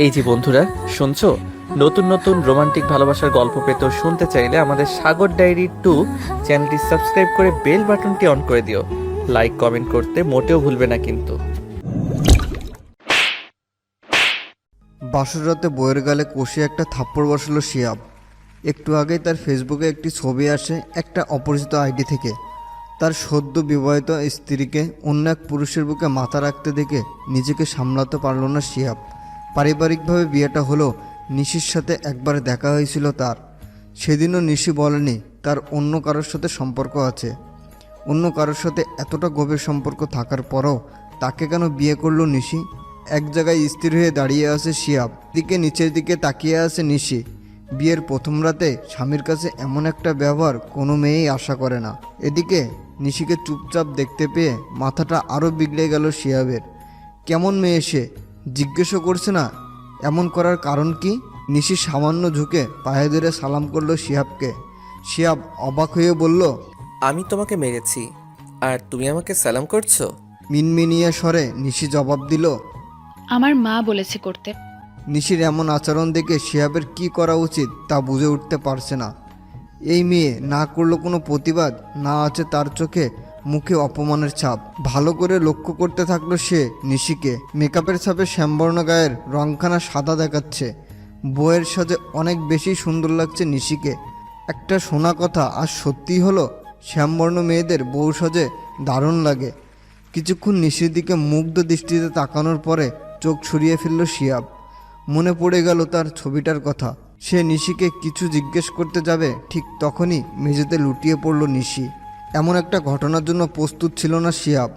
এই যে বন্ধুরা, শুনছো? নতুন নতুন রোমান্টিক ভালোবাসার গল্প পেতে ও শুনতে চাইলে আমাদের সাগর ডায়েরি 2 চ্যানেলটি সাবস্ক্রাইব করে বেল বাটনটি অন করে দিও। লাইক কমেন্ট করতে মোটেও ভুলবে না কিন্তু। বাসর রাতে বইয়ের গালে কষে একটা থাপ্পড় বসালো শিয়াব। একটু আগেই তার ফেসবুকে একটি ছবি আসে একটা অপরিচিত আইডি থেকে। তার সদ্য বিবাহিত স্ত্রীকে অন্য এক পুরুষের বুকে মাথা রাখতে দেখে নিজেকে সামলাতে পারল না শিয়াব। পারিবারিকভাবে বিয়েটা হলো, নিশির সাথে একবার দেখা হয়েছিল তার। সেদিনও নিশি বলেনি তার অন্য কারোর সাথে সম্পর্ক আছে। অন্য কারোর সাথে এতটা গভীর সম্পর্ক থাকার পরও তাকে কেন বিয়ে করলো নিশি? এক জায়গায় স্থির হয়ে দাঁড়িয়ে আছে শিয়াব, দিকে নিচের দিকে তাকিয়ে আছে নিশি। বিয়ের প্রথম রাতে স্বামীর কাছে এমন একটা ব্যবহার কোনো মেয়েই আশা করে না। এদিকে নিশিকে চুপচাপ দেখতে পেয়ে মাথাটা আরও বিগড়ে গেল শিয়াবের। কেমন মেয়ে সে, জিজ্ঞেসও করছে না। এমন করার কারণ কি? নিশি সামান্য ঝুঁকে পায়ে ধরে সালাম করলো শিয়াবকে। শিয়াব অবাক হয়ে বলল, আমি তোমাকে মেরেছি আর তুমি আমাকে সালাম করছো? মিনমিনিয়ে স্বরে নিশি জবাব দিল। আমার মা বলেছে করতে। নিশির এমন আচরণ দেখে শিহাবের কি করা উচিত তা বুঝে উঠতে পারছে না। এই মেয়ে না করলো কোনো প্রতিবাদ, না আছে তার চোখে মুখে অপমানের ছাপ। ভালো করে লক্ষ্য করতে থাকলো সে নিশিকে। মেকআপের ছাপে শ্যামবর্ণ গায়ের রংখানা সাদা দেখাচ্ছে। বইয়ের সাজে অনেক বেশি সুন্দর লাগছে নিশিকে। একটা শোনা কথা আর সত্যিই হলো, শ্যামবর্ণ মেয়েদের বউ সাজে দারুণ লাগে। কিছুক্ষণ নিশির দিকে মুগ্ধ দৃষ্টিতে তাকানোর পরে চোখ সরিয়ে ফেলল শিয়াব। মনে পড়ে গেল তার ছবিটার কথা। সে নিশিকে কিছু জিজ্ঞেস করতে যাবে, ঠিক তখনই মেঝেতে লুটিয়ে পড়ল নিশি। এমন একটা ঘটনার জন্য প্রস্তুত ছিল না শিয়াব।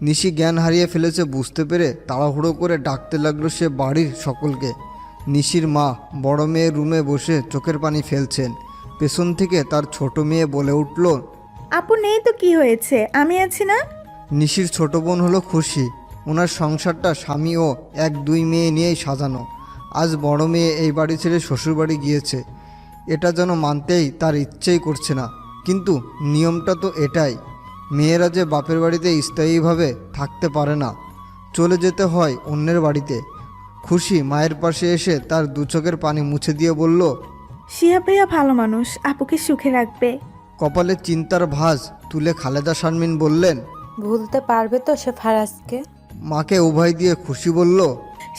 নিশি জ্ঞান হারিয়ে ফেলেছে বুঝতে পেরে তাড়াহুড়ো করে ডাকতে লাগলো সে বাড়ির সকলকে। নিশির মা বড় মেয়ে রুমে বসে চোখের পানি ফেলছেন। পেছন থেকে তার ছোট মেয়ে বলে উঠল, আপু নেই তো কি হয়েছে, আমি আছি না। নিশির ছোট বোন হলো খুশি। ওনার সংসারটা স্বামী ও 1-2 মেয়ে নিয়েই সাজানো। আজ বড় মেয়ে এই বাড়ি ছেড়ে শ্বশুরবাড়ি গিয়েছে। এটা যেন মানতেই তার ইচ্ছেই করছে না, কিন্তু নিয়মটা তো এটাই। মেয়েরা যে বাপের বাড়িতে স্থায়ীভাবে থাকতে পারে না, চলে যেতে হয় অন্যের বাড়িতে। খুশি মায়ের পাশে এসে তার দু চোখের পানি মুছে দিয়ে বলল, শিয়া ভাইয়া ভালো মানুষ, আপুকে সুখে রাখবে। কপালে চিন্তার ভাঁজ তুলে খালেদা শারমিন বললেন, ভুলতে পারবে তো সে ফারাজকে? মাকে উভয় দিয়ে খুশি বলল,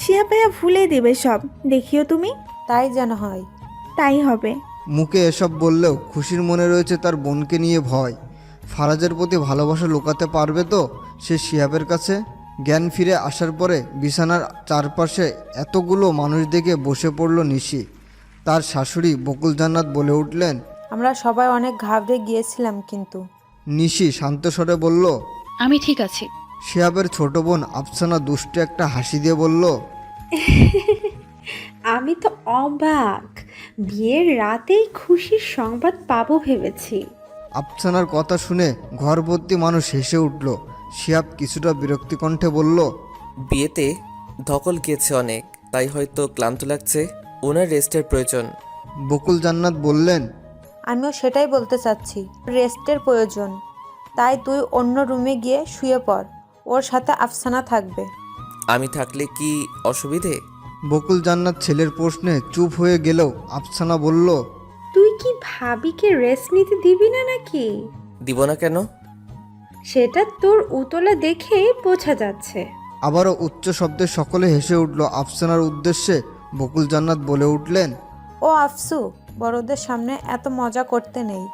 শিয়া ভাইয়া ভুলে দেবে সব, দেখিও তুমি। তাই যেন হয়। তাই হবে। মুখে এসব বললেও খুশির মনে রয়েছে তার বোনকে নিয়ে ভয়। ফারাজের প্রতি ভালোবাসা লুকাতে পারবে তো সে শিহাবের কাছে? জ্ঞান ফিরে আসার পরে বিছানার চারপাশে এতগুলো মানুষ দেখে বসে পড়ল নিশি। তার শাশুড়ি বকুল জান্নাত বলে উঠলেন, আমরা সবাই অনেক ঘাবড়ে গিয়েছিলাম, কিন্তু নিশি শান্ত স্বরে বলল। আমি ঠিক আছি। শিহাবের ছোট বোন আফসানা দুষ্টু একটা হাসি দিয়ে বলল, আমি তো অবাক, বিয়ের রাতেই খুশির সংবাদ পাবো ভেবেছি। আফসানার কথা শুনে ঘর ভর্তি মানুষ হেসে উঠল। শিহাব কিছুটা বিরক্তি কণ্ঠে বলল, বিয়েতে ধকল গিয়েছে অনেক, তাই হয়তো ক্লান্ত লাগছে, ওনার রেস্টের প্রয়োজন। বকুল জান্নাত বললেন, আমিও সেটাই বলতে চাচ্ছি, রেস্টের প্রয়োজন। তাই তুই অন্য রুমে গিয়ে শুয়ে পড়, ওর সাথে আফসানা থাকবে। আমি থাকলে কি অসুবিধে? বকুল জান্নাত ছেলের প্রশ্নে চুপ হয়ে গেলেও আফসানা বলল, তুই কি ভাবিকে রেস্ট নিতে দিবি না নাকি? দিব না কেন? সেটা তোর উতলা দেখেই বোঝা যাচ্ছে। আবারও উচ্চ শব্দে সকলে হেসে উঠল। আফসানার উদ্দেশ্যে বকুল জান্নাত বলে উঠলেন, ও আফসু, বড়দের সামনে এত মজা করতে নেই।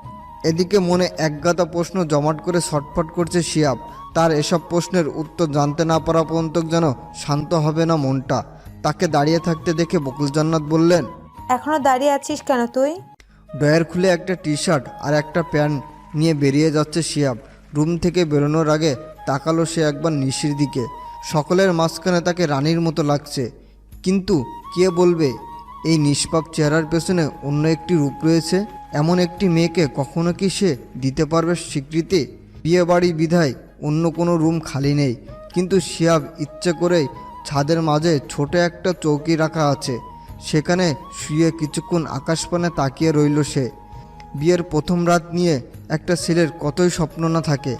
এদিকে মনে একগাদা প্রশ্ন জমাট করে ছটফট করছে শিয়াব। তার এসব প্রশ্নের উত্তর জানতে না পারা পর্যন্ত যেন শান্ত হবে না মনটা। তাকে দাঁড়িয়ে থাকতে দেখে বকুল জান্নাত বললেন, এখনো দাঁড়িয়ে আছিস কেন তুই? ড্রয়ার খুলে একটা টি শার্ট আর একটা প্যান্ট নিয়ে বেরিয়ে যাচ্ছে শিয়াব। রুম থেকে বেরোনোর আগে তাকালো সে একবার নিশির দিকে। সকলের মাঝখানে তাকে রানীর মতো লাগছে, কিন্তু কে বলবে এই নিষ্পাপ চেহারার পেছনে অন্য একটি রূপ রয়েছে? এমন একটি মেয়েকে কখনো কি সে দিতে পারবে স্বীকৃতি? বিয়ে বাড়ি বিধায় অন্য কোনো রুম খালি নেই, কিন্তু শিয়াব ইচ্ছে করেই ছাদের মাঝে ছোট একটা চৌকি রাখা আছে। সেখানে শুয়ে কিছুক্ষণ আকাশপানে তাকিয়ে রইল সে। বিয়ের প্রথম রাত নিয়ে একটা ছেলের কতই স্বপ্ন না থাকে।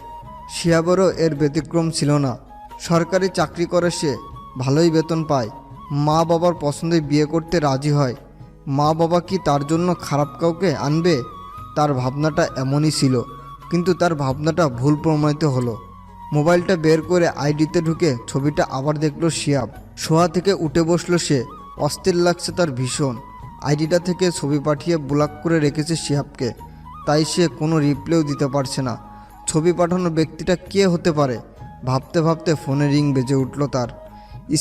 শিয়াবেরও এর ব্যতিক্রম ছিল না। সরকারি চাকরি করে সে, ভালোই বেতন পায়, মা বাবার পছন্দে বিয়ে করতে রাজি হয়, মা বাবা কি তার জন্য খারাপ কাউকে আনবে? তার ভাবনাটা এমনই ছিল, কিন্তু তার ভাবনাটা ভুল প্রমাণিত হলো। মোবাইলটা বের করে আইডিতে ঢুকে ছবিটা আবার দেখলো শিহাব। শোয়া থেকে উঠে বসলো সে। অস্থির লাগছে তার ভীষণ। আইডিটা থেকে ছবি পাঠিয়ে ব্লক করে রেখেছে শিহাবকে, তাই সে কোনো রিপ্লাইও দিতে পারছে না। ছবি পাঠানো ব্যক্তিটা কে হতে পারে? ভাবতে ভাবতে ফোনে রিং বেজে উঠল তার।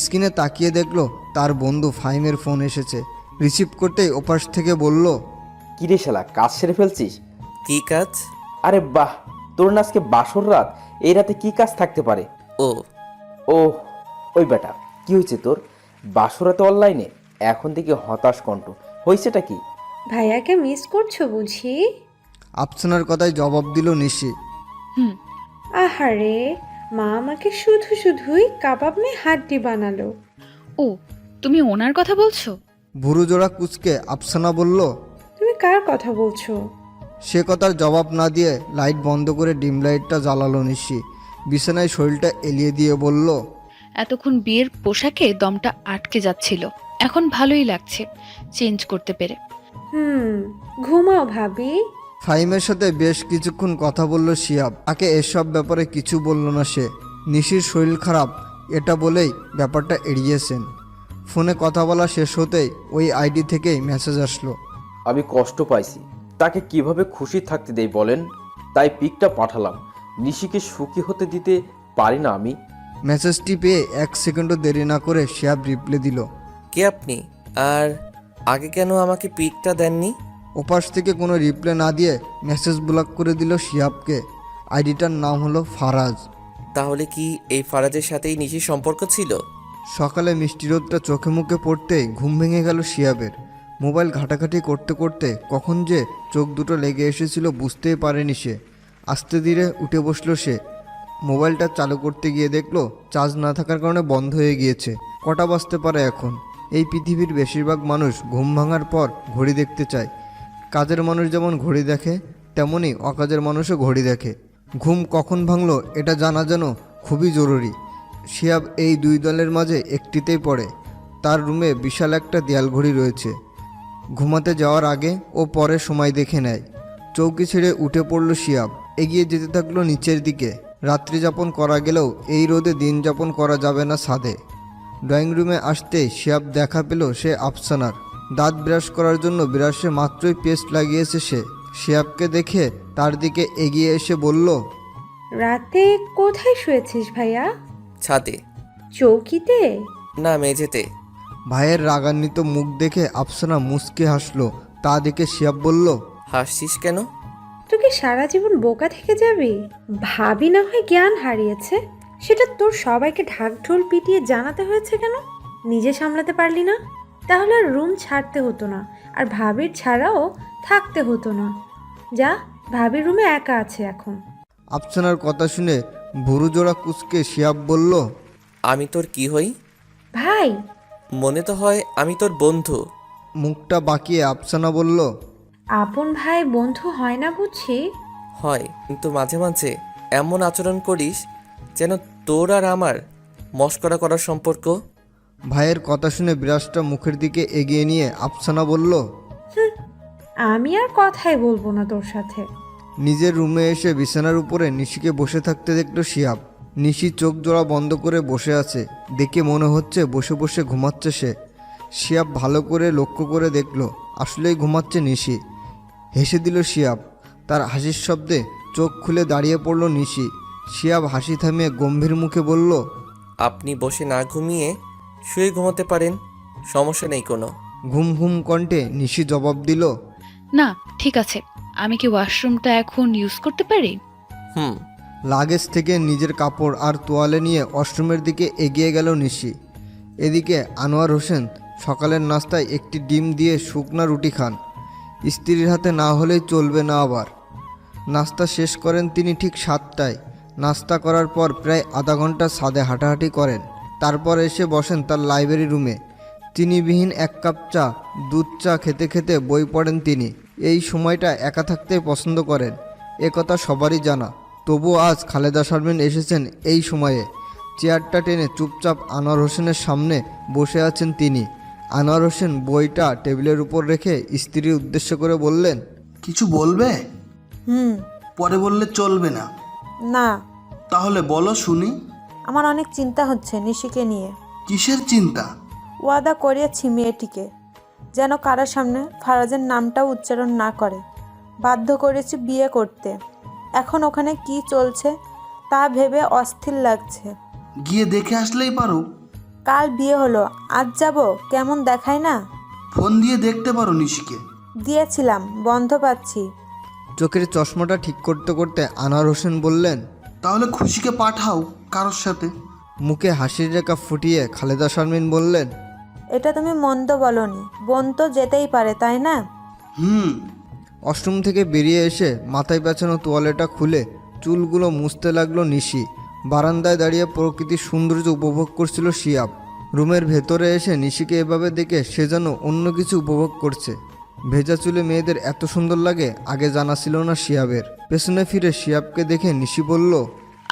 স্ক্রিনে তাকিয়ে দেখলো তার বন্ধু ফাহিমের ফোন এসেছে। রিসিভ করতেই ওপাশ থেকে বলল, কিরে শালা, কাজ সেরে ফেলছিস? কি কাজ? আরে বাহ, তোর না আজকে বাসর রাত, এই রাতে কি কাজ থাকতে পারে? ও ও ওই বেটা, কি হয়েছে তোর? বাসর রাতে অনলাইনে? এখন থেকে হতাশ কণ্ঠ, হয়েছেটা কি? ভাইয়াকে মিস করছো বুঝি? আফসানার কথায় জবাব দিল নিশি। হুম। আহারে, মা আমাকে শুধু শুধুই কাবাব মে হাড্ডি বানালো। ও, তুমি ওনার কথা বলছো? ভুরু জোড়া কুচকে আফসানা বলল। তুমি কার কথা বলছো? সে কথার জবাব না দিয়ে লাইট বন্ধ করে ডিম লাইটটা জ্বালালো নিশি। বিছানায় শরীরটা এলিয়ে দিয়ে বলল, এতক্ষণ বিয়ের পোশাকে দমটা আটকে যাচ্ছিল, এখন ভালোই লাগছে চেঞ্জ করতে পেরে। ঘুমাও ভাবি। ফাহিমের সাথে বেশ কিছুক্ষণ কথা বলল শিহাব। তাকে এসব ব্যাপারে কিছু বলল না সে। নিশির শরীর খারাপ এটা বলেই ব্যাপারটা এড়িয়েছেন। ফোনে কথা বলা শেষ হতেই ওই আইডি থেকেই মেসেজ আসলো। আমি কষ্ট পাইছি, তাকে কিভাবে খুশি থাকতে দেই বলেন? তাই পিকটা পাঠালাম। নিশিকে সুখী হতে দিতে পারি না আমি? মেসেজটি পেয়ে 1 সেকেন্ডও দেরি না করে শিহাব রিপ্লাই দিল। কে আপনি? আর আগে কেন আমাকে পিকটা দেননি? ওপাশ থেকে কোনো রিপ্লাই না দিয়ে মেসেজ ব্লক করে দিল শিহাবকে। আইডিটার নাম হলো ফারাজ। তাহলে কি এই ফারাজের সাথেই নিশির সম্পর্ক ছিল? সকালে মিষ্টি রোদটা চোখে মুখে পড়তেই ঘুম ভেঙে গেল শিহাবের। মোবাইল ঘাটাঘাটি করতে করতে কখন যে চোখ দুটো লেগে এসেছিল বুঝতেই পারেনি সে। আস্তে ধীরে উঠে বসলো সে। মোবাইলটা চালু করতে গিয়ে দেখলো চার্জ না থাকার কারণে বন্ধ হয়ে গিয়েছে। কটা বাজতে পারে এখন? এই পৃথিবীর বেশিরভাগ মানুষ ঘুম ভাঙার পর ঘড়ি দেখতে চায়। কাজের মানুষ যেমন ঘড়ি দেখে, তেমনি অকাজের মানুষও ঘড়ি দেখে। ঘুম কখন ভাঙলো এটা জানা যেন খুবই জরুরি। শিহাব এই দুই দলের মাঝে একটিতেই পড়ে। তার রুমে বিশাল একটা দেয়াল ঘড়ি রয়েছে। ঘুমাতে যাওয়ার আগে ও পরে সময় দেখে নেয়। চৌকি ছেড়ে উঠে পড়ল শিহাব। এগিয়ে যেতে থাকলো নিচের দিকে। রাত্রি যাপন করা গেলেও এই রোদে দিন যাপন করা যাবে না ছাদে। ড্রয়িং রুমে আসতে শিহাব দেখা পেল সে আফসানার। দাঁত ব্রাশ করার জন্য ব্রাশে মাত্রই পেস্ট লাগিয়েছে সে। শিহাবকে দেখে তার দিকে এগিয়ে এসে বলল, রাতে কোথায় শুয়েছিস ভাইয়া? ছাদে। চৌকিতে? না, মেঝেতে। ভাইয়ের রাগান্বিত মুখ দেখে আফসানা মুচকে হাসলো। তা দেখে শিহাব বলল, হাসছিস কেন? তুই কি সারা জীবন বোকা থেকে যাবি? ভাবি না হয় জ্ঞান হারিয়েছে, সেটা তোর সবাইকে ঢাকঢোল পিটিয়ে জানাতে হয়েছে কেন? নিজে সামলাতে পারলি না? তাহলে আর রুম ছাড়তে হতো না, আর ভাবির ছাড়াও থাকতে হতো না। যা, ভাবির রুমে একা আছে এখন। আফসানার কথা শুনে ভুরু জোড়া কুচকে শিহাব বলল, আমি তোর কি হই? ভাই। মনে তো হয় আমি তোর বন্ধু। মুখটা বাঁকিয়ে আফসানা বলল, আপন ভাই বন্ধু হয় না বুঝছি? হয়, কিন্তু মাঝে মাঝে এমন আচরণ করিস যেন তোর আর আমার মস্করা করার সম্পর্ক। ভাইয়ের কথা শুনে বিরাজটা মুখের দিকে এগিয়ে নিয়ে আফসানা বলল, আমি আর কথাই বলবো না তোর সাথে। নিজের রুমে এসে বিছানার উপরে নিশিকে বসে থাকতে দেখল শিহাব। নিশি চোখ জোড়া বন্ধ করে বসে আছে। দেখে মনে হচ্ছে বসে বসে ঘুমাচ্ছে সে। শিহাব ভালো করে লক্ষ্য করে দেখল আসলেই ঘুমাচ্ছে নিশি। হেসে দিল শিহাব। তার হাসির শব্দে চোখ খুলে দাঁড়িয়ে পড়ল নিশি। শিহাব হাসি থামিয়ে গম্ভীর মুখে বলল, আপনি বসে না ঘুমিয়ে শুয়ে ঘুমাতে পারেন, সমস্যা নেই কোনো। ঘুম ঘুম কণ্ঠে নিশি জবাব দিল, না, ঠিক আছে। আমি কি ওয়াশরুমটা এখন ইউজ করতে পারি? হুম। লাগেজ থেকে নিজের কাপড় আর তোয়ালে নিয়ে ওয়াশরুমের দিকে এগিয়ে গেল নিশি। এদিকে আনোয়ার হোসেন সকালের নাস্তায় একটি ডিম দিয়ে শুকনা রুটি খান। স্ত্রীর হাতে না হলেই চলবে না আবার। নাস্তা শেষ করেন তিনি ঠিক 7টায়। নাস্তা করার পর প্রায় আধা ঘন্টা ছাদে হাঁটাহাঁটি করেন। তারপর এসে বসেন তার লাইব্রেরি রুমে। চিনিবিহীন 1 কাপ চা, দুধ চা খেতে খেতে বই পড়েন তিনি। এই সময়টা একা থাকতে পছন্দ করেন, এ কথা সবারই জানা। তবুও আজ খালেদা শারমিন এসেছেন এই সময়ে। চেয়ারটা টেনে চুপচাপ আনোয়ার হোসেনের সামনে বসে আছেন তিনি। আনোয়ার হোসেন বইটা টেবিলের উপর রেখে স্ত্রীর উদ্দেশ্য করে বললেন, কিছু বলবে? পরে বললে চলবে না। না, তাহলে বলো শুনি। আমার অনেক চিন্তা হচ্ছে নিশিকে নিয়ে। কিসের চিন্তা? ওয়াদা করিয়েছি মেয়েটিকে যেন কারোর সামনে ফারাজের নামটাও উচ্চারণ না করে। বাধ্য করেছি বিয়ে করতে। এখন ওখানে কি চলছে তা ভেবে অস্থির লাগছে। গিয়ে দেখে আসলেই পারো। কাল বিয়ে হলো, আজ যাব, কেমন দেখায় না? ফোন দিয়ে দেখতে পারো নিশিকে। দিয়েছিলাম, বন্ধ পাচ্ছি। চোখের চশমাটা ঠিক করতে করতে আনোয়ার হোসেন বললেন, তাহলে খুশিকে পাঠাও কারোর সাথে। মুখে হাসির রেখা ফুটিয়ে খালেদা শারমিন বললেন, এটা তুমি মন্দ বলনি, বোন তো যেতেই পারে, তাই না? ওয়াশরুম থেকে বেরিয়ে এসে মাথায় পেঁচানো তোয়ালেটা খুলে চুলগুলো মুছতে লাগলো নিশি। বারান্দায় দাঁড়িয়ে প্রকৃতির সৌন্দর্য উপভোগ করছিল শিয়াব। রুমের ভেতরে এসে নিশিকে এভাবে দেখে সে যেন অন্য কিছু উপভোগ করছে। ভেজা চুলে মেয়েদের এত সুন্দর লাগে আগে জানা ছিল না শিয়াবের। পেছনে ফিরে শিয়াবকে দেখে নিশি বলল,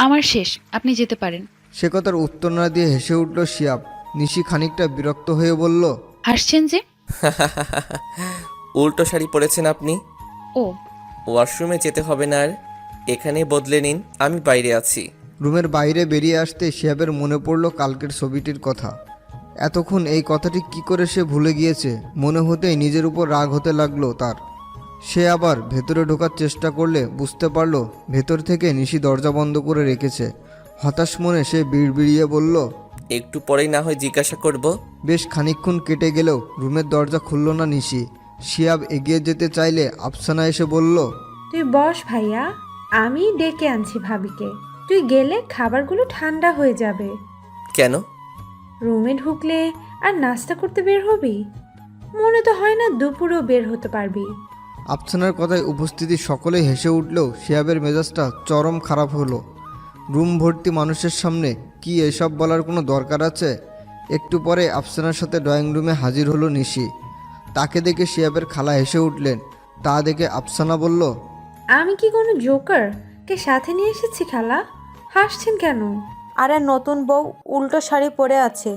আমার শেষ, আপনি যেতে পারেন। সে কথার উত্তর না দিয়ে হেসে উঠল শিয়াব। নিশি খানিকটা বিরক্ত হয়ে বলল, হাসছেন যে? উল্টো শাড়ি পরেছেন আপনি। ও, ওয়াশরুমে যেতে হবে না, আর এখানে বদলে নিন, আমি বাইরে আছি। রুমের বাইরে বেরিয়ে আসতে শিয়াবের মনে পড়ল কালকের ছবিটির কথা। এতক্ষণ এই কথাটি কি করে সে ভুলে গিয়েছে। মনে হতেই নিজের উপর রাগ হতে লাগলো তার। সে আবার ভেতরে ঢোকার চেষ্টা করলে বুঝতে পারল ভেতর থেকে নিশি দরজা বন্ধ করে রেখেছে। হতাশ মনে সে বিড়বিড়িয়ে বলল, একটু পরেই না হয় জিজ্ঞাসা করব। বেশ খানিকক্ষণ কেটে গেলেও রুমের দরজা খুলল না নিশি। শিয়াব এগিয়ে যেতে চাইলে আফসানা এসে বলল, তুই বস ভাইয়া, আমি ডেকে আনছি ভাবিকে। তুই গেলে খাবারগুলো ঠান্ডা হয়ে যাবে। কেন? রুমে ঢুকলে আর নাস্তা করতে বের হবি? মনে তো হয় না দুপুরেও বের হতে পারবি। আফসানার কথায় উপস্থিতি সকলেই হেসে উঠলেও শিয়াবের মেজাজটা চরম খারাপ হলো। রুম ভর্তি মানুষের সামনে কি এসব বলার কোনো দরকার আছে? একটু পরে আফসানার সাথে ড্রয়িং রুমে হাজির হলো নিশি। তাকে দেখে শিয়াবের খালা হেসে উঠলেন। তা দেখে আফসানা বলল, আমি কি কোনো জোকার কে সাথে নিয়ে এসেছি খালা? হাসছেন কেন? আরে নতুন বউ উল্টো শাড়ি পরে আছে।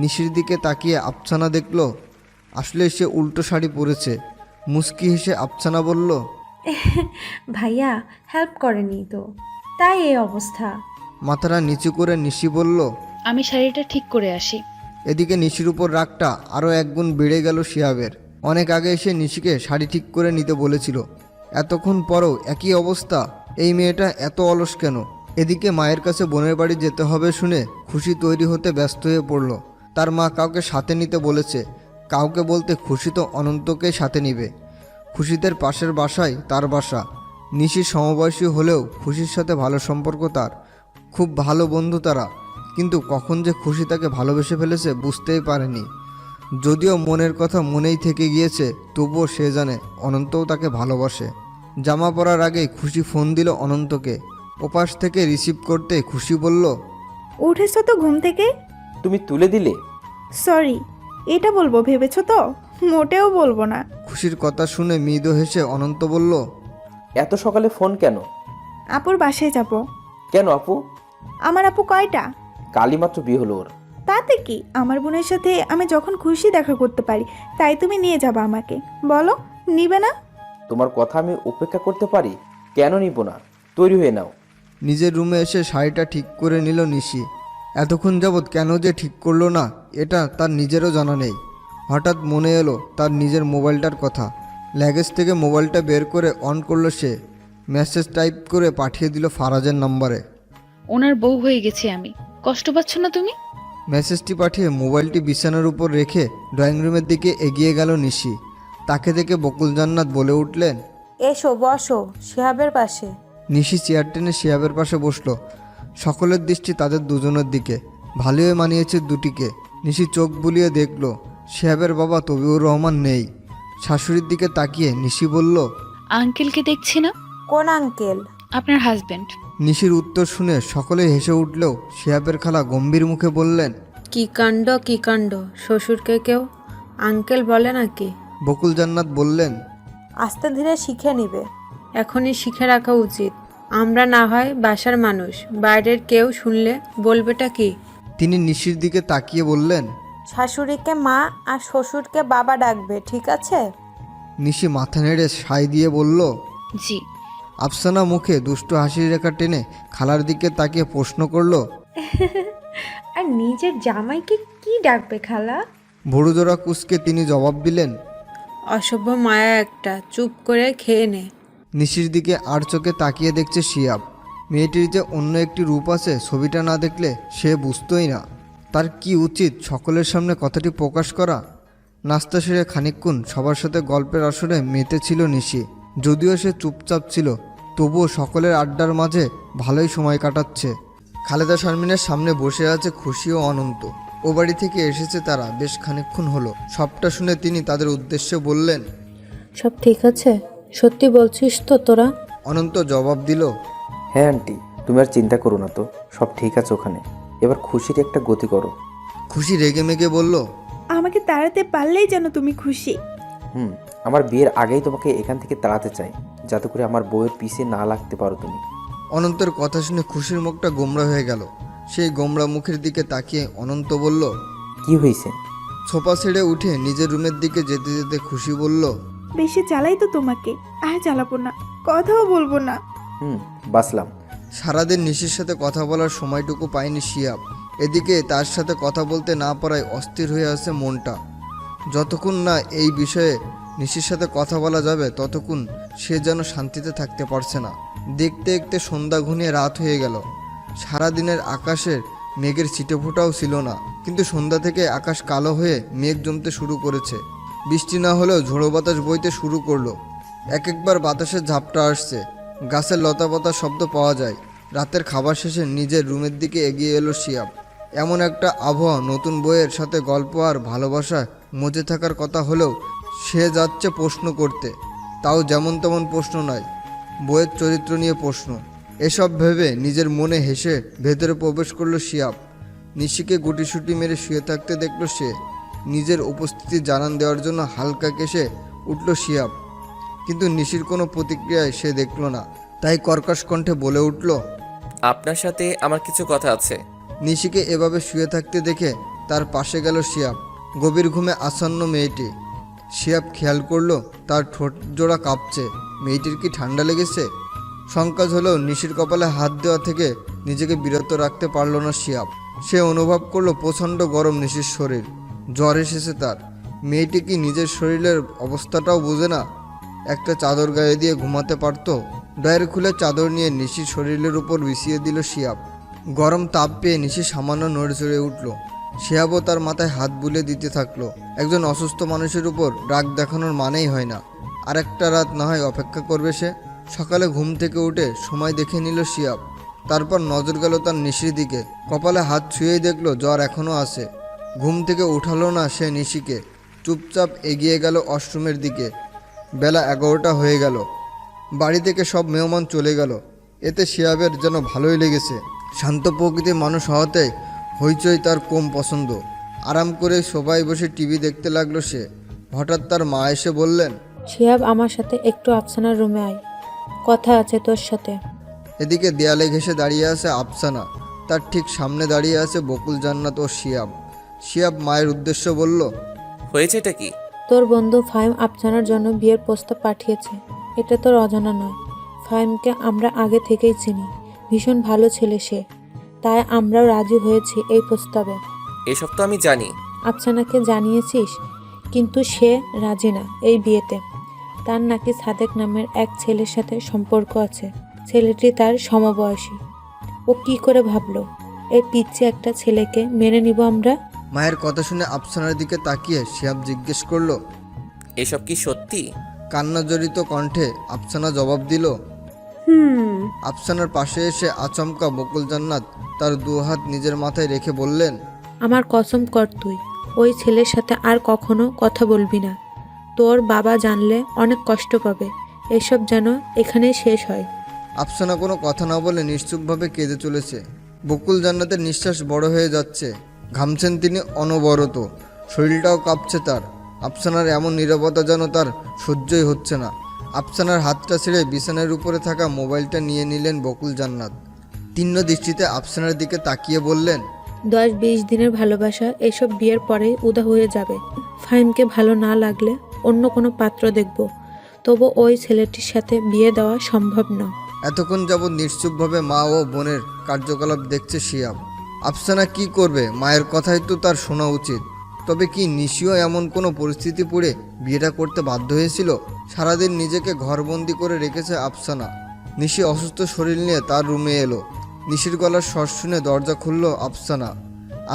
নিশির দিকে তাকিয়ে আফসানা দেখল আসলে সে উল্টো শাড়ি পরেছে। মুস্কি হেসে আফসানা বলল, ভাইয়া হেল্প করেনি তো, তাই এই অবস্থা। মাথাটা নিচু করে নিশি বলল, আমি শাড়িটা ঠিক করে আসি। এদিকে নিশির উপর রাগটা আরও একগুণ বেড়ে গেল শিয়াবের। অনেক আগে এসে নিশিকে শাড়ি ঠিক করে নিতে বলেছিল, এতক্ষণ পরও একই অবস্থা। এই মেয়েটা এত অলস কেন? এদিকে মায়ের কাছে বোনের বাড়ি যেতে হবে শুনে খুশি তৈরি হতে ব্যস্ত হয়ে পড়ল। তার মা কাউকে সাথে নিতে বলেছে। কাউকে বলতে খুশি তো অনন্তকে সাথে নিবে। খুশিদের পাশের বাসায় তার বাসা। নিশির সমবয়সী হলেও খুশির সাথে ভালো সম্পর্ক তার, খুব ভালো বন্ধু তারা। কিন্তু কখন যে খুশি তাকে ভালোবেসে ফেলেছে বুঝতেই পারেনি। যদিও মনের কথা মনেই থেকে গিয়েছে, তবুও সে জানে অনন্তও তাকে ভালোবাসে। জামা পরার আগেই খুশি ফোন দিল অনন্তকে। ওপাশ থেকে রিসিভ করতে খুশি বলল, উঠেছো তো ঘুম থেকে? তুমি তুলে দিলে? সরি, এটা বলবো ভেবেছো তো? মোটেও বলবো না। খুশির কথা শুনে মৃদু হেসে অনন্ত বলল, এত সকালে ফোন কেন? আপুর বাসায় যাব। কেন আপু? আমার আপু কয়টা? কালই মাত্র বিয়ে হলো ওর। তাতে কি, আমার বোনের সাথে আমি যখন খুশি দেখা করতে পারি, তাই তুমি নিয়ে যাবা আমাকে। বলো, নিবে না? তোমার কথা আমি উপেক্ষা করতে পারি? কেন নিব না? তৈরি হয়ে নাও। নিজের রুমে এসে শাড়িটা ঠিক করে নিল নিশি। এতক্ষণ যাবৎ কেন যে ঠিক করলো না এটা তার নিজেরও জানা নেই। হঠাৎ মনে এলো তার নিজের মোবাইলটার কথা। লাগেজ থেকে মোবাইলটা বের করে অন করলো সে। মেসেজ টাইপ করে পাঠিয়ে দিল ফারাজের নম্বরে। ওনার বউ হয়ে গেছি আমি, কষ্ট পাচ্ছ না তুমি? মেসেজটি পাঠিয়ে মোবাইলটি বিছানার উপর রেখে ড্রয়িং রুমের দিকে এগিয়ে গেল নিশি। তাকে দেখে বকুল জান্নাত বলে উঠলেন, এসো বসো শিহাবের পাশে। নিশি চেয়ার টেনে শিয়াবের পাশে বসলো। সকলের দৃষ্টি তাদের দুজনের দিকে। ভালোই মানিয়েছে দুটিকে। নিশি চোখ বুলিয়ে দেখল শিহাবের বাবা তবিউর রহমান নেই। শাশুড়ির দিকে তাকিয়ে নিশি বলল, আঙ্কেলকে দেখছি না। কোন আঙ্কেল? আপনার হাজবেন্ড। নিশির উত্তর শুনে সকলে হেসে উঠলেও শিহাবের খালা গম্ভীর মুখে বললেন, কি কাণ্ড, শ্বশুরকে কেউ আঙ্কেল বলে নাকি? বকুল জান্নাত বললেন, আস্তে ধীরে শিখে নিবে। এখনই শিখে রাখা উচিত। আমরা না হয় বাসার মানুষ, বাইরের কেউ শুনলে বলবেটা কি? তিনি নিশির দিকে তাকিয়ে বললেন। শাশুড়িকে মা আর শ্বশুরকে বাবা ডাকবে, ঠিক আছে? নিশি মাথা নেড়ে সায় দিয়ে বলল। জি। আফসানা মুখে দুষ্টু হাসির রেখা টেনে খালার দিকে তাকিয়ে প্রশ্ন করলো। আর নিজের জামাইকে কি ডাকবে খালা? ভুরুজোড়া কুঁচকে তিনি জবাব দিলেন। অসভ্য মায়া একটা, চুপ করে খেয়ে নে। নিশির দিকে আর চোখে তাকিয়ে দেখছে শিয়াব। মেয়েটির যে অন্য একটি রূপ আছে ছবিটা না দেখলে সে বুঝতোই না। তার কি উচিত সকলের সামনে কথাটি প্রকাশ করা? নাস্তা সেরে খানিকক্ষণ সবার সাথে গল্পের আসরে মেতেছিল নিশি। যদিও সে চুপচাপ ছিল, তবুও সকলের আড্ডার মাঝে ভালোই সময় কাটাচ্ছে। খালেদা শারমিনের সামনে বসে আছে খুশি ও অনন্ত। ও বাড়ি থেকে এসেছে তারা বেশ খানিকক্ষণ হলো। সবটা শুনে তিনি তাদের উদ্দেশ্যে বললেন। সব ঠিক আছে? সত্যি বলছিস তো তোরা? অনন্ত জবাব দিল। হ্যাঁ আন্টি, তুমি আর চিন্তা করো না তো, সব ঠিক আছে ওখানে। এবার খুশির একটা গতি করো। খুশি রেগে মেগে বলল। আমাকে তাড়াতে পারলেই যেন তুমি খুশি। আমার বিয়ের আগেই তোমাকে এখান থেকে তাড়াতে চাই, যাতে করে আমার বউয়ের পিছে না লাগতে পারো তুমি। অনন্তের কথা শুনে খুশির মুখটা গোমড়া হয়ে গেল। সেই গোমড়া মুখের দিকে তাকিয়ে অনন্ত বলল। কি হয়েছে? সোফা ছেড়ে উঠে নিজের রুমের দিকে যেতে যেতে খুশি বলল। বেশি জ্বালাই তো তোমাকে, আর জ্বালাবো না, কথাও বলবো না। বাসলাম। সারাদিন নিশির সাথে কথা বলার সময়টুকু পায়নি শিয়াব। এদিকে তার সাথে কথা বলতে না পারায় অস্থির হয়ে আছে মনটা। যতক্ষণ না এই বিষয়ে নিশির সাথে কথা বলা যাবে ততক্ষণ সে যেন শান্তিতে থাকতে পারছে না। দেখতে দেখতে সন্ধ্যা ঘনিয়ে রাত হয়ে গেল। সারাদিনের আকাশের মেঘের ছিটেফোঁটাও ছিল না, কিন্তু সন্ধ্যা থেকে আকাশ কালো হয়ে মেঘ জমতে শুরু করেছে। বৃষ্টি না হলেও ঝোড়ো বাতাস বইতে শুরু করলো। এক একবার বাতাসের ঝাপটা আসছে, গাছের লতাপাতার শব্দ পাওয়া যায়। রাতের খাবার শেষে নিজের রুমের দিকে এগিয়ে এলো শিয়াব। এমন একটা আবহাওয়া, নতুন বইয়ের সাথে গল্প আর ভালোবাসা মজে থাকার কথা হলেও সে যাচ্ছে প্রশ্ন করতে। তাও যেমন তেমন প্রশ্ন নয়, বইয়ের চরিত্র নিয়ে প্রশ্ন। এসব ভেবে নিজের মনে হেসে ভেতরে প্রবেশ করলো শিয়াব। নিশিকে গুটিসুটি মেরে শুয়ে থাকতে দেখলো সে। নিজের উপস্থিতি জানান দেওয়ার জন্য হালকা কেশে উঠল শিয়াব, কিন্তু নিশির কোনো প্রতিক্রিয়ায় সে দেখল না। তাই কর্কশ কণ্ঠে বলে উঠল। আপনার সাথে আমার কিছু কথা আছে। নিশিকে এভাবে শুয়ে থাকতে দেখে তার পাশে গেল শিয়াব। গভীর ঘুমে আচ্ছন্ন মেয়েটি। শিয়াব খেয়াল করলো তার ঠোঁট জোড়া কাঁপছে। মেয়েটির কি ঠান্ডা লেগেছে? সংকোচ হলেও নিশির কপালে হাত দেওয়া থেকে নিজেকে বিরত রাখতে পারল না শিয়াব। সে অনুভব করলো প্রচণ্ড গরম নিশির শরীর। জ্বর এসেছে তার। মেয়েটি কি নিজের শরীরের অবস্থাটাও বোঝে না? একটা চাদর গায়ে দিয়ে ঘুমাতে পারত। ড্রয়ার খুলে চাদর নিয়ে নিশির শরীরের উপর বিছিয়ে দিল শিয়াব। গরম তাপ পেয়ে নিশি সামান্য নড়ে উঠল। শিয়াবও তার মাথায় হাত বুলে দিতে থাকলো। একজন অসুস্থ মানুষের উপর রাগ দেখানোর মানেই হয় না। আর একটা রাত না হয় অপেক্ষা করবে সে। সকালে ঘুম থেকে উঠে সময় দেখে নিল শিয়াব। তারপর নজর গেল তার নিশির দিকে। কপালে হাত ছুঁয়েই দেখলো জ্বর এখনও আছে। ঘুম থেকে উঠালো না সে নিশিকে। চুপচাপ এগিয়ে গেল ওয়াশরুমের দিকে। বেলা 11টা হয়ে গেল। বাড়ি থেকে সব মেহমান চলে গেল। এতে শিয়াবের যেন ভালোই লেগেছে। শান্ত প্রকৃতির মানুষ হওয়াতে হইচই তার কম পছন্দ। আরাম করে সবাই বসে টিভি দেখতে লাগলো সে। হঠাৎ তার মা এসে বললেন। শিহাব, আমার সাথে একটু আফসানার রুমে আয়, কথা আছে তোর সাথে। এদিকে দেয়ালে ঘেঁষে দাঁড়িয়ে আছে আফসানা। তার ঠিক সামনে দাঁড়িয়ে আছে বকুল, জান্নাত ও শিয়াব। শিয়াব মায়ের উদ্দেশ্য বলল। হয়েছে এটা কি? তোর বন্ধু ফাহিম আফসানার জন্য বিয়ের প্রস্তাব পাঠিয়েছে। এটা তোর অজানা নয়। ফাহিমকে আমরা আগে থেকেই চিনি। ভীষণ ভালো ছেলে সে, তাই আমরাও রাজি হয়েছি এই প্রস্তাবে। এসব তো আমি জানি। আফসানাকে জানিয়েছিস? কিন্তু সে রাজি না এই বিয়েতে। তার নাকি সাদেক নামের এক ছেলের সাথে সম্পর্ক আছে। ছেলেটি তার সমবয়সী। ও কি করে ভাবলো এই পিচ্ছে একটা ছেলেকে মেনে নিব আমরা? মায়ের কথা শুনে আফসানার দিকে তাকিয়ে শিয়াব জিজ্ঞেস করলো। এসব কি সত্যি? কান্না জড়িত কণ্ঠে আফসানা জবাব দিল। আফসানার পাশে এসে আচমকা বকুল, জান্নাত তার দু হাত নিজের মাথায় রেখে বললেন। আমার কসম কর তুই ওই ছেলের সাথে আর কখনো কথা বলবি না। তোর বাবা জানলে অনেক কষ্ট পাবে। এসব যেন এখানেই শেষ হয়। আফসানা কোনো কথা না বলে নিশ্চুপভাবে কেঁদে চলেছে। বকুল, জান্নাতের নিঃশ্বাস বড় হয়ে যাচ্ছে। ঘামছেন তিনি অনবরত। শরীরটাও কাঁপছে তার। আফসানার এমন নীরবতা যেন তার সহ্যই হচ্ছে না। আফসানার হাতটা ছেড়ে বিছানার উপরে থাকা মোবাইলটা নিয়ে নিলেন বকুল জান্নাত। তীক্ষ্ণ দৃষ্টিতে আফসানার দিকে তাকিয়ে বললেন, 10-20 দিনের ভালোবাসা এসব বিয়ের পরে উদা হয়ে যাবে। ফাহিমকে ভালো না লাগলে অন্য কোনো পাত্র দেখব, তবু ওই ছেলেটির সাথে বিয়ে দেওয়া সম্ভব না। এতক্ষণ যাবৎ নিশ্চুপভাবে মা ও বোনের কার্যকলাপ দেখছে শিহাব। আফসানা কি করবে, মায়ের কথাই তো তার শোনা উচিত। তবে কি নিশিও এমন কোনো পরিস্থিতি পড়ে বিয়েটা করতে বাধ্য হয়েছিল? সারাদিন নিজেকে ঘরবন্দি করে রেখেছে আফসানা। নিশি অসুস্থ শরীর নিয়ে তার রুমে এলো। নিশির গলার স্বর শুনে দরজা খুলল আফসানা।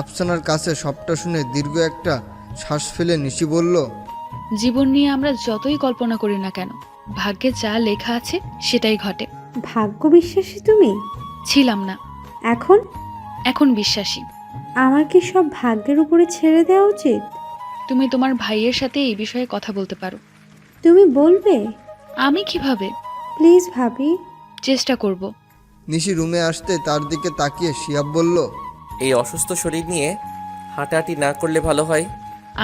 আফসানার কাছে সবটা শুনে দীর্ঘ একটা শ্বাস ফেলে নিশি বলল, জীবন নিয়ে আমরা যতই কল্পনা করি না কেন, ভাগ্যে যা লেখা আছে সেটাই ঘটে। ভাগ্য বিশ্বাসী তুমি? ছিলাম না, এখন? এখন বিশ্বাসী। আমার কি সব ভাগ্যের উপরে ছেড়ে দেওয়া উচিত? তুমি তোমার ভাইয়ের সাথে এই বিষয়ে কথা বলতে পারো। তুমি বলবে? আমি কিভাবে? প্লিজ ভাবি। চেষ্টা করব। নিশি রুমে আসতে তার দিকে তাকিয়ে শিহাব বলল, এই অসুস্থ শরীর নিয়ে হাঁটাহাঁটি না করলে ভালো হয়।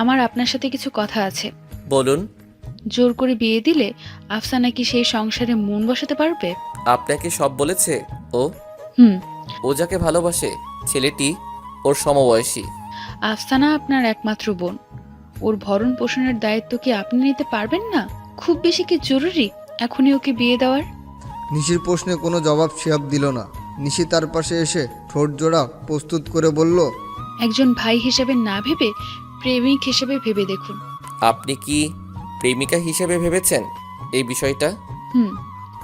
আমার আপনার সাথে কিছু কথা আছে। বলুন। জোর করে বিয়ে দিলে আফসানা কি সেই সংসারে মন বসাতে পারবে? আপনাকে সব বলেছে ও? হুম। ও যাকে ভালোবাসে ছেলেটি ওর সমবয়সী। আফসানা আপনার একমাত্র বোন, ওর ভরণ পোষণের দায়িত্ব কি আপনি নিতে পারবেন না? খুব বেশি কি জরুরি এখনই ওকে বিয়ে দেওয়ার? নিশির প্রশ্নে কোনো জবাব শিহাব দিল না। নিশি তার পাশে এসে ঠোঁট জোড়া প্রস্তুত করে বলল, একজন ভাই হিসেবে না ভেবে প্রেমিক হিসেবে ভেবে দেখুন। আপনি কি প্রেমিকা হিসেবে ভেবেছেন এই বিষয়টা? হুম।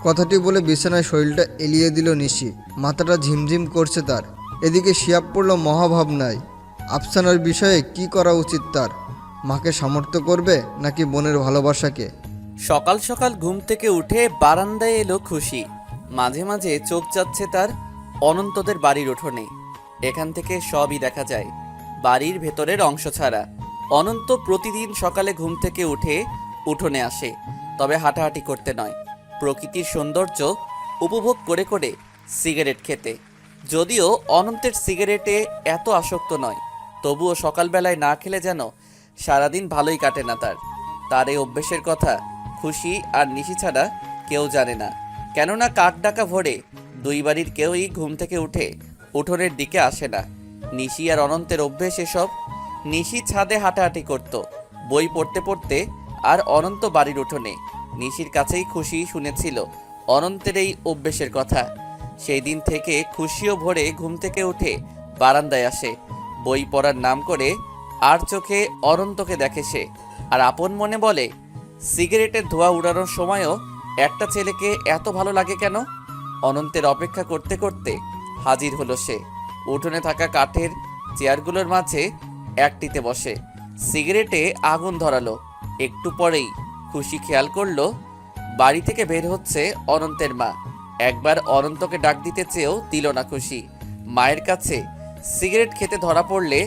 কথাটি বলে বিছানায় শরীরটা এলিয়ে দিল নিশি। মাথাটা ঝিমঝিম করছে তার। এদিকে শিহাব পড়ল মহাভাবনায়। আফসানার বিষয়ে কি করা উচিত তার? মাকে সামর্থ্য করবে নাকি বোনের ভালোবাসাকে? সকাল সকাল ঘুম থেকে উঠে বারান্দায় এলো খুশি। মাঝে মাঝে চোখ যাচ্ছে তার অনন্তদের বাড়ির উঠোনে। এখান থেকে সবই দেখা যায়, বাড়ির ভেতরের অংশ ছাড়া। অনন্ত প্রতিদিন সকালে ঘুম থেকে উঠে উঠোনে আসে, তবে হাঁটাহাঁটি করতে নয়, প্রকৃতির সৌন্দর্য উপভোগ করে করে সিগারেট খেতে। যদিও অনন্তের সিগারেটে এত আসক্ত নয়, তবুও সকালবেলায় না খেলে যেন সারাদিন ভালোই কাটে না তার। তার এই অভ্যেসের কথা খুশি আর নিশি ছাড়া কেউ জানে না। কেননা কাক ডাকা ভোরে দুই বাড়ির কেউই ঘুম থেকে উঠে উঠোনের দিকে আসে না। নিশি আর অনন্তের অভ্যেস এসব। নিশি ছাদে হাঁটাহাঁটি করত বই পড়তে পড়তে, আর অনন্ত বাড়ির উঠোনে। নিশির কাছেই খুশি শুনেছিল অনন্তের এই অভ্যেসের কথা। সেই দিন থেকে খুশিও ভোরে ঘুম থেকে উঠে বারান্দায় আসে, বই পড়ার নাম করে। আর চোখে অনন্তকে দেখে সে, আর আপন মনে বলে, সিগারেটের ধোঁয়া উড়ানোর সময়ও একটা ছেলেকে এত ভালো লাগে কেন? অনন্তের অপেক্ষা করতে করতে হাজির হলো সে। উঠোনে থাকা কাঠের চেয়ারগুলোর মাঝে একটিতে বসে সিগারেটে আগুন ধরালো। একটু পরেই খুশি খেয়াল করলো বাড়ি থেকে বের হচ্ছে অনন্তের মা। একবার অনন্তকে ডাক দিতে চেয়েও দিল না খুশি। মায়ের কাছে সিগারেট খেতে ধরা পড়লে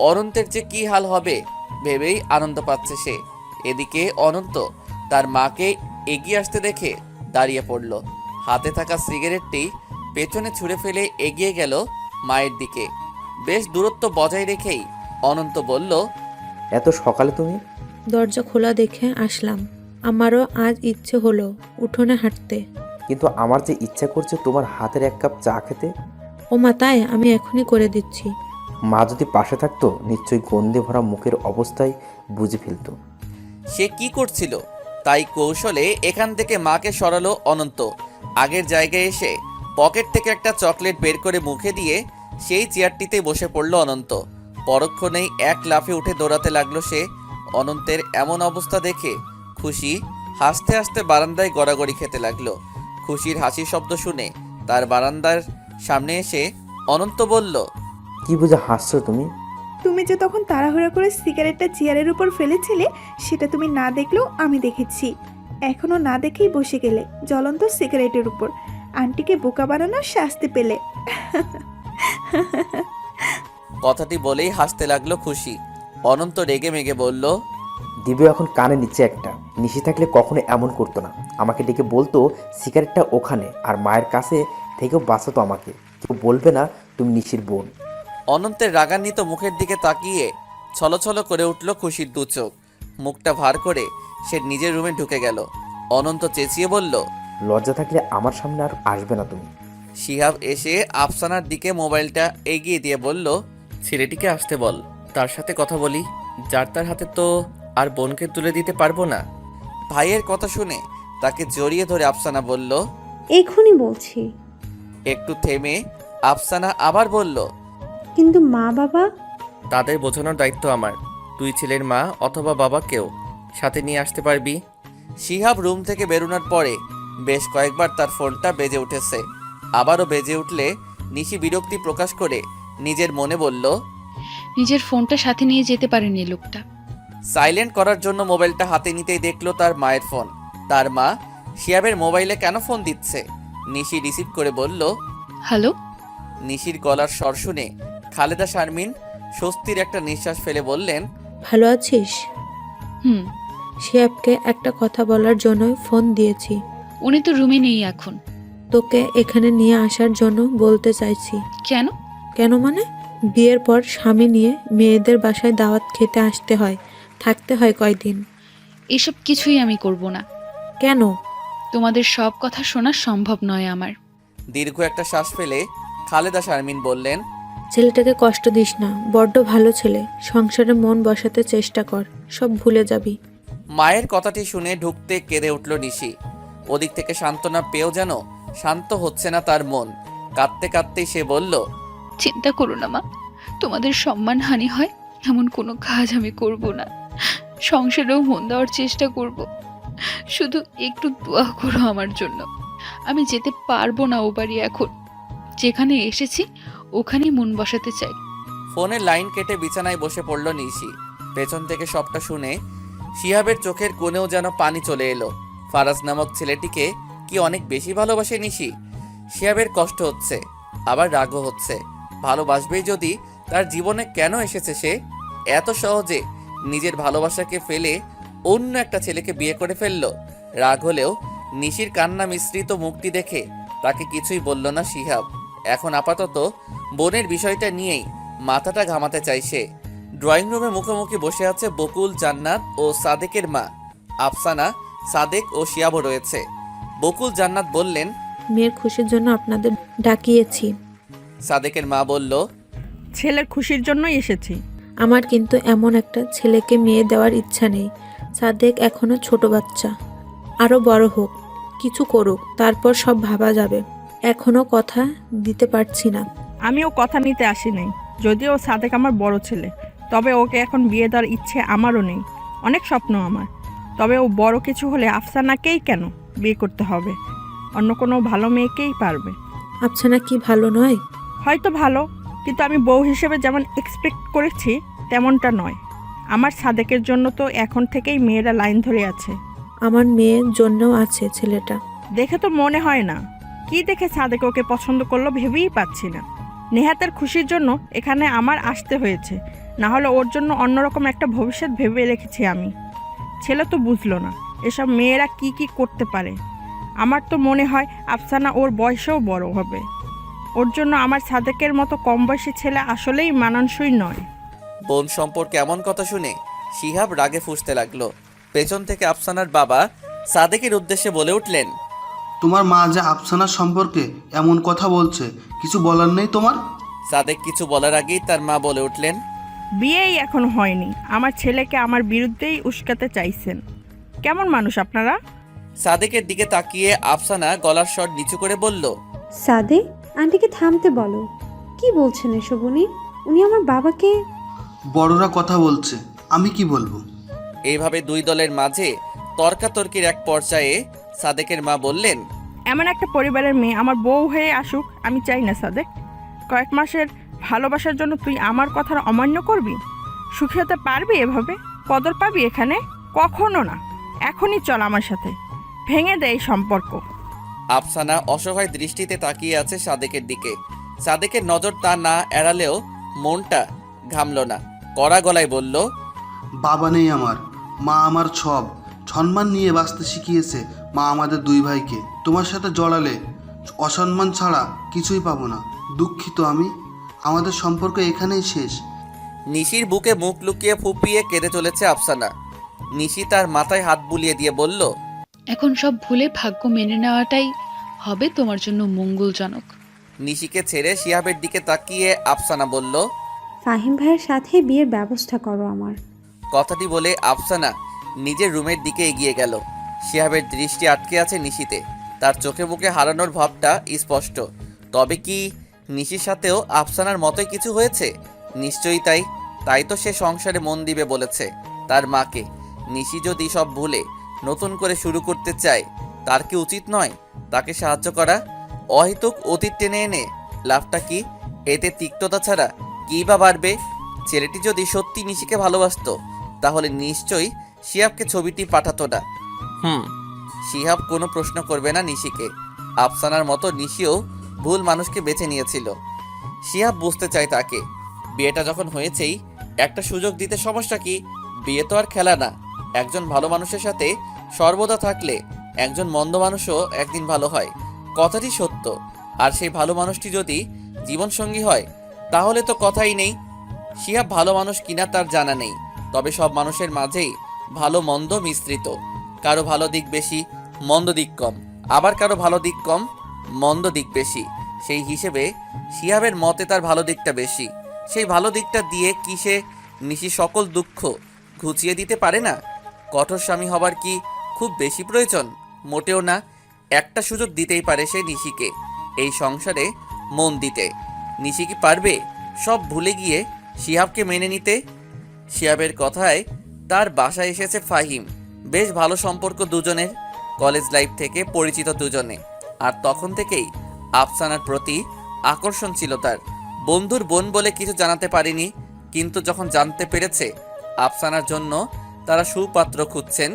অনন্তের যে কি হাল হবে ভেবেই আনন্দ পাচ্ছে সে। এদিকে অনন্ত তার মাকে এগিয়ে আসতে দেখে দাঁড়িয়ে পড়ল। হাতে থাকা সিগারেটটি পেছনে ছুঁড়ে ফেলে এগিয়ে গেল মায়ের দিকে। বেশ দূরত্ব বজায় রেখেই অনন্ত বলল, এত সকালে তুমি? দরজা খোলা দেখে আসলাম। আমারও আজ ইচ্ছে হলো উঠোনে হাঁটতে। কিন্তু আমার যে ইচ্ছা করছে তোমার হাতের এক কাপ চা খেতে। ও মা, তাই? আমি এখনই করে দিচ্ছি। মা যদি পাশে থাকতো নিশ্চয়ই গন্ধে ভরা মুখের অবস্থায় বুঝে ফেলতো সে কি করছিল। তাই কৌশলে এখান থেকে মাকে সরালো অনন্ত। আগের জায়গায় এসে পকেট থেকে একটা চকলেট বের করে মুখে দিয়ে সেই চেয়ারটিতে বসে পড়ল অনন্ত। পরক্ষণেই এক লাফে উঠে দৌড়াতে লাগলো সে। অনন্তের এমন অবস্থা দেখে খুশি হাসতে হাসতে বারান্দায় গড়াগড়ি খেতে লাগলো। খুশির হাসির শব্দ শুনে তার বারান্দার সামনে এসে অনন্ত বলল, কি বুঝে হাসছো তুমি? তুমি যে তখন তাড়াহুড়া করে সিগারেটটা চেয়ারের উপর ফেলেছিলে, সেটা তুমি না দেখলেও আমি দেখেছি। এখনো না দেখেই বসে গেলে জ্বলন্ত সিগারেটের উপর। আন্টিকে বোকা বানানোর শাস্তি পেলে। কথাটি বলেই হাসতে লাগলো খুশি। অনন্ত রেগে মেগে বলল, দিব্য এখন কানে নিচে একটা। নিশি থাকলে কখনো এমন করতো না। আমাকে ডেকে বলতো সিগারেটটা ওখানে, আর মায়ের কাছে থেকেও বাঁচাতো আমাকে। কেউ বলবে না তুমি নিশির বোন। অনন্তের রাগান্বিত মুখের দিকে তাকিয়ে ছলছল করে উঠল খুশির দু চোখ। মুখটা ভার করে সে নিজের রুমে ঢুকে গেল। অনন্ত চেঁচিয়ে বলল। লজ্জা থাকলে আমার সামনে আর আসবে না তুমি। শিহাব এসে আফসানার দিকে মোবাইলটা এগিয়ে দিয়ে বলল, ছেলেটিকে আসতে বল, তার সাথে কথা বলি। যার তার হাতে তো আর বোনকে তুলে দিতে পারবো না। ভাইয়ের কথা শুনে তাকে জড়িয়ে ধরে আফসানা বলল। এক্ষুনি বলছি। একটু থেমে আফসানা আবার বলল, কিন্তু মা বাবা? তাদের বোঝানোর দায়িত্ব আমার। তুই ছেলের মা অথবা বাবা কেউ সাথে নিয়ে আসতে পারবি। শিহাব রুম থেকে বেরোনোর পরে বেশ কয়েকবার তার ফোনটা বেজে উঠেছে। আবারও বেজে উঠলে নিশি বিরক্তি প্রকাশ করে নিজের মনে বলল, নিজের ফোনটা সাথে নিয়ে যেতে পারেনি এই লোকটা। সাইলেন্ট করার জন্য মোবাইলটা হাতে নিতেই দেখলো তার মায়ের ফোন। তার মা শিহাবের মোবাইলে কেন ফোন দিচ্ছে। নিশি রিসিভ করে বলল, হ্যালো। নিশির গলার স্বর শুনে খালেদা শারমিন স্বস্তির একটা নিঃশ্বাস ফেলে বললেন, ভালো আছিস? হুম। শিহাবকে একটা কথা বলার জন্য ফোন দিয়েছি। উনি তো রুমে নেই এখন। তোকে এখানে নিয়ে আসার জন্য বলতে চাইছি। কেন? কেন মানে? বিয়ের পর স্বামী নিয়ে মেয়েদের বাসায় দাওয়াত খেতে আসতে হয়, থাকতে হয় কয়দিন। এসব কিছুই আমি করব না। কেন? তোমাদের সব কথা শোনা সম্ভব নয় আমার। দীর্ঘ একটা শ্বাস ফেলে খালেদা শারমিন বললেন, ছেলেটাকে কষ্ট দিস না, বড্ড ভালো ছেলে। সংসারে মন বসাতে চেষ্টা কর, সব ভুলে যাবি। মায়ের কথাটি শুনে ঢুকতে কেঁদে উঠল নিশি। ওদিক থেকে সান্ত্বনা পেয়েও যেন শান্ত হচ্ছে না তার মন। কাঁদতে কাঁদতেই সে বলল, চিন্তা করো না মা, তোমাদের সম্মানহানি হয় এমন কোনো কাজ আমি করব না। সংসারেও মন দেওয়ার চেষ্টা করব। শুধু একটু দোয়া করো আমার জন্য। আমি যেতে পারবো না ও বাড়ি এখন। যেখানে এসেছি ওখানেই মন বসাতে চাই। ফোনের লাইন কেটে বিছানায় বসে পড়ল নিশি। পেছন থেকে সবটা শুনে শিহাবের চোখের কোণেও যেন পানি চলে এলো। ফারাজ নামক ছেলেটিকে কি অনেক বেশি ভালোবাসে নিশি? শিহাবের কষ্ট হচ্ছে, আবার রাগও হচ্ছে। ভালোবাসবেই যদি, তার জীবনে কেন এসেছে সে? এত সহজে নিজের ভালোবাসাকে ফেলে অন্য একটা ছেলেকে বিয়ে করে ফেললো। রাগ হলেও নিশির কান্না মিশ্রিত মুখটি দেখে তাকে কিছুই বলল না শিহাব। এখন আপাতত বোনের বিষয়টা নিয়েই মাথাটা ঘামাতে চাই সে। ড্রয়িং রুমে মুখোমুখি বসে আছে বকুল, জান্নাত ও সাদেকের মা আফসানা। সাদেক ও শিয়াবও রয়েছে। বকুল জান্নাত বললেন, মেয়ের খুশির জন্য আপনাদের ডাকিয়েছি। সাদেকের মা বলল, ছেলের খুশির জন্যই এসেছি। আমার কিন্তু এমন একটা ছেলেকে মেয়ে দেওয়ার ইচ্ছা নেই। সাদেক এখনো ছোট বাচ্চা, আরো বড় হোক, কিছু করুক, তারপর সব ভাবা যাবে। এখনো কথা দিতে পারছি না। আমিও কথা নিতে আসি নাই। যদিও সাদেক আমার বড় ছেলে, তবে ওকে এখন বিয়ে দেওয়ার ইচ্ছে আমারও নেই। অনেক স্বপ্ন আমার। তবে ও বড় কিছু হলে আফসানাকেই কেন বিয়ে করতে হবে? অন্য কোনো ভালো মেয়েকেই পারবে। আফসানা কি ভালো নয়? হয়তো ভালো, কিন্তু আমি বউ হিসেবে যেমন এক্সপেক্ট করেছি তেমনটা নয়। আমার সাদেকের জন্য তো এখন থেকেই মেয়েরা লাইন ধরে আছে। আমার মেয়ের জন্যও আছে ছেলেটা। দেখে তো মনে হয় না। কি দেখে সাদেক ওকে পছন্দ করলো ভেবেই পাচ্ছি না। নেহাতের খুশির জন্য এখানে আমার আসতে হয়েছে, না হলে ওর জন্য অন্যরকম একটা ভবিষ্যৎ ভেবে রেখেছি আমি। ছেলে তো বুঝলো না এসব মেয়েরা কি কি করতে পারে। আমার তো মনে হয় আফসানা ওর বয়সেও বড় হবে। ওর জন্য আমার সাদেকের মতো কম বয়সী ছেলে আসলেই মানানসই নয়। বোন সম্পর্কে এমন কথা শুনে শিহাব রাগে ফুঁসতে লাগলো। পেছন থেকে আফসানার বাবা সাদেকের উদ্দেশ্যে বলে উঠলেন, তোমার মা যে আফসানার সম্পর্কে এমন কথা বলছে, কিছু বলার নেই তোমার? সাদেক কিছু বলার আগেই তার মা বলে উঠলেন, বিয়েই এখন হয়নি, আমার ছেলেকে আমার বিরুদ্ধেই উস্কাতে চাইছেন। কেমন মানুষ আপনারা? সাদেকের দিকে তাকিয়ে আফসানা গলার স্বর নিচু করে বলল, সাদেক, আন্টিকে থামতে বলো। কি বলছেন এসব উনি? উনি আমার বাবাকে। বড়রা কথা বলছে, আমি কি বলবো? এইভাবে দুই দলের মাঝে তর্কাতর্কির এক পর্যায়ে সাদেকের মা বললেন, এমন একটা পরিবারের মেয়ে আমার বউ হয়ে আসুক আমি চাই না সাদেক। কয়েক মাসের ভালোবাসার জন্য তুই আমার কথার অমান্য করবি? সুখী হতে পারবি এভাবে? কদর পাবি এখানে? কখনো না। এখনই চল আমার সাথে, ভেঙে দে এই সম্পর্ক। আফসানা অসহায় দৃষ্টিতে তাকিয়ে আছে সাদেকের দিকে। সাদেকের নজর তা না এড়ালেও মনটা ঘামল না। কড়া গলায় বলল, বাবা নেই আমার, মা আমার সব। সম্মান নিয়ে বাঁচতে শিখিয়েছে মা আমাদের দুই ভাইকে। তোমার সাথে জড়ালে অসম্মান ছাড়া কিছুই পাবো না। দুঃখিত আমি। আমাদের সম্পর্ক এখানেই শেষ। নিশির বুকে মুখ লুকিয়ে ফুপিয়ে কেঁদে চলেছে আফসানা। নিশি তার মাথায় হাত বুলিয়ে দিয়ে বলল, এখন সব ভুলে ভাগ্য মেনে নেওয়াটাই হবে তোমার জন্য মঙ্গলজনক। নিশিকে ছেড়ে শিহাবের দিকে তাকিয়ে আফসানা বলল। ফাহিম ভাইয়ের সাথে বিয়ের ব্যবস্থা করো আমার। কথাটি বলে আফসানা নিজের রুমের দিকে এগিয়ে গেল। শিহাবের দৃষ্টি আটকে আছে নিশিতে। তার চোখে মুখে হারানোর ভাবটা স্পষ্ট। তবে কি নিশির সাথেও আফসানার মতোই কিছু হয়েছে? নিশ্চয়ই তাই। তাই তো সে সংসারে মন দিবে বলেছে তার মাকে। নিশি যদি সব ভুলে নতুন করে শুরু করতে চায়, তার কি উচিত নয় তাকে সাহায্য করা? অহেতুক অতীত টেনে এনে লাভটা কি? এতে তিক্ততা ছাড়া কী বা বাড়বে? ছেলেটি যদি সত্যি নিশিকে ভালোবাসতো তাহলে নিশ্চয়ই শিহাবকে ছবিটি পাঠাতো না। শিহাব কোনো প্রশ্ন করবে না নিশিকে। আফসানার মতো নিশিও ভুল মানুষকে বেছে নিয়েছিল। শিহাব বুঝতে চায় তাকে। বিয়েটা যখন হয়েছেই একটা সুযোগ দিতে সমস্যা কি? বিয়ে তো আর খেলা না। একজন ভালো মানুষের সাথে সর্বদা থাকলে একজন মন্দ মানুষও একদিন ভালো হয়, কথাটি সত্য। আর সেই ভালো মানুষটি যদি জীবনসঙ্গী হয় তাহলে তো কথাই নেই। শিহাব ভালো মানুষ কিনা তার জানা নেই, তবে সব মানুষের মাঝেই ভালো মন্দ মিশ্রিত। কারো ভালো দিক বেশি, মন্দ দিক কম, আবার কারো ভালো দিক কম, মন্দ দিক বেশি। সেই হিসেবে শিহাবের মতে তার ভালো দিকটা বেশি। সেই ভালো দিকটা দিয়ে কি সে নিশি সকল দুঃখ ঘুচিয়ে দিতে পারে না? কঠোর স্বামী হবার কি খুব বেশি প্রয়োজন? মোটেও না। একটা সুযোগ দিতেই পারে সে নিশিকে এই সংসারে মন দিতে। নিশি কি পারবে সব ভুলে গিয়ে শিহাবকে মেনে নিতে? শিহাবের কথায় তার বাসায় এসেছে ফাহিম। বেশ ভালো সম্পর্ক দুজনের, কলেজ লাইফ থেকে পরিচিত দুজনে। আর তখন থেকেই আফসানার প্রতি আকর্ষণ ছিল তার। বন্ধুর বোন বলে কিছু জানাতে পারেনি, কিন্তু যখন জানতে পেরেছে আফসানার জন্য তারা সুপাত্র খুঁজছেন,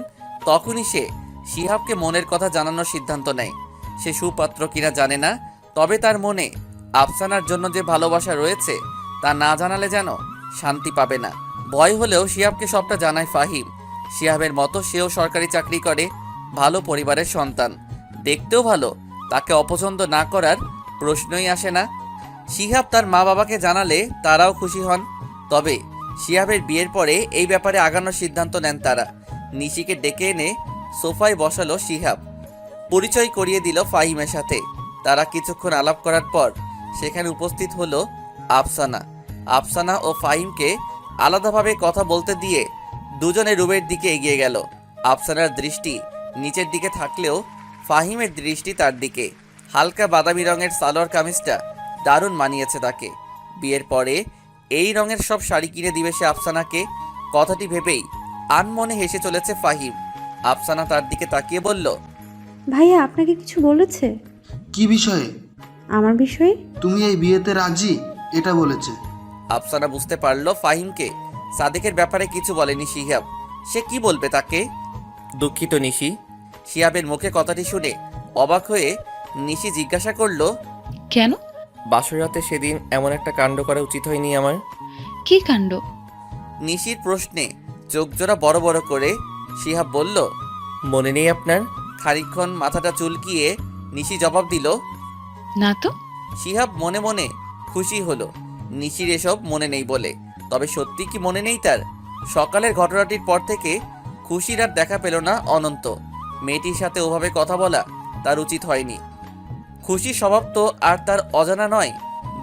তখনই সে শিহাবকে মনের কথা জানানোর সিদ্ধান্ত নেয়। সে সুপাত্র কিনা জানে না, তবে তার মনে আফসানার জন্য যে ভালোবাসা রয়েছে তা না জানালে যেন শান্তি পাবে না। ভয় হলেও শিহাবকে সবটা জানায় ফাহিম। শিহাবের মতো সেও সরকারি চাকরি করে, ভালো পরিবারের সন্তান, দেখতেও ভালো। তাকে অপছন্দ না করার প্রশ্নই আসে না। শিহাব তার মা বাবাকে জানালে তারাও খুশি হন। তবে শিহাবের বিয়ের পরে এই ব্যাপারে আগানোর সিদ্ধান্ত নেন তারা। নিশিকে ডেকে এনে সোফায় বসালো শিহাব। পরিচয় করিয়ে দিল ফাহিমের সাথে। তারা কিছুক্ষণ আলাপ করার পর সেখানে উপস্থিত হলো আফসানা। আফসানা ও ফাহিমকে আলাদাভাবে কথা বলতে দিয়ে দুজনে রুমের দিকে এগিয়ে গেল। আফসানার দৃষ্টি নিচের দিকে থাকলেও ফাহিমের দৃষ্টি তার দিকে। হালকা বাদামি রঙের সালোয়ার কামিজটা দারুণ মানিয়েছে তাকে। বিয়ের পরে এই রঙের সব শাড়ি কিনে দিবে সে আফসানাকে। কথাটি ভেবেই আনমনে হেসে চলেছে ফাহিম। আফসানা তার দিকে তাকিয়ে বলল, ভাইয়া আপনাকে কিছু বলেছে? কি বিষয়ে? আমার বিষয়ে। তুমি এই বিয়েতে রাজি এটা বলেছে। আফসানা বুঝতে পারলো ফাহিমকে সাদেকের ব্যাপারে কিছু বলেনি শিহাব। সে কি বলবে তাকে? দুঃখিত নিশি। শিহাবের মুখে কথাটি শুনে অবাক হয়ে নিশি জিজ্ঞাসা করলো, কেন? বাসর রাতে সেদিন এমন একটা কাণ্ড করা উচিত হয়নি আমার। কি কাণ্ড? নিশির প্রশ্নে চোখ জোড়া বড় বড় করে শিহাব বলল, মনে নেই আপনার? খানিকক্ষণ মাথাটা চুলকিয়ে নিশি জবাব দিল, না তো। শিহাব মনে মনে খুশি হলো নিশির এসব মনে নেই বলে। তবে সত্যি কি মনে নেই তার? সকালের ঘটনাটির পর থেকে খুশির আর দেখা পেল না অনন্ত। মেয়েটির সাথে ওভাবে কথা বলা তার উচিত হয়নি। খুশির স্বভাব তো আর তার অজানা নয়।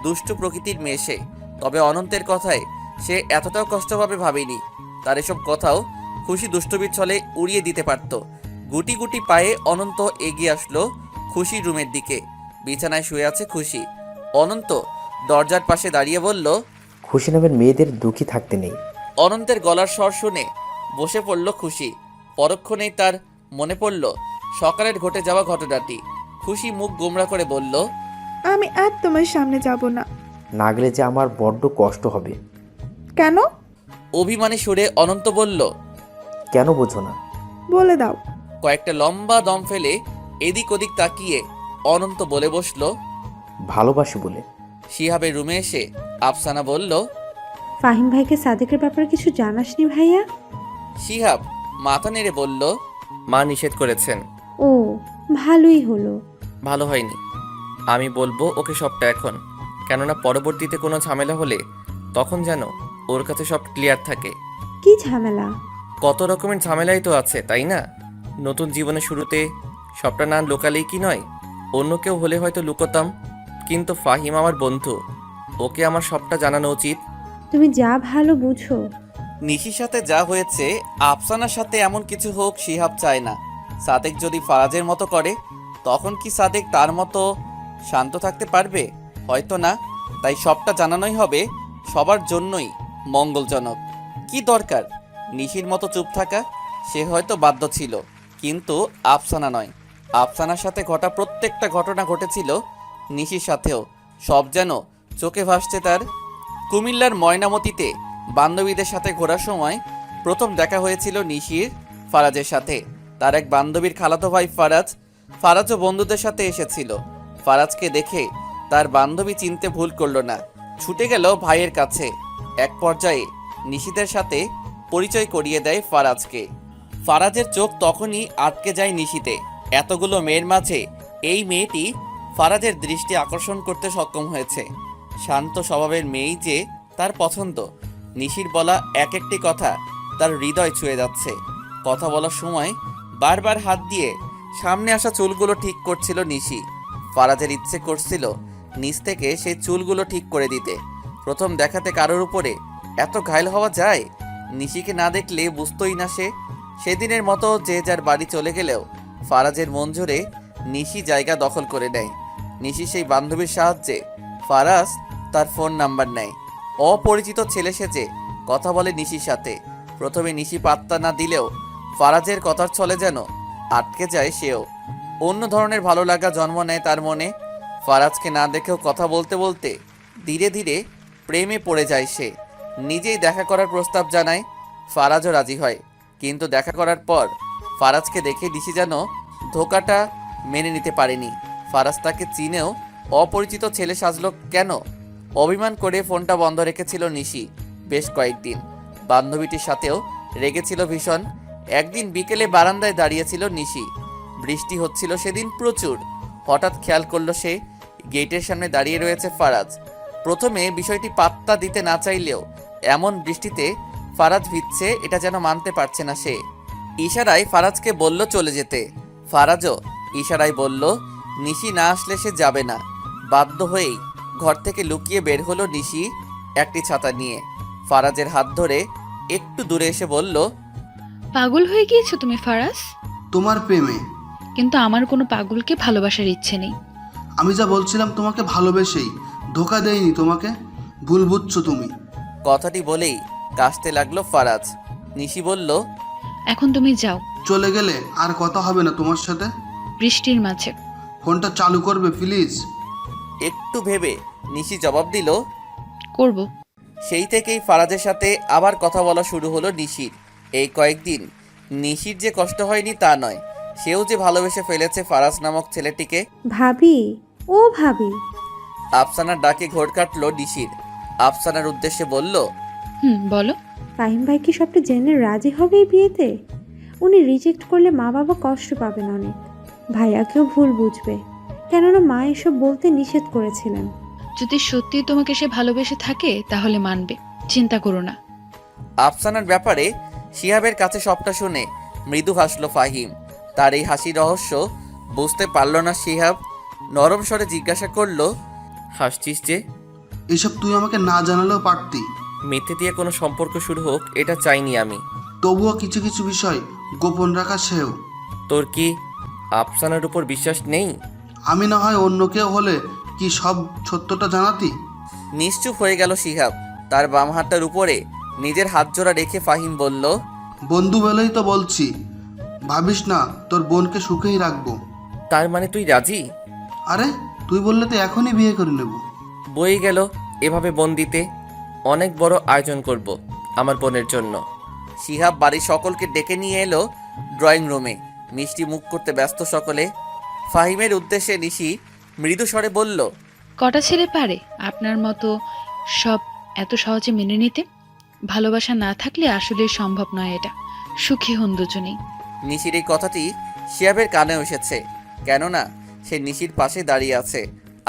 দুষ্টু প্রকৃতির মেয়ে সে। তবে অনন্তের কথায় সে এতটাও কষ্ট পাবে ভাবেনি। তার এসব কথাও খুশি দুষ্টবির ছলে উড়িয়ে দিতে পারত। গুটি গুটি পায়ে অনন্ত এগিয়ে আসলো খুশির রুমের দিকে। বিছানায় শুয়ে আছে খুশি। অনন্ত দরজার পাশে দাঁড়িয়ে বলল, খুশি নামের মেয়েদের দুঃখী থাকতে নেই। অনন্তের গলার স্বর শুনে বসে পড়ল খুশি। পরক্ষণেই তার মনে পড়ল সকালের ঘটে যাওয়া ঘটনাটি। খুশি মুখ গোমড়া করে বলল, আমি আর তোমার সামনে যাব না। না গেলে যে আমার বড্ড কষ্ট হবে। কেন? অভিমানী সুরে অনন্ত বলল, কেন বোঝো না? বলে দাও। কয়েকটা লম্বা দম ফেলে এদিক ওদিক তাকিয়ে অনন্ত বলে বসল, ভালোবাসি বলে। শিহাবের রুমে এসে আফসানা বলল, ফাহিম ভাইকে সাদেকের ব্যাপারে কিছু জানাসনি ভাইয়া? শিহাব মাথা নেড়ে বলল, মা নিষেধ করেছেন। ও, ভালোই হলো। ভালো হয়নি। আমি বলবো ওকে সবটা এখন, কেননা পরবর্তীতে কোনো ঝামেলা হলে তখন যেন ওর কাছে সব ক্লিয়ার থাকে। কি ঝামেলা? কত রকমের ঝামেলাই তো আছে, তাই না? নতুন জীবনের শুরুতে সবটা না লুকালেই কি নয়? অন্য কেউ হলে হয়তো লুকোতাম, কিন্তু ফাহিম আমার বন্ধু, ওকে আমার সবটা জানানো উচিত। তুমি যা ভালো বুঝো। নিশির সাথে যা হয়েছে আফসানার সাথে এমন কিছু হোক শিহাব চায় না। সাদেক যদি ফারাজের মতো করে, তখন কি সাদেক তার মতো শান্ত থাকতে পারবে? হয়তো না। তাই সবটা জানানোই হবে, সবার জন্যই মঙ্গলজনক। কি দরকার নিশির মতো চুপ থাকা? সে হয়তো বাধ্য ছিল, কিন্তু আফসানা নয়। আফসানার সাথে ঘটা প্রত্যেকটা ঘটনা ঘটেছিল নিশির সাথেও। সব যেন চোখে ভাসছে তার। কুমিল্লার ময়নামতিতে বান্ধবীদের সাথে ঘোরার সময় প্রথম দেখা হয়েছিল নিশির ফারাজের সাথে। তার এক বান্ধবীর খালাতো ভাই ফারাজও বন্ধুদের সাথে এসেছিল। ফারাজকে দেখে তার বান্ধবী চিনতে ভুল করল না, ছুটে গেল ভাইয়ের কাছে। এক পর্যায়ে নিশিদের সাথে পরিচয় করিয়ে দেয় ফারাজকে। ফারাজের চোখ তখনই আটকে যায় নিশিতে। এতগুলো মেয়ের মাঝে এই মেয়েটি ফারাজের দৃষ্টি আকর্ষণ করতে সক্ষম হয়েছে। শান্ত স্বভাবের মেয়েই যে তার পছন্দ। নিশির বলা এক একটি কথা তার হৃদয় ছুঁয়ে যাচ্ছে। কথা বলার সময় বারবার হাত দিয়ে সামনে আসা চুলগুলো ঠিক করছিল নিশি। ফারাজের ইচ্ছে করছিল নিচ থেকে সেই চুলগুলো ঠিক করে দিতে। প্রথম দেখাতে কারোর উপরে এত ঘায়ল হওয়া যায়? নিশিকে না দেখলে বুঝতোই না সে। সেদিনের মতো যে যার বাড়ি চলে গেলেও ফারাজের মন জুড়ে নিশি জায়গা দখল করে নেয়। নিশি সেই বান্ধবীর সাহায্যে ফারাজ তার ফোন নাম্বার নেয়। অপরিচিত ছেলে সেজে কথা বলে নিশির সাথে। প্রথমে নিশি পাত্তা না দিলেও ফারাজের কথার ছলে যেন আটকে যায় সেও। অন্য ধরনের ভালো লাগা জন্ম নেয় তার মনে। ফারাজকে না দেখেও কথা বলতে বলতে ধীরে ধীরে প্রেমে পড়ে যায় সে। নিজেই দেখা করার প্রস্তাব জানায়। ফারাজও রাজি হয়, কিন্তু দেখা করার পর ফারাজকে দেখে নিশি যেন ধোকাটা মেনে নিতে পারেনি। ফারাজ তাকে চিনেও অপরিচিত ছেলে সাজলো কেন? অভিমান করে ফোনটা বন্ধ রেখেছিল নিশি বেশ কয়েকদিন। বান্ধবীটির সাথেও রেগেছিল ভীষণ। একদিন বিকেলে বারান্দায় দাঁড়িয়েছিল নিশি। বৃষ্টি হচ্ছিল সেদিন প্রচুর। হঠাৎ খেয়াল করলো সে গেটের সামনে দাঁড়িয়ে রয়েছে ফারাজ। প্রথমে বিষয়টি পাত্তা দিতে না চাইলেও এমন বৃষ্টিতে ফারাজ ভিজছে এটা যেন মানতে পারছে না সে। ইশারায় ফারাজকে বলল চলে যেতে। ফারাজও ইশারায় বলল নিশি না আসলে সে যাবে না। বাধ্য হয়েই ঘর থেকে লুকিয়ে বের হলো নিশি একটি ছাতা নিয়ে। ফারাজের হাত ধরে একটু দূরে এসে বলল, পাগল হয়ে গিয়েছো তুমি ফারাজ? তোমার প্রেমে। কিন্তু আমার কোনো পাগলকে ভালোবাসার ইচ্ছে নেই। আমি যা বলছিলাম তোমাকে ভালোবেসেই, ধোকা দেয়নি তোমাকে। ভুল বুঝছো তুমি। কথাটি বলেই কাশতে লাগলো ফারাজ। নিশি বলল, এখন তুমি যাও। চলে গেলে আর কথা হবে না তোমার সাথে। বৃষ্টির মাঝে ফোনটা চালু করবে প্লিজ? একটু ভেবে নিশি জবাব দিল, করব। সেই থেকেই ফারাজের সাথে আবার কথা বলা শুরু হলো নিশির। এই কয়েকদিন নিশির যে কষ্ট হয়নি তা নয়, সেও যে ভালোবেসে ফেলেছে ফারাজ নামক ছেলেটিকে। ভাবি, ও ভাবি। আফসানার ডাকে ঘোর কাটলো নিশির। আফসানার উদ্দেশ্যে বলল, বলো। ফাহিম ভাই কি সবটা জেনে রাজি হবে এই বিয়েতে? উনি রিজেক্ট করলে মা বাবা কষ্ট পাবেন অনেক। ভাইয়াকেও ভুল বুঝবে, কেননা মা এসব বলতে নিষেধ করেছিলেন। যদি সত্যি তোমাকে সে ভালোবেসে থাকে তাহলে মানবে, চিন্তা করো না। আফসানার ব্যাপারে শিহাবের কাছে সবটা শুনে মৃদু হাসলো ফাহিম। তার এই হাসির রহস্য বুঝতে পারল না শিহাব। নরম স্বরে জিজ্ঞাসা করলো, হাসছিস যে? এসব তুই আমাকে না জানালেও পারতি। মিথ্যে দিয়ে কোনো সম্পর্ক শুরু হোক এটা চাইনি আমি। তবুও কিছু কিছু বিষয় গোপন রাখা সেও। তোর কি আফসানার উপর বিশ্বাস নেই? আমি না হয় অন্য কেউ হলে কি সব সত্যটা জানাতি? নিশ্চুপ হয়ে গেল শিহাব। তার বাম হাতটার উপরে নিজের হাত জোড়া রেখে ফাহিম বলল, বন্ধু বলেই তো বলছি, ভাবিস না তোর বোনকে সুখেই রাখবো। তার মানে তুই রাজি? আরে তুই বললে তো এখনই বিয়ে করে নেব। বই গেল এভাবে বোন দিতে। অনেক বড় আয়োজন করব আমার বোনের জন্য। শিহাব বাড়ির সকলকে ডেকে নিয়ে এলো ড্রয়িং রুমে। মিষ্টি মুখ করতে ব্যস্ত সকলে। ফাহিমের উদ্দেশ্যে নিশি মৃদু স্বরে বলল, কটা ছেলে পারে আপনার মতো সব এত সহজে মেনে নিতে? ভালোবাসা না থাকলে আসলে সম্ভব নয় এটা। সুখী হন দুজনেই। নিশির এই কথাটি শিহাবের কানে এসেছে, কেননা সে নিশির পাশে দাঁড়িয়ে আছে।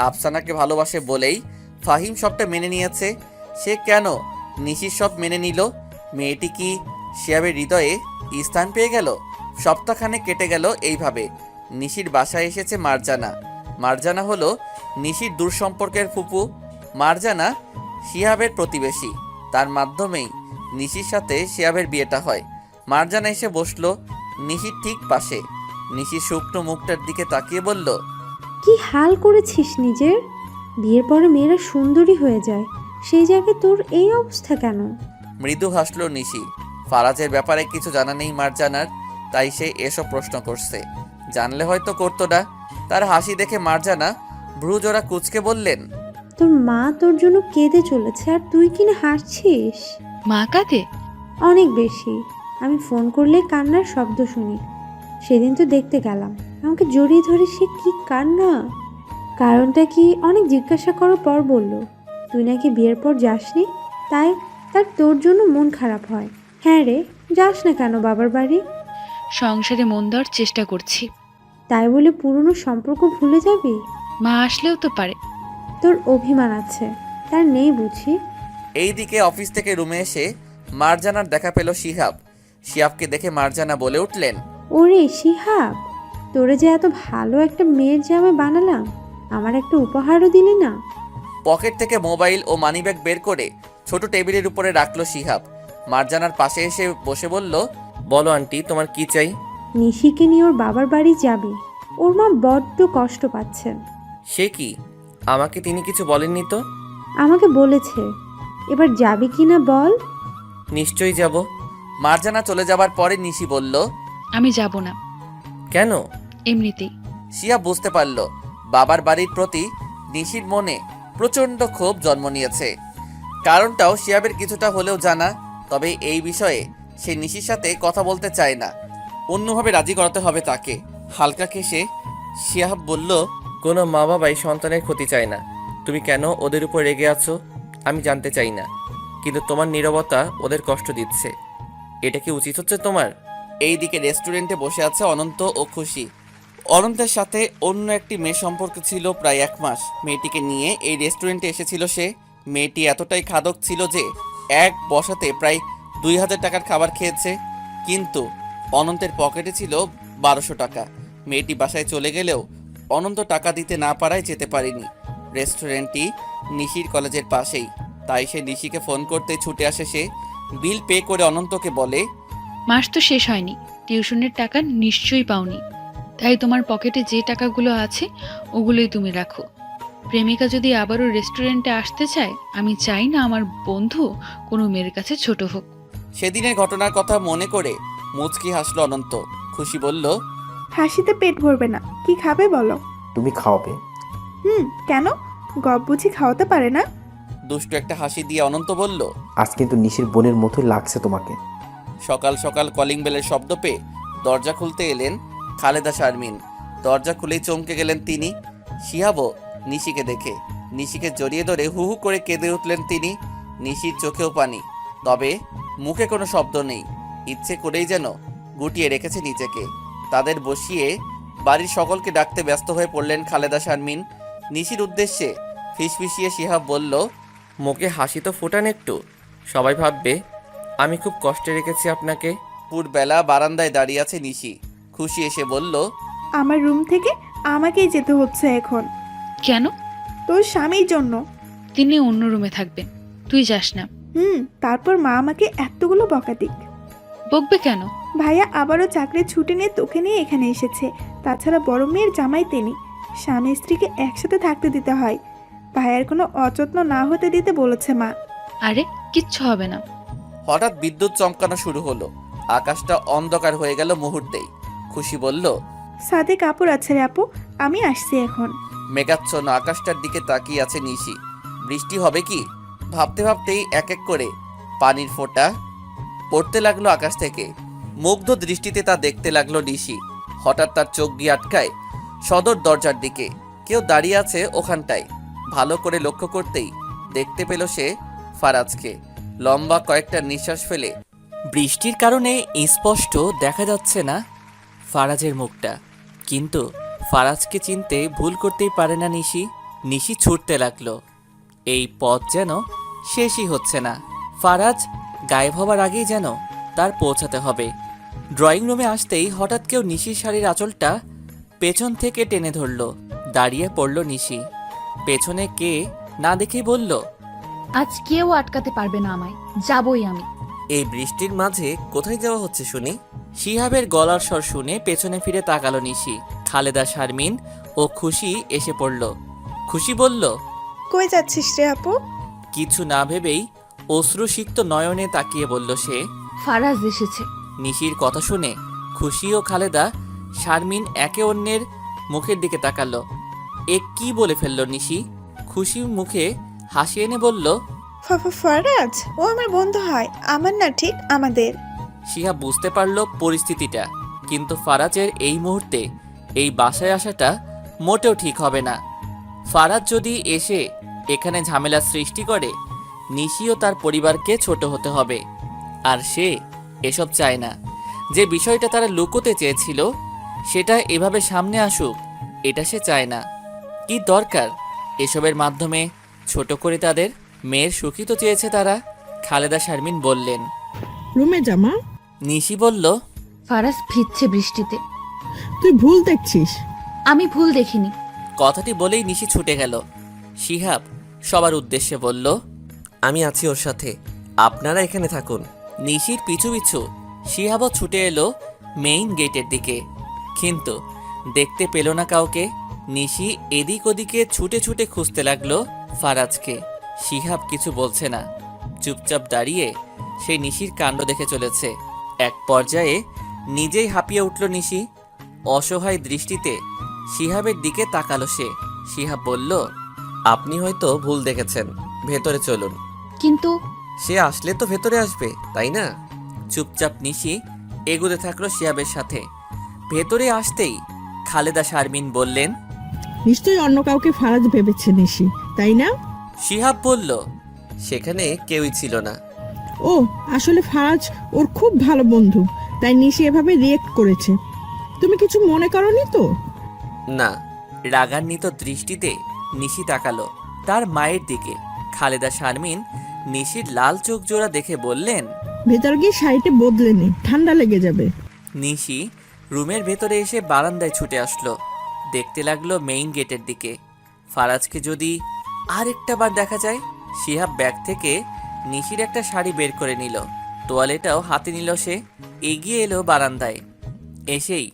আফসানাকে ভালোবাসে বলেই ফাহিম সবটা মেনে নিয়েছে। সে কেন নিশির সব মেনে নিল? মেয়েটি কি শিহাবের হৃদয়ে স্থান পেয়ে গেল? সপ্তাহখানে কেটে গেল এইভাবে। নিশির বাসায় এসেছে মারজানা। মারজানা হলো নিশির দূর সম্পর্কের ফুপু। মারজানা শিহাবের প্রতিবেশী। তার মাধ্যমেই নিশির সাথে শিহাবের বিয়েটা হয়। মারজানা এসে বসলো নিশির ঠিক পাশে। নিশির শুকনো মুখটার দিকে তাকিয়ে বলল, কি হাল করেছিস নিজের? বিয়ের পরে মেয়েরা সুন্দরী হয়ে যায়, সেই জায়গায় তোর এই অবস্থা কেন? মৃদু হাসলো নিশি। ফারাজের ব্যাপারে কিছু জানা নেই মারজানার, তাই সে এসব প্রশ্ন করছে। জানলে হয়তো করতো না। তার হাসি দেখে মারজানা ভ্রুজোড়া কুঁচকে বললেন, তোর মা তোর জন্য কেঁদে চলেছে আর তুই কিনা হাসছিস। মা কাঁদে? অনেক বেশি। আমি ফোন করলে কান্নার শব্দ শুনি। সেদিন তো দেখতে গেলাম, আমাকে জড়িয়ে ধরে সে কি কান্না। কারণটা কি অনেক জিজ্ঞাসা করার পর বলল, তুই নাকি বিয়ের পর যাসনি, তাই তার তোর জন্য মন খারাপ হয়। হ্যাঁ রে, যাস না কেন বাবার বাড়ি? সংসারে মন দেওয়ার চেষ্টা করছি। তাই বলে পুরনো সম্পর্ক ভুলে যাবি? মা আসলেও তো পারে। তোর অভিমান আছে, তার নেই বুঝি? এইদিকে অফিস থেকে রুমে এসে মারজানার দেখা পেল শিহাব। শিহাবকে দেখে মারজানা বলে উঠলেন, ওরে শিহাব, তোরে যে এত ভালো একটা মেয়ের জামাই বানালাম, আমার একটা উপহারও দিলি না। পকেট থেকে মোবাইল ও মানিব্যাগ বের করে ছোট টেবিলের উপরে রাখলো শিহাব। মারজানার পাশে এসে বসে বলল, বলো আন্টি, তোমার কি চাই? নিশিকে নিয়ে ওর বাবার বাড়ি যাবি, ওর মা বড্ড কষ্ট পাচ্ছেন। সে কি? আমাকে তিনি কিছু বলেননি তো। আমাকে বলেছে, এবার যাবি কি না বল? নিশ্চয়ই যাব। মারজানা চলে যাবার পরে নিশি বলল, আমি যাব না। কেন? এমনিতেই। শিয়া বুঝতে পারল বাবার বাড়ির প্রতি নিশির মনে প্রচণ্ড ক্ষোভ জন্ম নিয়েছে। কারণটাও শিয়াবের কিছুটা হলেও জানা, তবে এই বিষয়ে সে নিশির সাথে কথা বলতে চায় না। অন্যভাবে রাজি করাতে হবে তাকে। হালকা কেশে শিয়াব বলল, কোনো মা বাবাই সন্তানের ক্ষতি চায় না। তুমি কেন ওদের উপর রেগে আছো আমি জানতে চাই না, কিন্তু তোমার নীরবতা ওদের কষ্ট দিচ্ছে। এটা কি উচিত হচ্ছে তোমার? এইদিকে রেস্টুরেন্টে বসে আছে অনন্ত ও খুশি। অনন্তের সাথে অন্য একটি মেয়ে সম্পর্ক ছিল প্রায় 1 মাস। মেয়েটিকে নিয়ে এই রেস্টুরেন্টে এসেছিল সে। মেয়েটি এতটাই খাদক ছিল যে এক বসাতে প্রায় 2000 টাকার খাবার খেয়েছে। কিন্তু অনন্তের পকেটে ছিল 1200 টাকা। মেয়েটি বাসায় চলে গেলেও অনন্ত টাকা দিতে না পারায় যেতে পারেনি। রেস্টুরেন্টটি নিশির কলেজের পাশেই, তাই সে নিশিকে ফোন করতে ছুটে আসে। সে বিল পে করে অনন্তকে বলে, মাস তো শেষ হয়নি, টিউশনের টাকা নিশ্চয়ই পাওনি, তাই তোমার পকেটে যে টাকাগুলো আছে ওগুলোই তুমি রাখো। প্রেমিকা যদি আবারও রেস্টুরেন্টে আসতে চায়, আমি চাই না আমার বন্ধু কোনো মেয়ের কাছে ছোট হোক। সেদিনের ঘটনার কথা মনে করে মুচকি হাসলো অনন্ত। খুশি বলল, হাসিতে পেট ভরবে না, কি খাবে বলো? তুমি খাওয়াবে। কেন? গপ বুঝি খাওয়াতে পারে না? দুষ্টু একটা হাসি দিয়ে অনন্ত বলল, আজ কিন্তু নিশির বোনের মতোই লাগছে তোমাকে। সকাল সকাল কলিং বেলের শব্দ পেয়ে দরজা খুলতে এলেন খালেদা শারমিন। দরজা খুলেই চমকে গেলেন তিনি। শিহাবও নিশিকে দেখে নিশিকে জড়িয়ে ধরে হু হু করে কেঁদে উঠলেন তিনি। নিশির চোখেও পানি, তবে মুখে কোনো শব্দ নেই। ইচ্ছে করেই যেন গুটিয়ে রেখেছে নিজেকে। তাদের বসিয়ে বাড়ির সকলকে ডাকতে ব্যস্ত হয়ে পড়লেন খালেদা শারমিন। নিশির উদ্দেশ্যে ফিসফিসিয়ে শিহাব বলল, মুখে হাসি তো ফোটান একটু, সবাই ভাববে আমি খুব কষ্টে রেখেছি আপনাকে। পুরবেলা বারান্দায় দাঁড়িয়ে আছে নিশি। খুশি এসে বলল, আমার রুম থেকে আমাকেই যেতে হচ্ছে এখন। কেন? তোর স্বামীর জন্য। তিনি অন্য রুমে থাকবেন, তুই যাস না। তারপর মা আমাকে এতগুলো বকা দিক। বকবে কেন? ভাইয়া আবারও চাকরির ছুটি নিয়ে তোকে নিয়ে এখানে এসেছে। তাছাড়া বড় মেয়ের জামাই তিনি, স্বামী স্ত্রীকে একসাথে থাকতে দিতে হয়। ভাইয়ার কোনো অযত্ন না হতে দিতে বলেছে মা। আরে কিচ্ছু হবে না। হঠাৎ বিদ্যুৎ চমকানো শুরু হলো। আকাশটা অন্ধকার হয়ে গেল মুহূর্তেই। খুশি বলল, সাদে কাপড় আছে রে আপু, আমি আসছি এখন। মেঘাচ্ছন্ন আকাশটার দিকে তাকিয়ে আছে নিশি। বৃষ্টি হবে কি ভাবতে ভাবতেই এক এক করে পানির ফোঁটা পড়তে লাগলো আকাশ থেকে। মুগ্ধ দৃষ্টিতে তা দেখতে লাগলো নিশি। হঠাৎ তার চোখ গিয়ে আটকায় সদর দরজার দিকে। কেউ দাঁড়িয়ে আছে ওখানটায়। ভালো করে লক্ষ্য করতেই দেখতে পেল সে ফারাজকে। লম্বা কয়েকটা নিঃশ্বাস ফেলে, বৃষ্টির কারণে স্পষ্ট দেখা যাচ্ছে না ফারাজের মুখটা, কিন্তু ফারাজকে চিনতে ভুল করতেই পারে না নিশি। নিশি ছুটতে লাগলো। এই পথ যেন শেষই হচ্ছে না। ফারাজ গায়েব হবার আগেই যেন তার পৌঁছাতে হবে। ড্রয়িং রুমে আসতেই হঠাৎ কেউ নিশির শাড়ির আঁচলটা পেছন থেকে টেনে ধরল। দাঁড়িয়ে পড়ল নিশি। পেছনে কে না দেখেই বলল, আজ কেউ আটকাতে পারবে না আমায়, যাবই আমি। এই বৃষ্টির মাঝে কোথায় যাওয়া হচ্ছে শুনি? শিহাবের গলার স্বর শুনে পেছনে ফিরে তাকালো নিশি। খালেদা, শারমিন ও খুশি এসে পড়ল। খুশি বলল, কই যাচ্ছিস রে আপু? কিছু না ভেবেই অশ্রুসিক্ত নয়নে তাকিয়ে বলল সে। ফারাজ এসেছে। নিশির কথা শুনে খুশি ও খালেদা, শারমিন একে অন্যের মুখের দিকে তাকালো। এ কি বলে ফেলল নিশি? খুশি মুখে হাসি এনে বলল, ফারাজ ও আমার বন্ধু হয়, আমার না ঠিক আমাদের। শিহাব বুঝতে পারল পরিস্থিতিটা, কিন্তু ফারাজের এই মুহূর্তে এই বাসায় আসাটা মোটেও ঠিক হবে না। ফারাজ যদি এসে এখানে ঝামেলা সৃষ্টি করে, নিশি ও তার পরিবারকে ছোট হতে হবে। আর সে এসব চায় না। যে বিষয়টা তারা লুকোতে চেয়েছিল সেটা এভাবে সামনে আসুক, এটা সে চায় না। কি দরকার এসবের মাধ্যমে ছোট করে তাদের? মেয়ের সুখী তো চেয়েছে তারা। খালেদা, শারমিন বললেন। রুমে জামা। নিশি বলল, ফারাজ ভিজছে বৃষ্টিতে। তুই ভুল দেখছিস। আমি ভুল দেখিনি। কথাটি বলেই নিশি ছুটে গেল। শিহাব সবার উদ্দেশ্যে বলল, আমি আছি ওর সাথে, আপনারা এখানে থাকুন। নিশির পিছু পিছু শিহাবও ছুটে এলো মেইন গেটের দিকে, কিন্তু দেখতে পেল না কাউকে। নিশি এদিক ওদিকে ছুটে ছুটে খুঁজতে লাগলো ফারাজকে। শিহাব কিছু বলছে না, চুপচাপ দাঁড়িয়ে সে নিশির কাণ্ড দেখে চলেছে। এক পর্যায়ে নিজেই হাঁপিয়ে উঠল নিশি। অসহায় দৃষ্টিতে শিহাবের দিকে তাকালো সে। শিহাব বলল, আপনি হয়তো ভুল দেখেছেন, ভেতরে চলুন। কিন্তু সে আসলে তো ভেতরে আসবে, তাই না? চুপচাপ নিশি এগোতে থাকলো শিহাবের সাথে। ভেতরে আসতেই খালেদা, শারমিন বললেন, নিশ্চয়ই অন্য কাউকে ফারাজ ভেবেছে নিশি, তাই না? শিহাব বলল, সেখানে কেউই ছিল না। ও আসলে ফারাজ ওর খুব ভালো বন্ধু, তাই নিশি এভাবে রিয়েক্ট করেছে। তুমি কিছু মনে করনি তো? না। রাগান্বিত দৃষ্টিতে নিশি তাকালো তার মায়ের দিকে। খালেদা, শারমিন নিশির লাল চোখ জোড়া দেখে বললেন, ভেতর গিয়ে শাড়িটা বদলে নে, ঠান্ডা লেগে যাবে। নিশি রুমের ভেতরে এসে বারান্দায় ছুটে আসলো। দেখতে লাগলো মেইন গেটের দিকে। ফারাজকে যদি আর একটা বার দেখা যায়। শিহাব ব্যাগ থেকে নিশির একটা শাড়ি বের করে নিল, তোয়ালেটাও হাতে নিল সে। এগিয়ে এলো বারান্দায়। এসেই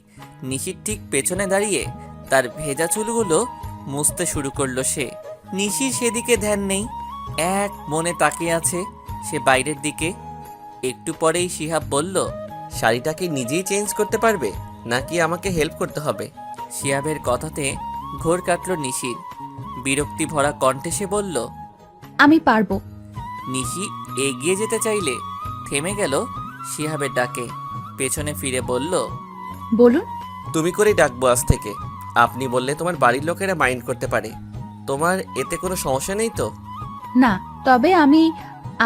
নিশির ঠিক পেছনে দাঁড়িয়ে তার ভেজা চুলগুলো মুছতে শুরু করলো সে। নিশির সেদিকে ধ্যান নেই, এক মনে তাকিয়ে আছে সে বাইরের দিকে। একটু পরেই শিহাব বলল, শাড়িটা কি নিজেই চেঞ্জ করতে পারবে, নাকি আমাকে হেল্প করতে হবে? শিহাবের কথাতে ঘোর কাটল নিশির। বিরক্তি ভরা কণ্ঠে সে বলল, আমি পারবো। নিশি এগিয়ে যেতে চাইলে থেমে গেল শিহাবের ডাকে। পেছনে ফিরে বলল, বলুন। তুমি করেই ডাকবো আজ থেকে। আপনি বললে তোমার বাড়ির লোকেরা মাইন্ড করতে পারে। তোমার এতে কোনো সমস্যা নেই তো? না, তবে আমি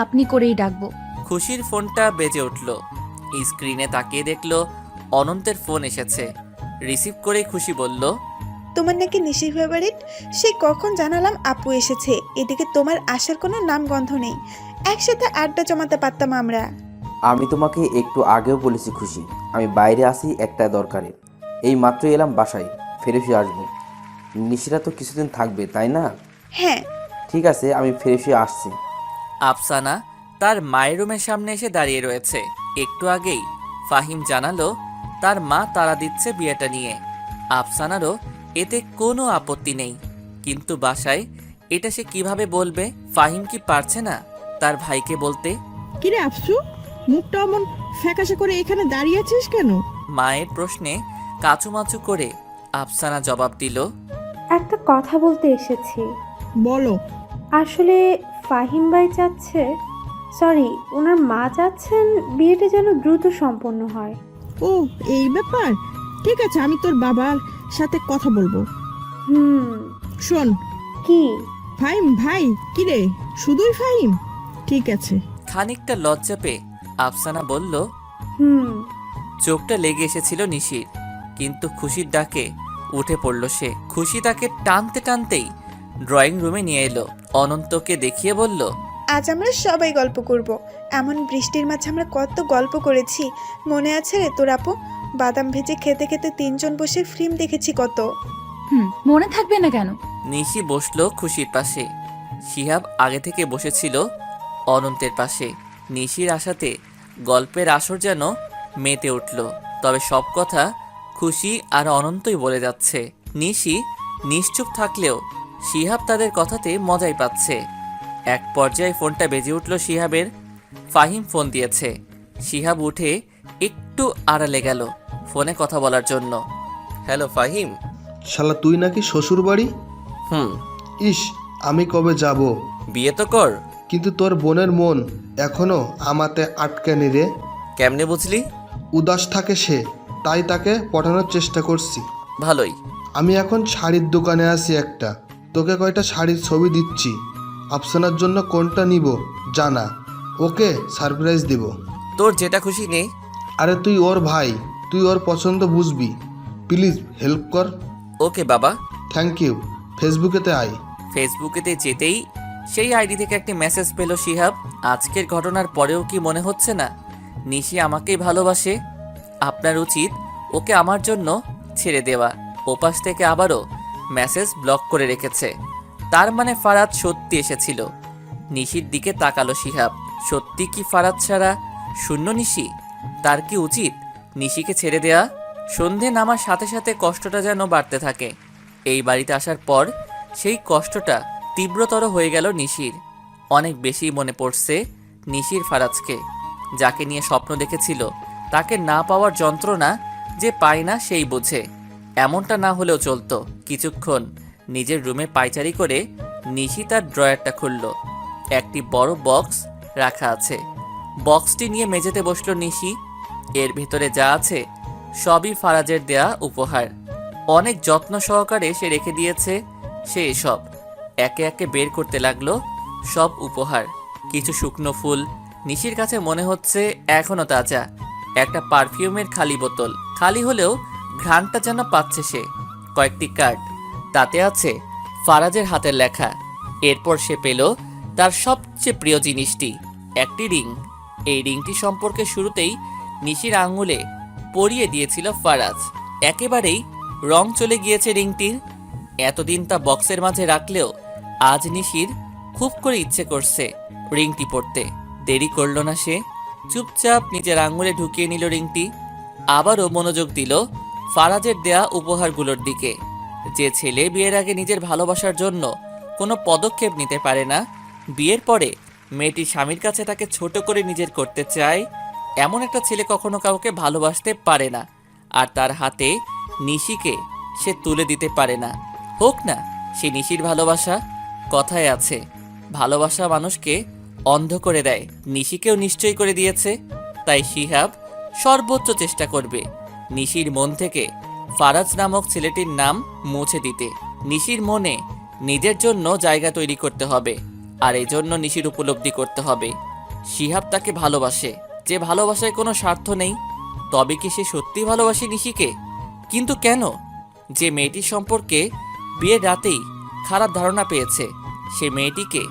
আপনি করেই ডাকবো। খুশির ফোনটা বেজে উঠল। স্ক্রিনে তাকিয়ে দেখলো অনন্তের ফোন এসেছে। রিসিভ করে খুশি বলল, তোমার নাকি নিশি ফেভারিট? সে কখন জানালাম আপু এসেছে, এদিকে তোমার আসার কোনো নামগন্ধ নেই। একসাথে আড্ডা জমাতে পারতাম আমরা। আমি তোমাকে একটু আগেও বলেছি খুশি, আমি বাইরে আসি একটা দরকারে। এই মাত্র এলাম বাসায়, ফেরত আসবো। নিশিরা তো কিছুদিন থাকবে, তাই না? হ্যাঁ। ঠিক আছে, আমি ফেরত আসছি। আফসানা তার মায়ের রুমের সামনে এসে দাঁড়িয়ে রয়েছে। একটু আগেই ফাহিম জানালো তার মা তাড়া দিচ্ছে বিয়েটা নিয়ে। আফসানারও এতে কোনো আপত্তি নেই, কিন্তু বাসায় এটা সে কিভাবে বলবে? ফাহিম কি পারছে না তার ভাইকে বলতে? কিরে আফসু, মুখটা অমন ফ্যাকাশে করে এখানে দাঁড়িয়ে আছিস কেন? মায়ের প্রশ্নে কাচুমাচু করে আফসানা জবাব দিল, একটা কথা বলতে এসেছি। বলো। আসলে ফাহিম ভাই চাচ্ছে, সরি ওনার মা চাচ্ছেন বিয়েটা যেন দ্রুত সম্পন্ন হয়। ও এই ব্যাপার, ঠিক আছে, আমি তোর বাবার সাথে কথা বলবো। শোন। কি? ফাহিম ভাই? কিরে, শুধুই ফাহিম? ঠিক আছে। খানিকটা লজ্জা পেয়ে আফসানা বলল, চোখটা লেগে এসেছিল নিশির, কিন্তু খুশির ডাকে উঠে পড়ল সে। খুশি তাকে টানতে টানতেই ড্রয়িং রুমে নিয়ে এলো। অনন্তকে দেখিয়ে বলল, আজ আমরা সবাই গল্প করব। এমন বৃষ্টির মাঝে আমরা কত গল্প করেছি, মনে আছে রে তোর আপু? বাদাম ভেজে খেতে খেতে 3 জন বসে ফিল্ম দেখেছি কত। মনে থাকবে না কেন? নিশি বসলো খুশির পাশে। শিহাব আগে থেকে বসেছিল অনন্তের পাশে। নিশির আশাতে গল্পের আসর যেন মেতে উঠল। তবে সব কথা খুশি আর অনন্তই বলে যাচ্ছে। নিশি নিশ্চুপ থাকলেও শিহাব তাদের কথাতে মজাই পাচ্ছে। এক পর্যায়ে ফোনটা বেজে উঠল শিহাবের। ফাহিম ফোন দিয়েছে। শিহাব উঠে একটু আড়ালে গেল ফোনে কথা বলার জন্য। হ্যালো ফাহিম। শালা তুই নাকি শ্বশুর বাড়ি? হুম। ইস, আমি কবে যাব? বিয়ে তো কর। কিন্তু তোর বোনের মন এখনো আমাতে আটকানি রে। কেমনে বুঝলি? উদাস থাকে সে, তাই তাকে পটানোর চেষ্টা করছি। ভালোই। আমি এখন শাড়ির দোকানে আছি একটা, তোকে কয়টা শাড়ির ছবি দিচ্ছি। আফসানার জন্য কোনটা নিব জানা, ওকে সারপ্রাইজ দিব। তোর যেটা খুশি নে। আরে তুই ওর ভাই, তুই ওর পছন্দ বুঝবি। প্লিজ হেল্প কর। ওকে বাবা। Thank you. ফেসবুকেতে আয়। ফেসবুকেতে যেতেই সেই আইডি থেকে একটি মেসেজ পেল শিহাব। আজকের ঘটনার পরেও কি মনে হচ্ছে না নিশি আমাকেই ভালোবাসে? আপনার উচিত ওকে আমার জন্য ছেড়ে দেওয়া। ওপাশ থেকে আবারও মেসেজ ব্লক করে রেখেছে। তার মানে ফারাদ সত্যি এসেছিল। নিশির দিকে তাকালো শিহাব। সত্যি কি ফারাদ ছাড়া শূন্য নিশি? তার কি উচিত নিশিকে ছেড়ে দেয়া? সন্ধে নামার সাথে সাথে কষ্টটা যেন বাড়তে থাকে। এই বাড়িতে আসার পর সেই কষ্টটা তীব্রতর হয়ে গেল নিশির। অনেক বেশি মনে পড়ছে নিশির ফারাজকে, যাকে নিয়ে স্বপ্ন দেখেছিল। তাকে না পাওয়ার যন্ত্রণা যে পায় না সেই বোঝে। এমনটা না হলেও চলতো। কিছুক্ষণ নিজের রুমে পায়চারি করে নিশি তার ড্রয়ারটা খুলল। একটি বড় বক্স রাখা আছে। বক্সটি নিয়ে মেঝেতে বসলো নিশি। এর ভেতরে যা আছে সবই ফারাজের দেয়া উপহার। অনেক যত্ন সহকারে সে রেখে দিয়েছে। সে এসব একে একে বের করতে লাগলো সব উপহার। কিছু শুকনো ফুল, নিশির কাছে মনে হচ্ছে এখনো তাজা। একটা পারফিউমের খালি বোতল, খালি হলেও ঘ্রাণটা যেন পাচ্ছে সে। কয়েকটি কার্ড, তাতে আছে ফারাজের হাতের লেখা। এরপর সে পেল তার সবচেয়ে প্রিয় জিনিসটি, একটি রিং। এই রিংটি সম্পর্কে শুরুতেই নিশির আঙুলে পরিয়ে দিয়েছিল ফারাজ। একেবারেই রং চলে গিয়েছে রিংটির। এতদিন তা বক্সের মাঝে রাখলেও আজ নিশির খুব করে ইচ্ছে করছে রিংটি পরতে। দেরি করল না সে, চুপচাপ নিজের আঙুলে ঢুকিয়ে নিল রিংটি। আবারও মনোযোগ দিল ফারাজের দেয়া উপহারগুলোর দিকে। যে ছেলে বিয়ের আগে নিজের ভালোবাসার জন্য কোনো পদক্ষেপ নিতে পারে না, বিয়ের পরে মেয়েটি স্বামীর কাছে তাকে ছোট করে নিজের করতে চায়, এমন একটা ছেলে কখনো কাউকে ভালোবাসতে পারে না। আর তার হাতে নিশিকে সে তুলে দিতে পারে না। হোক না সে নিশির ভালোবাসা। কথায় আছে ভালোবাসা মানুষকে অন্ধ করে দেয়। নিশিকেও নিশ্চয় করে দিয়েছে। তাই শিহাব সর্বোচ্চ চেষ্টা করবে নিশির মন থেকে ফারাজ নামক ছেলেটির নাম মুছে দিতে। নিশির মনে নিজের জন্য জায়গা তৈরি করতে হবে। আর এই জন্য নিশির উপলব্ধি করতে হবে শিহাব তাকে ভালোবাসে, যে ভালোবাসায় কোনো স্বার্থ নেই। তবে কি সে সত্যি ভালোবাসে নিশিকে? কিন্তু কেন? যে মেয়েটির সম্পর্কে বিয়ের রাতেই খারাপ ধারণা পেয়েছে, সে মেয়েটিকে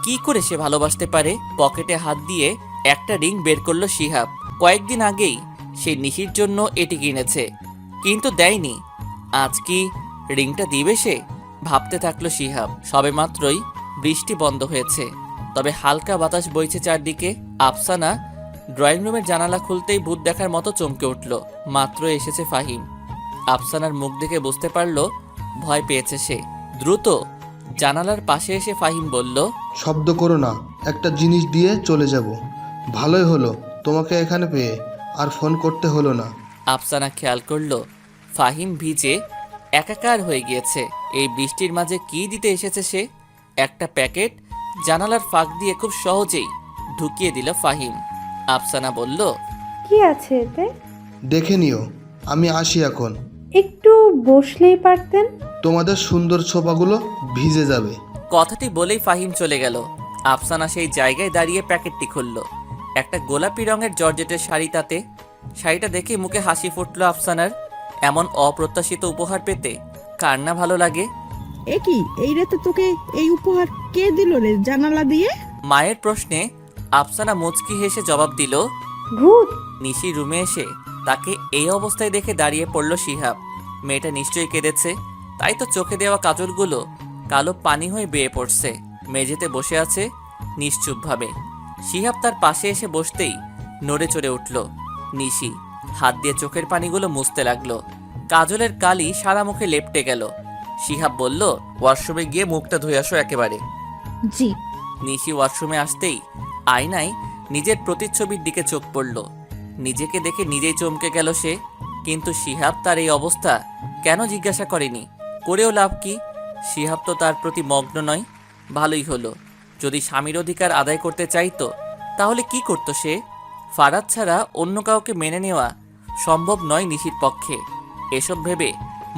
কি করে সে ভালোবাসতে পারে? পকেটে হাত দিয়ে একটা রিং বের করলো শিহাব। কয়েকদিন আগেই সে নিশির জন্য এটি কিনেছে, কিন্তু দেয়নি। আজ কি রিংটা দিবে সে? ভাবতে থাকলো শিহাব। সবেমাত্রই বৃষ্টি বন্ধ হয়েছে, তবে হালকা বাতাস বইছে চারদিকে। আফসানা ড্রয়িং রুমের জানালা খুলতেই ভূত দেখার মতো চমকে উঠল। মাত্র এসেছে ফাহিম। আফসানার মুখ দেখে বুঝতে পারল ভয় পেয়েছে সে। দ্রুত জানালার পাশে এসে ফাহিম বলল, শব্দ করো না, একটা জিনিস দিয়ে চলে যাব। ভালোই হলো তোমাকে এখানে পেয়ে, আর ফোন করতে হলো না। আফসানা খেয়াল করলো ফাহিম ভিজে একাকার হয়ে গিয়েছে। এই বৃষ্টির মাঝে কি দিতে এসেছে সে? একটা প্যাকেট জানালার ফাঁক দিয়ে খুব সহজেই ঢুকিয়ে দিল ফাহিম। আফসানা বলল, কি আছে এতে? দেখে নিও, আমি আসি এখন। একটু বসলেই পারতেন। তোমাদের সুন্দর ছোপাগুলো ভিজে যাবে। কথাটি বলেই ফাহিম চলে গেল। আফসানা সেই জায়গায় দাঁড়িয়ে প্যাকেটটি খুলল। একটা গোলাপি রঙের জর্জেটের শাড়ি তাতে। শাড়িটা দেখে মুখে হাসি ফুটল আফসানার। এমন অপ্রত্যাশিত উপহার পেতে কার না ভালো লাগে? এ কি, এই রাতে তোকে এই উপহার কে দিল রে জানালা দিয়ে? মায়ের প্রশ্নে আফসানা মুচকি হেসে জবাব দিল, ভূত। নিশি রুমে এসে তাকে এই অবস্থায় দেখে দাঁড়িয়ে পড়ল শিহাব। মেয়েটা নিশ্চয়ই কেঁদেছে, তাই তো চোখে দেওয়া কাজলগুলো কালো পানি হয়ে বেয়ে পড়ছে। মেঝেতে বসে আছে নিশ্চুপভাবে। শিহাব তার পাশে এসে বসতেই নড়ে চড়ে উঠল নিশি। হাত দিয়ে চোখের পানিগুলো মুছতে লাগলো। কাজলের কালি সারা মুখে লেপটে গেল। শিহাব বলল, ওয়াশরুমে গিয়ে মুখটা ধুয়ে আসো একেবারে। জি। নিশি ওয়াশরুমে আসতেই আয়নায় নিজের প্রতিচ্ছবির দিকে চোখ পড়ল। নিজেকে দেখে নিজেই চমকে গেল সে। কিন্তু শিহাব তার এই অবস্থা কেন জিজ্ঞাসা করেনি, করেও লাভ কি? শিহাব তো তার প্রতি মগ্ন নয়। ভালোই হলো, যদি স্বামীর অধিকার আদায় করতে চাইতো তাহলে কি করতো সে? ফারাদ ছাড়া অন্য কাউকে মেনে নেওয়া সম্ভব নয় নিশির পক্ষে। এসব ভেবে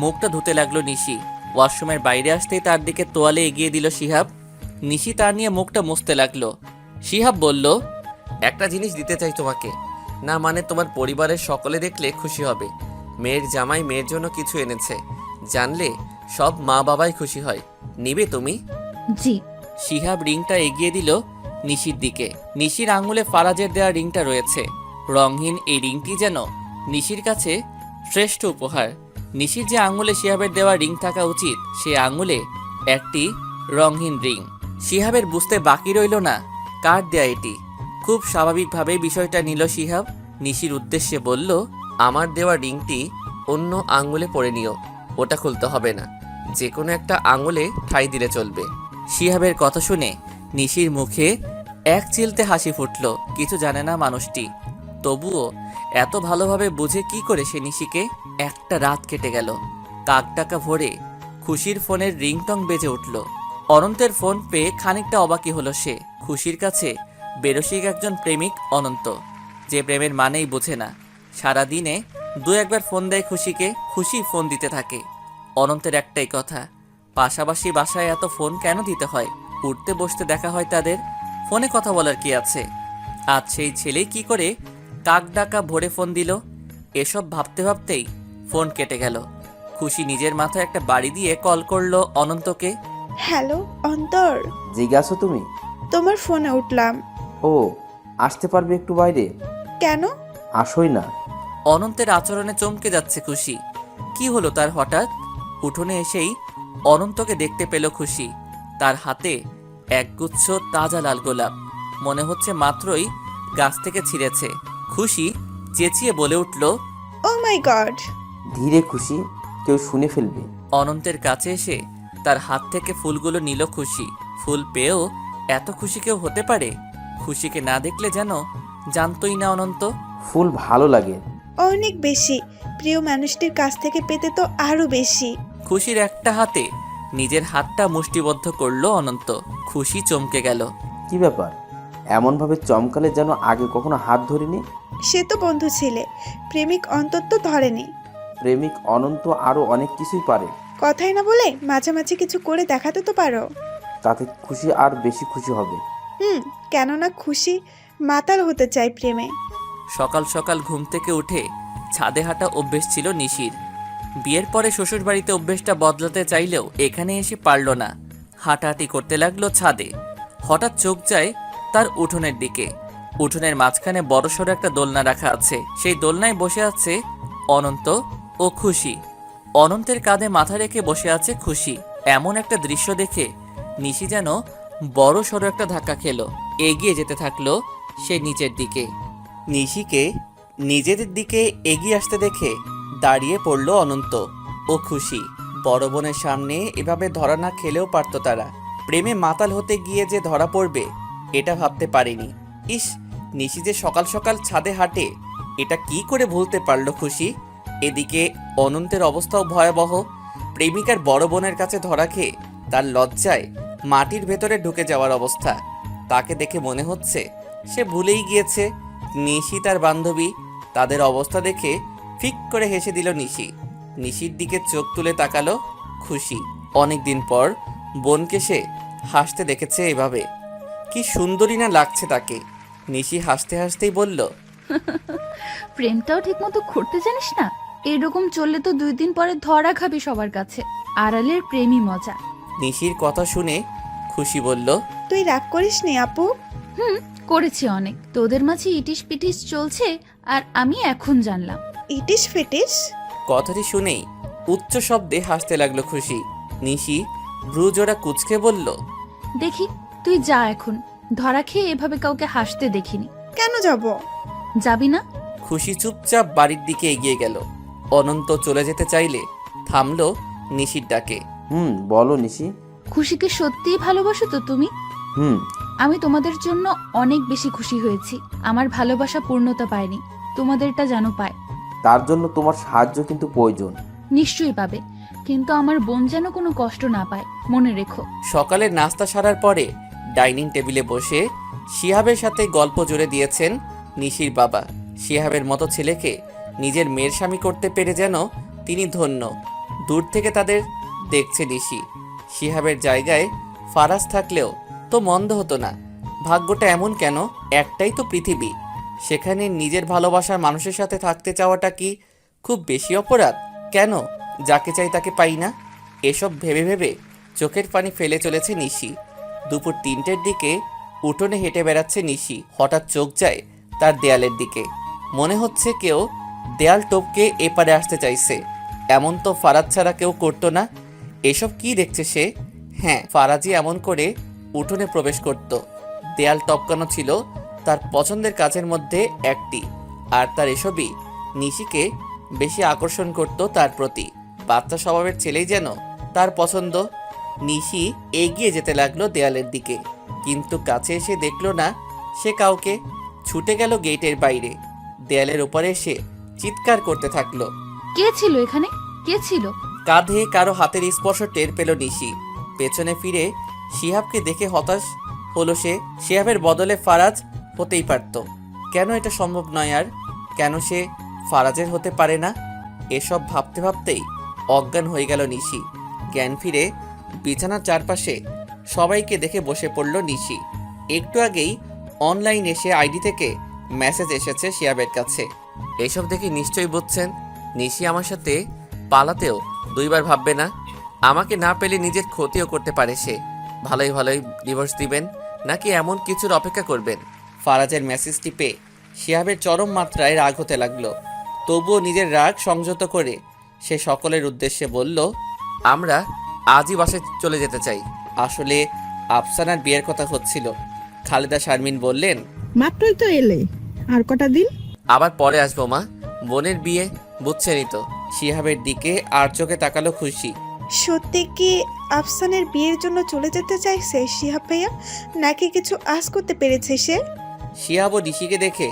মুখটা ধুতে লাগলো নিশি। ওয়াশরুমের বাইরে আসতেই তার দিকে তোয়ালে এগিয়ে দিল শিহাব। নিশি তার নিয়ে মুখটা মুছতে লাগলো। শিহাব বলল, একটা জিনিস দিতে চাই তোমাকে, না মানে তোমার পরিবারের সকলে দেখলে খুশি হবে। মেয়ের জামাই মেয়ের জন্য কিছু এনেছে, জানলে সব মা বাবাই খুশি হয়। নিবে তুমি? জি। শিহাব রিংটা এগিয়ে দিল নিশির দিকে। নিশির আঙুলে ফারাজের দেওয়া রিংটা রয়েছে। রংহীন এই রিংটি যেন নিশির কাছে শ্রেষ্ঠ উপহার। নিশির যে আঙুলে শিহাবের দেওয়া রিং থাকা উচিত, সে আঙুলে একটি রংহীন রিং। শিহাবের বুঝতে বাকি রইল না কার দেয়া এটি। খুব স্বাভাবিকভাবেই বিষয়টা নিল শিহাব। নিশির উদ্দেশ্যে বলল, আমার দেওয়া রিংটি অন্য আঙুলে পরে নিও, ওটা খুলতে হবে না, যে কোনো একটা আঙুলে ঠাঁই দিলে চলবে। শিহাবের কথা শুনে নিশির মুখে এক চিলতে হাসি ফুটল। কিছু জানে না মানুষটি, তবুও এত ভালোভাবে বুঝে কি করে সে নিশিকে। একটা রাত কেটে গেল। কাকডাকা ভোরে খুশির ফোনের রিংটং বেজে উঠল। অনন্তের ফোন পেয়ে খানিকটা অবাকি হলো সে। খুশির কাছে বেরসিক একজন প্রেমিক অনন্ত, যে প্রেমের মানেই বোঝে না। সারাদিনে দু একবার ফোন দেয় খুশিকে, খুশি ফোন দিতে থাকে। অনন্তের একটাই কথা, পাশাপাশি বাসায় এত ফোন কেন দিতে হয়? উঠতে বসতে দেখা হয় তাদের, ফোনে কথা বলার কি আছে? আজ সেই ছেলেই কি করে কাকডাকা ভোরে ফোন দিল? এসব ভাবতে ভাবতেই ফোন কেটে গেল। খুশি নিজের মাথায় একটা বাড়ি দিয়ে কল করলো অনন্তকে। হ্যালো অন্তর, জিজ্ঞাসা তুমি? তোমার ফোনে উঠলাম। ও, আসতে পারবে একটু বাইরে? কেন? আসোই না। অনন্তের আচরণে চমকে যাচ্ছে খুশি। কি হলো তার হঠাৎ? উঠোনে এসেই অনন্তকে দেখতে পেল খুশি। তার হাতে একগুচ্ছ তাজা লাল গোলাপ, মনে হচ্ছে মাত্রই গাছ থেকে ছিঁড়েছে। খুশি চেঁচিয়ে বলে উঠল, ও মাই গড! ধীরে খুশি, কেউ শুনে ফেলবে। অনন্তের কাছে এসে তার হাত থেকে ফুলগুলো নিল খুশি। ফুল পেয়েও এত খুশি কেউ হতে পারে? খুশিকে না দেখলে যেন জানতই না অনন্ত। ফুল ভালো লাগে অনেক বেশি, প্রিয় মানুষটির কাছ থেকে পেতে তো আরো বেশি। খুশির একটা হাতে নিজের হাতটা মুষ্টিবদ্ধ করলো অনন্ত। খুশি চমকে গেল। কি ব্যাপার, এমনভাবে চমকালে যেন আগে কখনো হাত ধরিনি। সে তো বন্ধু ছিলে, প্রেমিক অন্তর তো ধরেনি। প্রেমিক অনন্ত আরও অনেক কিছুই পারে। কথাই না বলে মাঝামাঝি কিছু করে দেখাতে তো পারো। তাতে খুশি আর বেশি খুশি হবে। কেননা খুশি মাতাল হতে চাই প্রেমে। সকাল সকাল ঘুম থেকে উঠে ছাদে হাঁটা অভ্যেস ছিল নিশির। বিয়ের পরে শ্বশুরবাড়িতে অভ্যেসটা বদলাতে চাইলেও এখানে এসে পারল না। হাঁটাহাঁটি করতে লাগলো ছাদে। হঠাৎ চোখ যায় তার উঠোনের দিকে। উঠোনের মাঝখানে বড়সড় একটা দোলনা রাখা আছে। সেই দোলনায় বসে আছে অনন্ত ও খুশি। অনন্তের কাঁধে মাথা রেখে বসে আছে খুশি। এমন একটা দৃশ্য দেখে নিশি যেন বড় সড়ো একটা ধাক্কা খেলো। এগিয়ে যেতে থাকলো সে নিচের দিকে। নিশিকে নিজেদের দিকে এগিয়ে আসতে দেখে দাঁড়িয়ে পড়ল অনন্ত ও খুশি। বড় বোনের সামনে এভাবে ধরা না খেলেও পারত তারা। প্রেমে মাতাল হতে গিয়ে যে ধরা পড়বে এটা ভাবতে পারেনি। ইস, নিশি যে সকাল সকাল ছাদে হাঁটে, এটা কি করে ভুলতে পারল খুশি। এদিকে অনন্তের অবস্থাও ভয়াবহ। প্রেমিকার বড় বোনের কাছে ধরা খেয়ে তার লজ্জায় মাটির ভেতরে ঢুকে যাওয়ার অবস্থা। তাকে দেখে মনে হচ্ছে সে ভুলেই গিয়েছে নিশি তার বান্ধবী। তাদের অবস্থা দেখে ফিক করে হেসে দিল নিশি। নিশির দিকে চোখ তুলে তাকালো খুশি। অনেকদিন পর বোনকে সে হাসতে দেখেছে এভাবে। কি সুন্দরী না লাগছে তাকে। নিশি হাসতে হাসতেই বলল, প্রেমটাও ঠিক মতো করতে জানিস না? এরকম চললে তো 2 দিন পরে ধরা খাবি সবার কাছে। আড়ালের প্রেমই মজা। নিশির কথা শুনে খুশি বলল, তুই রাগ করিস নি আপু। করেছি অনেক, তোদের মাঝে ইটিস পিটিস চলছে আর আমি এখন জানলাম। ইটিস ফিটিস? কথাটি শুনেই উচ্চ শব্দে হাসতে লাগলো খুশি। নিশি ভ্রুজোড়া কুচকে বলল, দেখি তুই যা এখন, ধরা খেয়ে এভাবে কাউকে হাসতে দেখিনি। কেন যাব? যাবি না? খুশি চুপচাপ বাড়ির দিকে এগিয়ে গেল। অনন্ত চলে যেতে চাইলে থামলো নিশির ডাকে। বলো নিশি। খুশিকে সত্যিই ভালোবাসো তো তুমি? আমি তোমাদের জন্য অনেক বেশি খুশি হয়েছি। আমার ভালোবাসা পূর্ণতা পায়নি, তোমাদেরটা যেন পায়। তার জন্য তোমার সাহায্য কিন্তু প্রয়োজন। নিশ্চয়ই পাবে, কিন্তু আমার বোন যেন কোনো কষ্ট না পায়, মনে রেখো। সকালের নাস্তা সারার পরে ডাইনিং টেবিলে বসে শিহাবের সাথে গল্প জুড়ে দিয়েছেন নিশির বাবা। শিহাবের মতো ছেলেকে নিজের মেয়ের স্বামী করতে পেরে যেন তিনি ধন্য। দূর থেকে তাদের দেখছে নিশি। শিহাবের জায়গায় ফারাজ থাকলেও তো মন্দ হতো না। ভাগ্যটা এমন কেন? একটাই তো পৃথিবী, সেখানে নিজের ভালোবাসার মানুষের সাথে থাকতে চাওয়াটা কি খুব বেশি অপরাধ? কেন যাকে চাই তাকে পাই না? এসব ভেবে ভেবে চোখের পানি ফেলে চলেছে নিশি। দুপুর 3টের দিকে উঠোনে হেঁটে বেড়াচ্ছে নিশি। হঠাৎ চোখ যায় তার দেয়ালের দিকে। মনে হচ্ছে কেউ দেয়াল টপকে এপারে আসতে চাইছে। এমন তো ফারাজ ছাড়া কেউ করতো না। এসব কি দেখছে সে? হ্যাঁ, ফারাজই এমন করে উঠোনে প্রবেশ করত। দেয়াল টপকানো ছিল তার পছন্দের কাজের মধ্যে একটি, আর তার এসবই নিশিকে বেশি আকর্ষণ করত তার প্রতি। বাচ্চা স্বভাবের ছেলেই যেন তার পছন্দ। নিশি এগিয়ে যেতে লাগলো দেয়ালের দিকে, কিন্তু কাছে এসে দেখলো না সে কাউকে। ছুটে গেল গেটের বাইরে। দেয়ালের ওপারে এসে চিৎকার করতে থাকলো। কে ছিল এখানে? কে ছিল? কাঁধে কারো হাতের স্পর্শ টের পেল নিশি। পেছনে ফিরে শিহাবকে দেখে হতাশ হলো সে। শিহাবের বদলে ফারাজ হতেই পারত। কেন এটা সম্ভব নয়? আর কেন সে ফারাজের হতে পারে না? এসব ভাবতে ভাবতেই অজ্ঞান হয়ে গেল নিশি। জ্ঞান ফিরে বিছানার চারপাশে সবাইকে দেখে বসে পড়ল নিশি। একটু আগেই অনলাইন এসে আইডি থেকে মেসেজ এসেছে শিহাবের কাছে। এসব দেখে নিশ্চয়ই বুঝছেন নিশি আমার সাথে পালাতেও দুইবার ভাববে না। আমাকে না পেলে নিজের ক্ষতিও করতে পারে সে। ভালোই ভালোই ডিভোর্স দিবেন নাকি এমন কিছুর অপেক্ষা করবেন? ফারাজের মেসেজটি পেয়ে শিহাবের চরম মাত্রায় রাগ হতে লাগলো। তবুও নিজের রাগ সংযত করে সে সকলের উদ্দেশ্যে বলল, আমরা আজই বাসায় চলে যেতে চাই। আসলে আফসানার বিয়ের কথা হচ্ছিল। খালেদা শারমিন বললেন, মাত্রই তো এলে, আর কটা দিন। আবার পরে আসবো মা, বোনের বিয়ে বুঝছেনই তো। শিহাবের দিকে আর চোখে তাকালো খুশি। সত্যি কি আফসানের বিয়ের জন্য চলে যেতে চাইছে শিহাব ভাইয়া, নাকি কিছু আশ করতে পেরেছে সে? শিহাব ও নিশিকে দেখে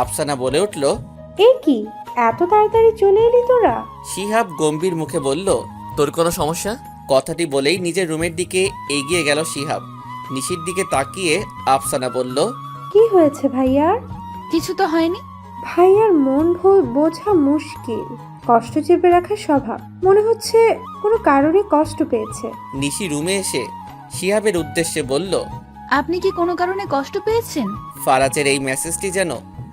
আফসানা বলে উঠল, এ কি, এত তাড়াতাড়ি চলে এলি তোরা? শিহাব গম্ভীর মুখে বলল, তোর কোনো সমস্যা? কথাটি বলেই নিজের রুমের দিকে এগিয়ে গেল শিহাব। নিশির দিকে তাকিয়ে আফসানা বলল, কি হয়েছে ভাইয়ার? কিছু তো হয়নি। ভাইয়ার মন বোঝা মুশকিল, কষ্ট চেপে রাখার স্বভাব। মনে হচ্ছে কোনো কারণে কষ্ট পেয়েছে। নিশি রুমে এসে শিহাবের উদ্দেশ্যে বলল, আপনি কি কোনো কারণে কষ্ট পেয়েছেন? ফারাজের এই মেসেজটি যেন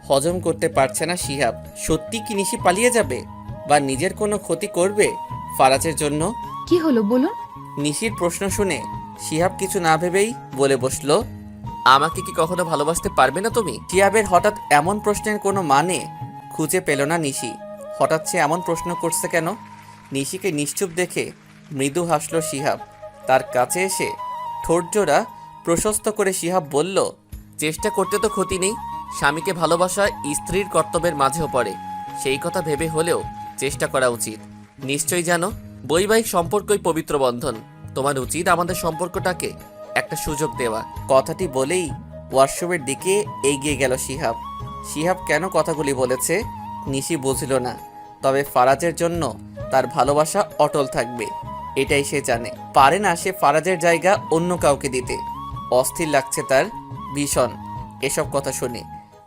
হজম করতে পারছে না শিহাব। সত্যি কি নিশি পালিয়ে যাবে বা নিজের কোনো ক্ষতি করবে ফারাজের জন্য? কি হলো বলুন? নিশির প্রশ্ন শুনে শিহাব কিছু না ভেবেই বলে বসলো, আমাকে কি কখনো ভালোবাসতে পারবে না তুমি? শিহাবের হঠাৎ এমন প্রশ্নের কোনো মানে খুঁজে পেল না নিশি। হঠাৎ সে এমন প্রশ্ন করছে কেন? নিশিকে নিশ্চুপ দেখে মৃদু হাসল শিহাব। তার কাছে এসে ঠোঁটজোড়া প্রশস্ত করে শিহাব বলল, চেষ্টা করতে তো ক্ষতি নেই। স্বামীকে ভালোবাসা স্ত্রীর কর্তব্যের মাঝেও পড়ে। সেই কথা ভেবে হলেও চেষ্টা করা উচিত। নিশ্চয়ই জানো বৈবাহিক সম্পর্কই পবিত্র বন্ধন। তোমার উচিত আমাদের সম্পর্কটাকে একটা সুযোগ দেওয়া। কথাটি বলেই ওয়াশরুমের দিকে এগিয়ে গেল শিহাব। শিহাব কেন কথাগুলি বলেছে নিশি বুঝল না, তবে ফারাজের জন্য তার ভালোবাসা অটল থাকবে এটাই সে জানে। পারে না সে ফারাজের জায়গা অন্য কাউকে দিতে। অস্থির লাগছে তার ভীষণ এসব কথা শুনে।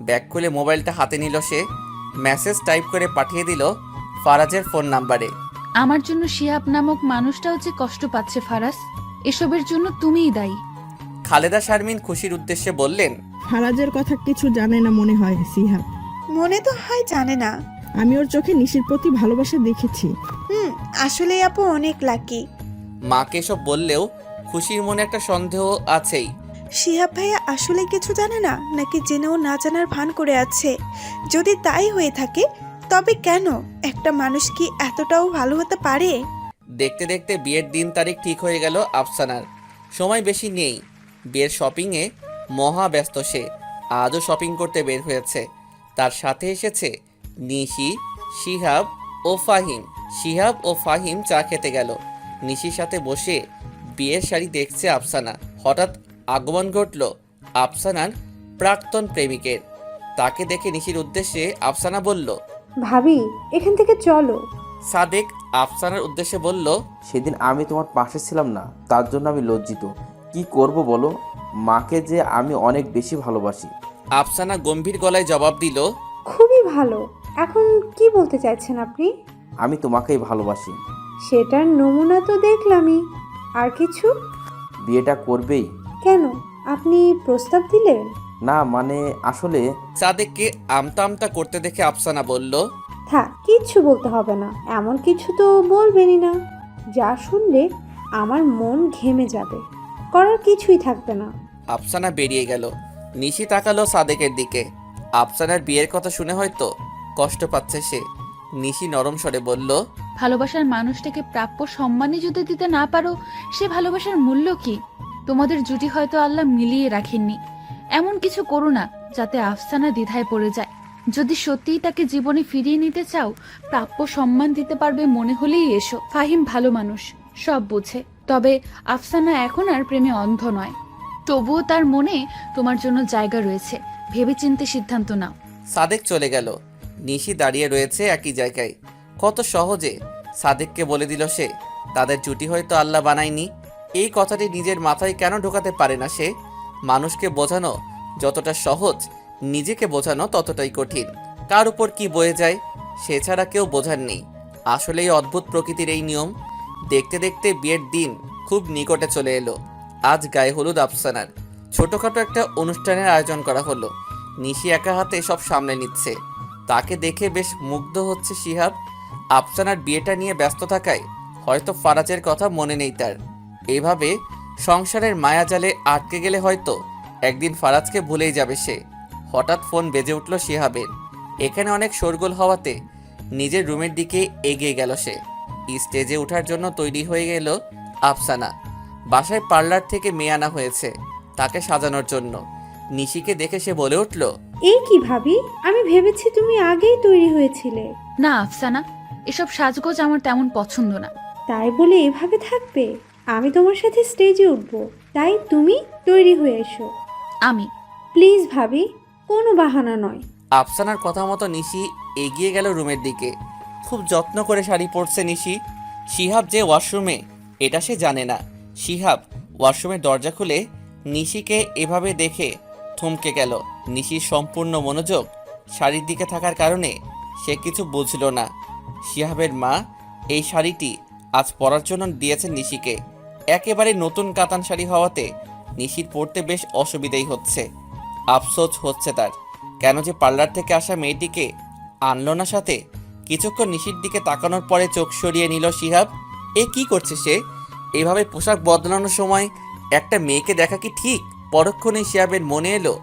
ব্যাগ খুলে মোবাইলটা হাতে নিল সে। মেসেজ টাইপ করে পাঠিয়ে দিল ফারাজের ফোন নাম্বারে। আমার জন্য শিহাব নামক মানুষটাও যে কষ্ট পাচ্ছে ফারাজ, এসবের জন্য তুমিই দায়ী। খালেদা শারমিন খুশির উদ্দেশ্যে বললেন, ফারাজের কথা কিছু জানে না মনে হয় শিহাব। মনে তো হয় জানে না। আমি ওর চোখে নিশির প্রতি ভালোবাসা দেখেছি। আসলে আপু অনেক লাকি। মাকে এসব বললেও খুশির মনে একটা সন্দেহ আছেই। শিহাব ভাইয়া আসলে কিছু জানে না, নাকি জেনেও না জানার ভান করে আছে? যদি তাই হয়ে থাকে তবে কেন? একটা মানুষ কি এতটাও ভালো হতে পারে? দেখতে দেখতে বিয়ের দিন তারিখ ঠিক হয়ে গেল আফসানার। সময় বেশি নেই, বিয়ের শপিংয়ে মহা ব্যস্ত সে। আজও শপিং করতে বের হয়েছে। তার সাথে এসেছে নিশি, শিহাব ও ফাহিম। শিহাব ও ফাহিম চা খেতে গেল। নিশির সাথে বসে বিয়ের শাড়ি দেখছে আফসানা। হঠাৎ আগমন ঘটল আফসানার প্রাক্তন প্রেমিকের। তাকে দেখে নিশির উদ্দেশ্যে আফসানা বলল, ভাবি এখান থেকে চলো। সাদেক আফসানার উদ্দেশ্যে বলল, সেদিন আমি তোমার পাশে ছিলাম না, তার জন্য আমি লজ্জিত। কি করব বলো, মাকে যে আমি অনেক বেশি ভালোবাসি। আফসানা গম্ভীর গলায় জবাব দিল, খুবই ভালো। এখন কি বলতে চাইছেন আপনি? আমি তোমাকেই ভালোবাসি। সেটার নমুনা তো দেখলামই, আর কিছু? বিয়েটা করবেই? কেন, আপনি প্রস্তাব দিলেন? না মানে আসলে সাদেককে আমতা আমতা করতে দেখে আফসানা বলল, থাক, কিচ্ছু বলতে হবে না। এমন কিছু তো বলবেনই না যা শুনলে আমার মন ঘেমে যাবে, করার কিছুই থাকবে না। আফসানা বেরিয়ে গেল। নিশি তাকালো সাদেকের দিকে। আফসানার বিয়ের কথা শুনে হয়তো কষ্ট পাচ্ছে সে। নিশি নরম স্বরে বলল, ভালোবাসার মানুষটাকে প্রাপ্য সম্মানই যদি দিতে না পারো, সে ভালোবাসার মূল্য কি? তোমাদের জুটি হয়তো আল্লাহ মিলিয়ে রাখেননি। এমন কিছু করো না যাতে আফসানা দ্বিধায় পড়ে যায়। যদি সত্যিই তাকে জীবনে ফিরিয়ে নিতে চাও, প্রাপ্য সম্মান দিতে পারবে মনে হলেই এসো। ফাহিম ভালো মানুষ, সব বোঝে। তবে আফসানা এখন আর প্রেমে অন্ধ নয়। তবুও তার মনে তোমার জন্য জায়গা রয়েছে। ভেবেচিন্তে সিদ্ধান্ত নাও। সাদেক চলে গেল। নিশি দাঁড়িয়ে রয়েছে একই জায়গায়। কত সহজে সাদেককে বলে দিল সে তাদের জুটি হয়তো আল্লাহ বানায়নি। এই কথাটি নিজের মাথায় কেন ঢোকাতে পারে না সে? মানুষকে বোঝানো যতটা সহজ, নিজেকে বোঝানো ততটাই কঠিন। কার উপর কি বয়ে যায় সে ছাড়া কেউ বোঝার নেই। আসলেই অদ্ভুত প্রকৃতির এই নিয়ম। দেখতে দেখতে বিয়ের দিন খুব নিকটে চলে এলো। আজ গায়ে হলুদ আফসানার। ছোটখাটো একটা অনুষ্ঠানের আয়োজন করা হলো। নিশি একা হাতে সব সামলে নিচ্ছে। তাকে দেখে বেশ মুগ্ধ হচ্ছে শিহাব। আফসানার বিয়েটা নিয়ে ব্যস্ত থাকায় হয়তো ফারাজের কথা মনে নেই তার। এইভাবে সংসারের মায়াজালে আটকে গেলে হয়তো একদিন ফারাজকে ভুলেই যাবে সে। হঠাৎ ফোন বেজে উঠল শিহাবের। এখানে অনেক শোরগোল হওয়াতে নিজের রুমের দিকে এগিয়ে গেল সে। স্টেজে ওঠার জন্য তৈরি হয়ে গেল আফসানা। বাসায় পার্লার থেকে মেয়ে আনা হয়েছে তাকে সাজানোর জন্য। নিশিকে দেখে সে বলে উঠল, এই কি ভাবি, আমি ভেবেছি তুমি আগেই তৈরি হয়েছিলে। না আফসানা, এসব সাজগোজ আমার তেমন পছন্দ না। তাই বলে এভাবে থাকবে? আমি তোমার সাথে স্টেজে উঠবো, তাই তুমি তৈরি হয়ে এসো। আমি প্লিজ ভাবি, কোনো বাহানা নয়। আফসানার কথা মতো নিশি এগিয়ে গেল রুমের দিকে। খুব যত্ন করে শাড়ি পরছে নিশি। শিহাব যে ওয়াশরুমে এটা সে জানে না। শিহাব ওয়াশরুমের দরজা খুলে নিশিকে এভাবে দেখে থমকে গেল। নিশির সম্পূর্ণ মনোযোগ শাড়ির দিকে থাকার কারণে সে কিছু বুঝল না। শিহাবের মা এই শাড়িটি আজ পরার জন্য দিয়েছেন নিশিকে। একেবারে নতুন কাতান শাড়ি হওয়াতে নিশির পরতে বেশ অসুবিধাই হচ্ছে। আফসোস হচ্ছে তার, কেন যে পার্লার থেকে আসা মেয়েটিকে আনলো না সাথে। কিছুক্ষণ নিশির দিকে তাকানোর পরে চোখ সরিয়ে নিল শিহাব। এ কি করছে সে? এভাবে পোশাক বদলানোর সময় একটা মেয়েকে দেখা কি ঠিক? পরক্ষণে শিহাবের মনে এলো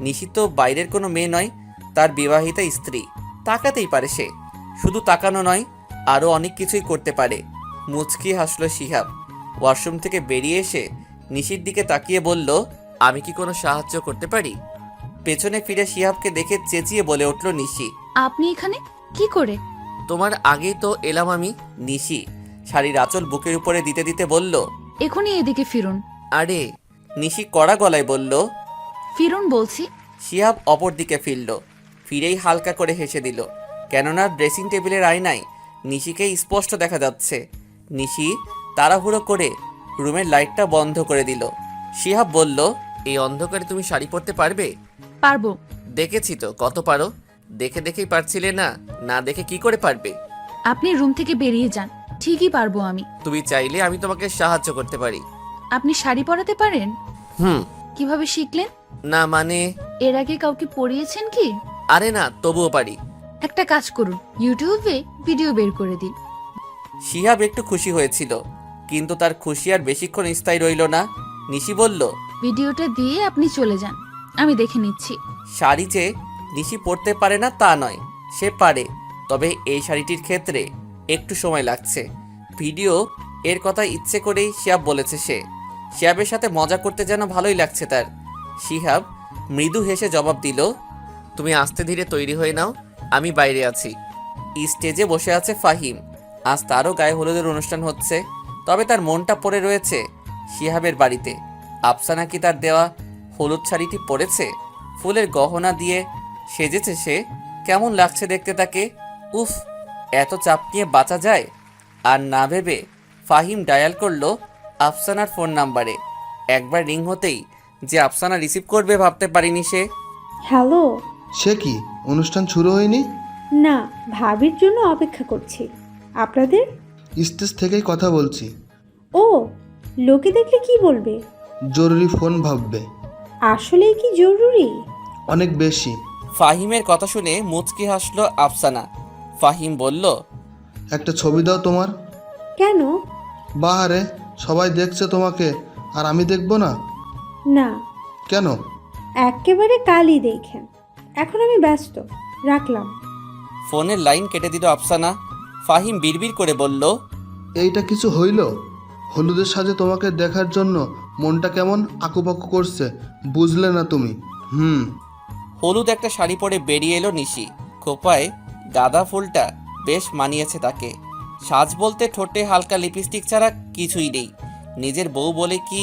নিশি তো বাইরের কোনো মেয়ে নয়, তার বিবাহিতা স্ত্রী। তাকাতেই পারে সে। শুধু তাকানো নয়, আরও অনেক কিছুই করতে পারে। মুচকি হাসলো শিহাব। ওয়াশরুম থেকে বেরিয়ে এসে নিশির দিকে তাকিয়ে বলল, আমি কি কোনো সাহায্য করতে পারি? পেছনে ফিরে শিহাবকে দেখে চেঁচিয়ে বলে উঠল নিশি, আপনি এখানে কি করে? তোমার আগেই তো এলাম আমি। নিশি শাড়ির আঁচল বুকের উপরে দিতে দিতে বলল, এখনই এদিকে ফিরুন। আরে। নিশি কড়া গলায় বলল, ফিরুন বলছি। শিহাব অপর দিকে ফিরল। ফিরেই হালকা করে হেসে দিল, কেননা ড্রেসিং টেবিলের আয়নায় নিশিকে স্পষ্ট দেখা যাচ্ছে। নিশি তাড়াহুড়ো করে রুমের লাইটটা বন্ধ করে দিল। শিহাব বলল, এই অন্ধকারে তুমি শাড়ি পরতে পারবে? পারবো। দেখেছি তো কত পারো। দেখে দেখেই পারছিলে না, না দেখে কি করে পারবে? আপনি রুম থেকে বেরিয়ে যান, ঠিকই পারবো আমি। তুমি চাইলে আমি তোমাকে সাহায্য করতে পারি। আপনি শাড়ি পরাতে পারেন? কিভাবে শিখলেন? না মানে এর আগে কাউকে পরিয়েছেন কি? আরে না, তবুও পারি। একটা কাজ করুন, ইউটিউবে ভিডিও বের করে দিন। শিহাব একটু খুশি হয়েছিল, কিন্তু তার খুশি আর বেশিক্ষণ স্থায়ী রইল না। নিশি বলল, ভিডিওটা দিয়ে আপনি চলে যান, আমি দেখে নিচ্ছি। শাড়ি যে নিশি পরতে পারে না তা নয়, সে পারে, তবে এই শাড়িটির ক্ষেত্রে একটু সময় লাগছে। ভিডিও এর কথা ইচ্ছে করেই শিহাব বলেছে সে। শিহাবের সাথে মজা করতে যেন ভালোই লাগছে তার। শিহাব মৃদু হেসে জবাব দিল, তুমি আস্তে ধীরে তৈরি হয়ে নাও, আমি বাইরে আছি। স্টেজে বসে আছে ফাহিম। আজ তারও গায়ে হলুদের অনুষ্ঠান হচ্ছে, তবে তার মনটা পড়ে রয়েছে শিহাবের বাড়িতে। আফসানা কি তার দেওয়া হলুদ শাড়িটি পরেছে? ফুলের গহনা দিয়ে সেজেছে সে। কেমন লাগছে দেখতে তাকে। উফ, এত চাপ নিয়ে বাঁচা যায়? আর না ভেবে ফাহিম ডায়াল করলো আফসানার ফোন নাম্বারে। একবার রিং হতেই যে আফসানা রিসিভ করবে ভাবতে পারিনি সে। হ্যালো। সে কি, অনুষ্ঠান শুরু হয়নি? না, ভাবির জন্য অপেক্ষা করছি। আপনাদের? স্টেজ থেকেই কথা বলছি। ও, লোকে দেখলে কি বলবে? জরুরি ফোন ভাববে। আসলেই কি জরুরি? অনেক বেশি। ফাহিমের কথা শুনে মুচকি হাসলো আফসানা। ফাহিম বলল, একটা ছবি দাও তোমার। কেন? বাহারে সবাই দেখছে তোমাকে, আর আমি দেখবো না? না, কেন? একেবারে কালই দেখেন। এখন আমি ব্যস্ত, রাখলাম। ফোনের লাইন কেটে দিল আফসানা। ফাহিম বিড়বিড় করে বলল, এইটা কিছু হইল? হলুদের সাজে তোমাকে দেখার জন্য মনটা কেমন আকুপাকু করছে, বুঝলে না তুমি? হলুদ একটা শাড়ি পরে বেরিয়ে এলো নিশি। খোপায় গাঁদা ফুলটা বেশ মানিয়েছে তাকে। সাজ বলতে ঠোঁটে হালকা লিপস্টিক ছাড়া কিছুই নেই। নিজের বউ বলে কি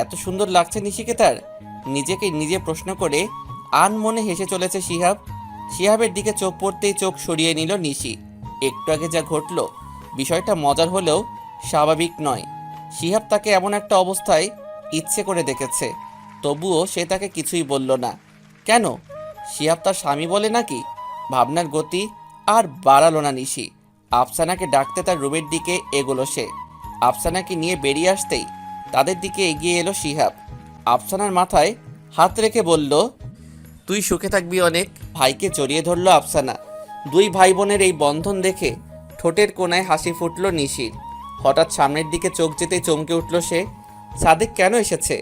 এত সুন্দর লাগছে নিশিকে তার? নিজেকে নিজে প্রশ্ন করে আনমনে হেসে চলেছে শিহাব। শিহাবের দিকে চোখ পড়তেই চোখ সরিয়ে নিল নিশি। একটু আগে যা ঘটল, বিষয়টা মজার হলেও স্বাভাবিক নয়। শিহাব তাকে এমন একটা অবস্থায় ইচ্ছে করে দেখেছে, তবুও সে তাকে কিছুই বলল না। কেন? শিহাব তার স্বামী বলে নাকি? ভাবনার গতি আর বাড়ালো না নিশি। আফসানাকে ডাকতে তার রুমের দিকে এগোলো সে। আফসানাকে নিয়ে বেরিয়ে আসতেই তাদের দিকে এগিয়ে এলো শিহাব। আফসানার মাথায় হাত রেখে বলল, তুই সুখে থাকবি অনেক। ভাইকে জড়িয়ে ধরল আফসানা। দুই ভাই বোনের এই বন্ধন দেখে ঠোঁটের কোণায় হাসি ফুটল নিশির। হঠাৎ সামনের দিকে চোখ যেতেই চমকে উঠল সে। সাদেক কেন এসেছে?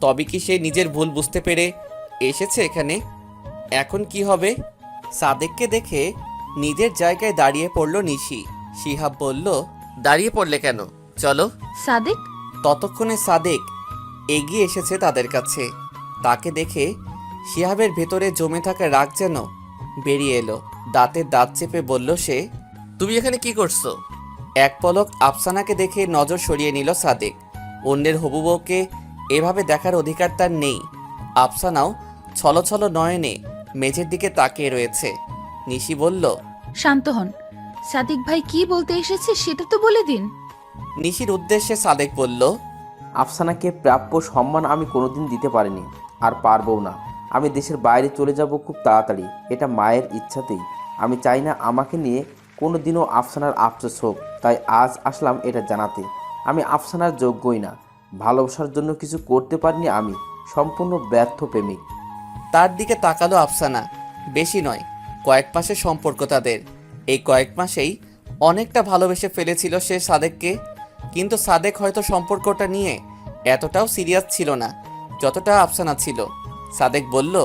তবে কি সে নিজের ভুল বুঝতে পেরে এসেছে এখানে? এখন কি হবে? সাদেককে দেখে নিজের জায়গায় দাঁড়িয়ে পড়ল নিশি। শিহাব বলল, দাঁড়িয়ে পড়লে কেন? চলো। সাদেক? ততক্ষণে সাদেক এগিয়ে এসেছে তাদের কাছে। তাকে দেখে শিহাবের ভেতরে জমে থাকা রাগ যেন বেরিয়ে এলো। দাঁতের দাঁত চেপে বলল সে, তুমি এখানে কি করছো? এক পলক আফসানাকে দেখে নজর সরিয়ে নিল সাদেক। অন্যের হবু বউকে এভাবে দেখার অধিকার তার নেই। আফসানাও ছলছল নয়নে মেঝের দিকে তাকিয়ে রয়েছে। নিশি বলল, শান্ত হন। সাদিক ভাই কি বলতে এসেছে সেটা তো বলে দিন। নিশির উদ্দেশ্যে সাদেক বলল, আফসানাকে প্রাপ্য সম্মান আমি কোনোদিন দিতে পারিনি, আর পারবও না। আমি দেশের বাইরে চলে যাব খুব তাড়াতাড়ি, এটা মায়ের ইচ্ছাতেই। আমি চাই না আমাকে নিয়ে কোনো দিনও আফসানার আফসোস হোক, তাই আজ আসলাম এটা জানাতে। আমি আফসানার যোগ্যই না, ভালোবাসার জন্য কিছু করতে পারিনি, আমি সম্পূর্ণ ব্যর্থ প্রেমিক। তার দিকে তাকালো আফসানা। বেশি নয়, কয়েক মাসের সম্পর্ক তাদের। এই কয়েক মাসেই অনেকটা ভালোবেসে ফেলেছিল সে সাদেককে। কিন্তু সাদেক হয়তো সম্পর্কটা নিয়ে এতটাও সিরিয়াস ছিল না যতটা আফসানা ছিল। সাদেক বলল,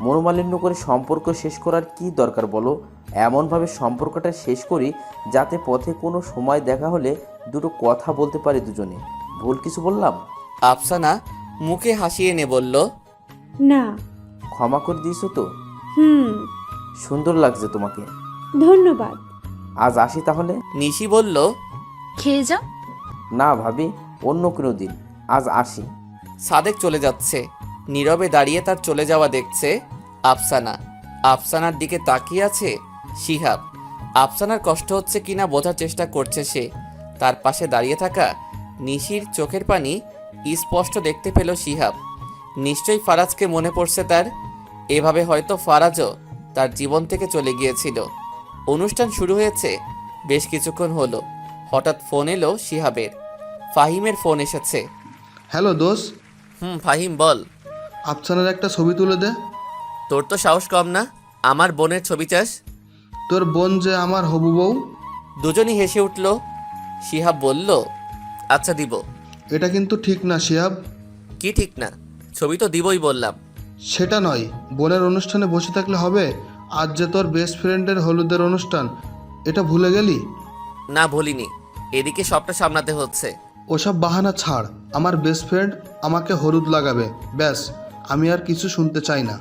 মনোমালিন্য করে সম্পর্ক শেষ করার কি দরকার বলো? এমনভাবে সম্পর্কটা শেষ করি যাতে পথে কোনো সময় দেখা হলে দুটো কথা বলতে পারি দুজনে। ভুল কিছু বললাম? আফসানা মুখে হাসি এনে বলল, না। ক্ষমা করে দিয়েছো তো? সুন্দর লাগছে তোমাকে। ধন্যবাদ। আজ আসি তাহলে। নিশি বলল, খেয়ে যাও। না ভাবি, অন্য কোনো দিন, আজ আসি। সাদেক চলে যাচ্ছে। নীরবে দাঁড়িয়ে তার চলে যাওয়া দেখছে আফসানা। আফসানার দিকে তাকিয়ে আছে শিহাব। আফসানার কষ্ট হচ্ছে কিনা বোঝার চেষ্টা করছে সে। তার পাশে দাঁড়িয়ে থাকা নিশির চোখের পানি স্পষ্ট দেখতে পেল শিহাব। নিশ্চয়ই ফারাজকে মনে পড়ছে তার। এভাবে হয়তো ফারাজও তার জীবন থেকে চলে গিয়েছিল। অনুষ্ঠান শুরু হয়েছে বেশ কিছুক্ষণ হলো। হঠাৎ ফোন এলো শিহাবের। ফাহিমের ফোন এসেছে। হ্যালো দোষ। ফাহিম বল। আফসানার একটা ছবি তুলে দে। তোর তো সাহস কম না, আমার বোনের ছবি চাস? তোর বোন যে আমার হবু বউ। দুজনই হেসে উঠল। শিহাব বলল, আচ্ছা দিব। এটা কিন্তু ঠিক না শিহাব। কি ঠিক না? ছবি তো দিবই বললাম। সেটা নয়, বোনের অনুষ্ঠানে বসে থাকলে হবে? আজ যে তোর বেস্ট ফ্রেন্ডের হলুদের অনুষ্ঠান, এটা ভুলে গেলি? না ভুলিনি, এদিকে সবটা সামলাতে হচ্ছে। ওসব বাহানা ছাড়। আমার বেস্ট ফ্রেন্ড আমাকে হলুদ লাগাবে, ব্যাস। আমি আর কিছু শুনতে চাই না।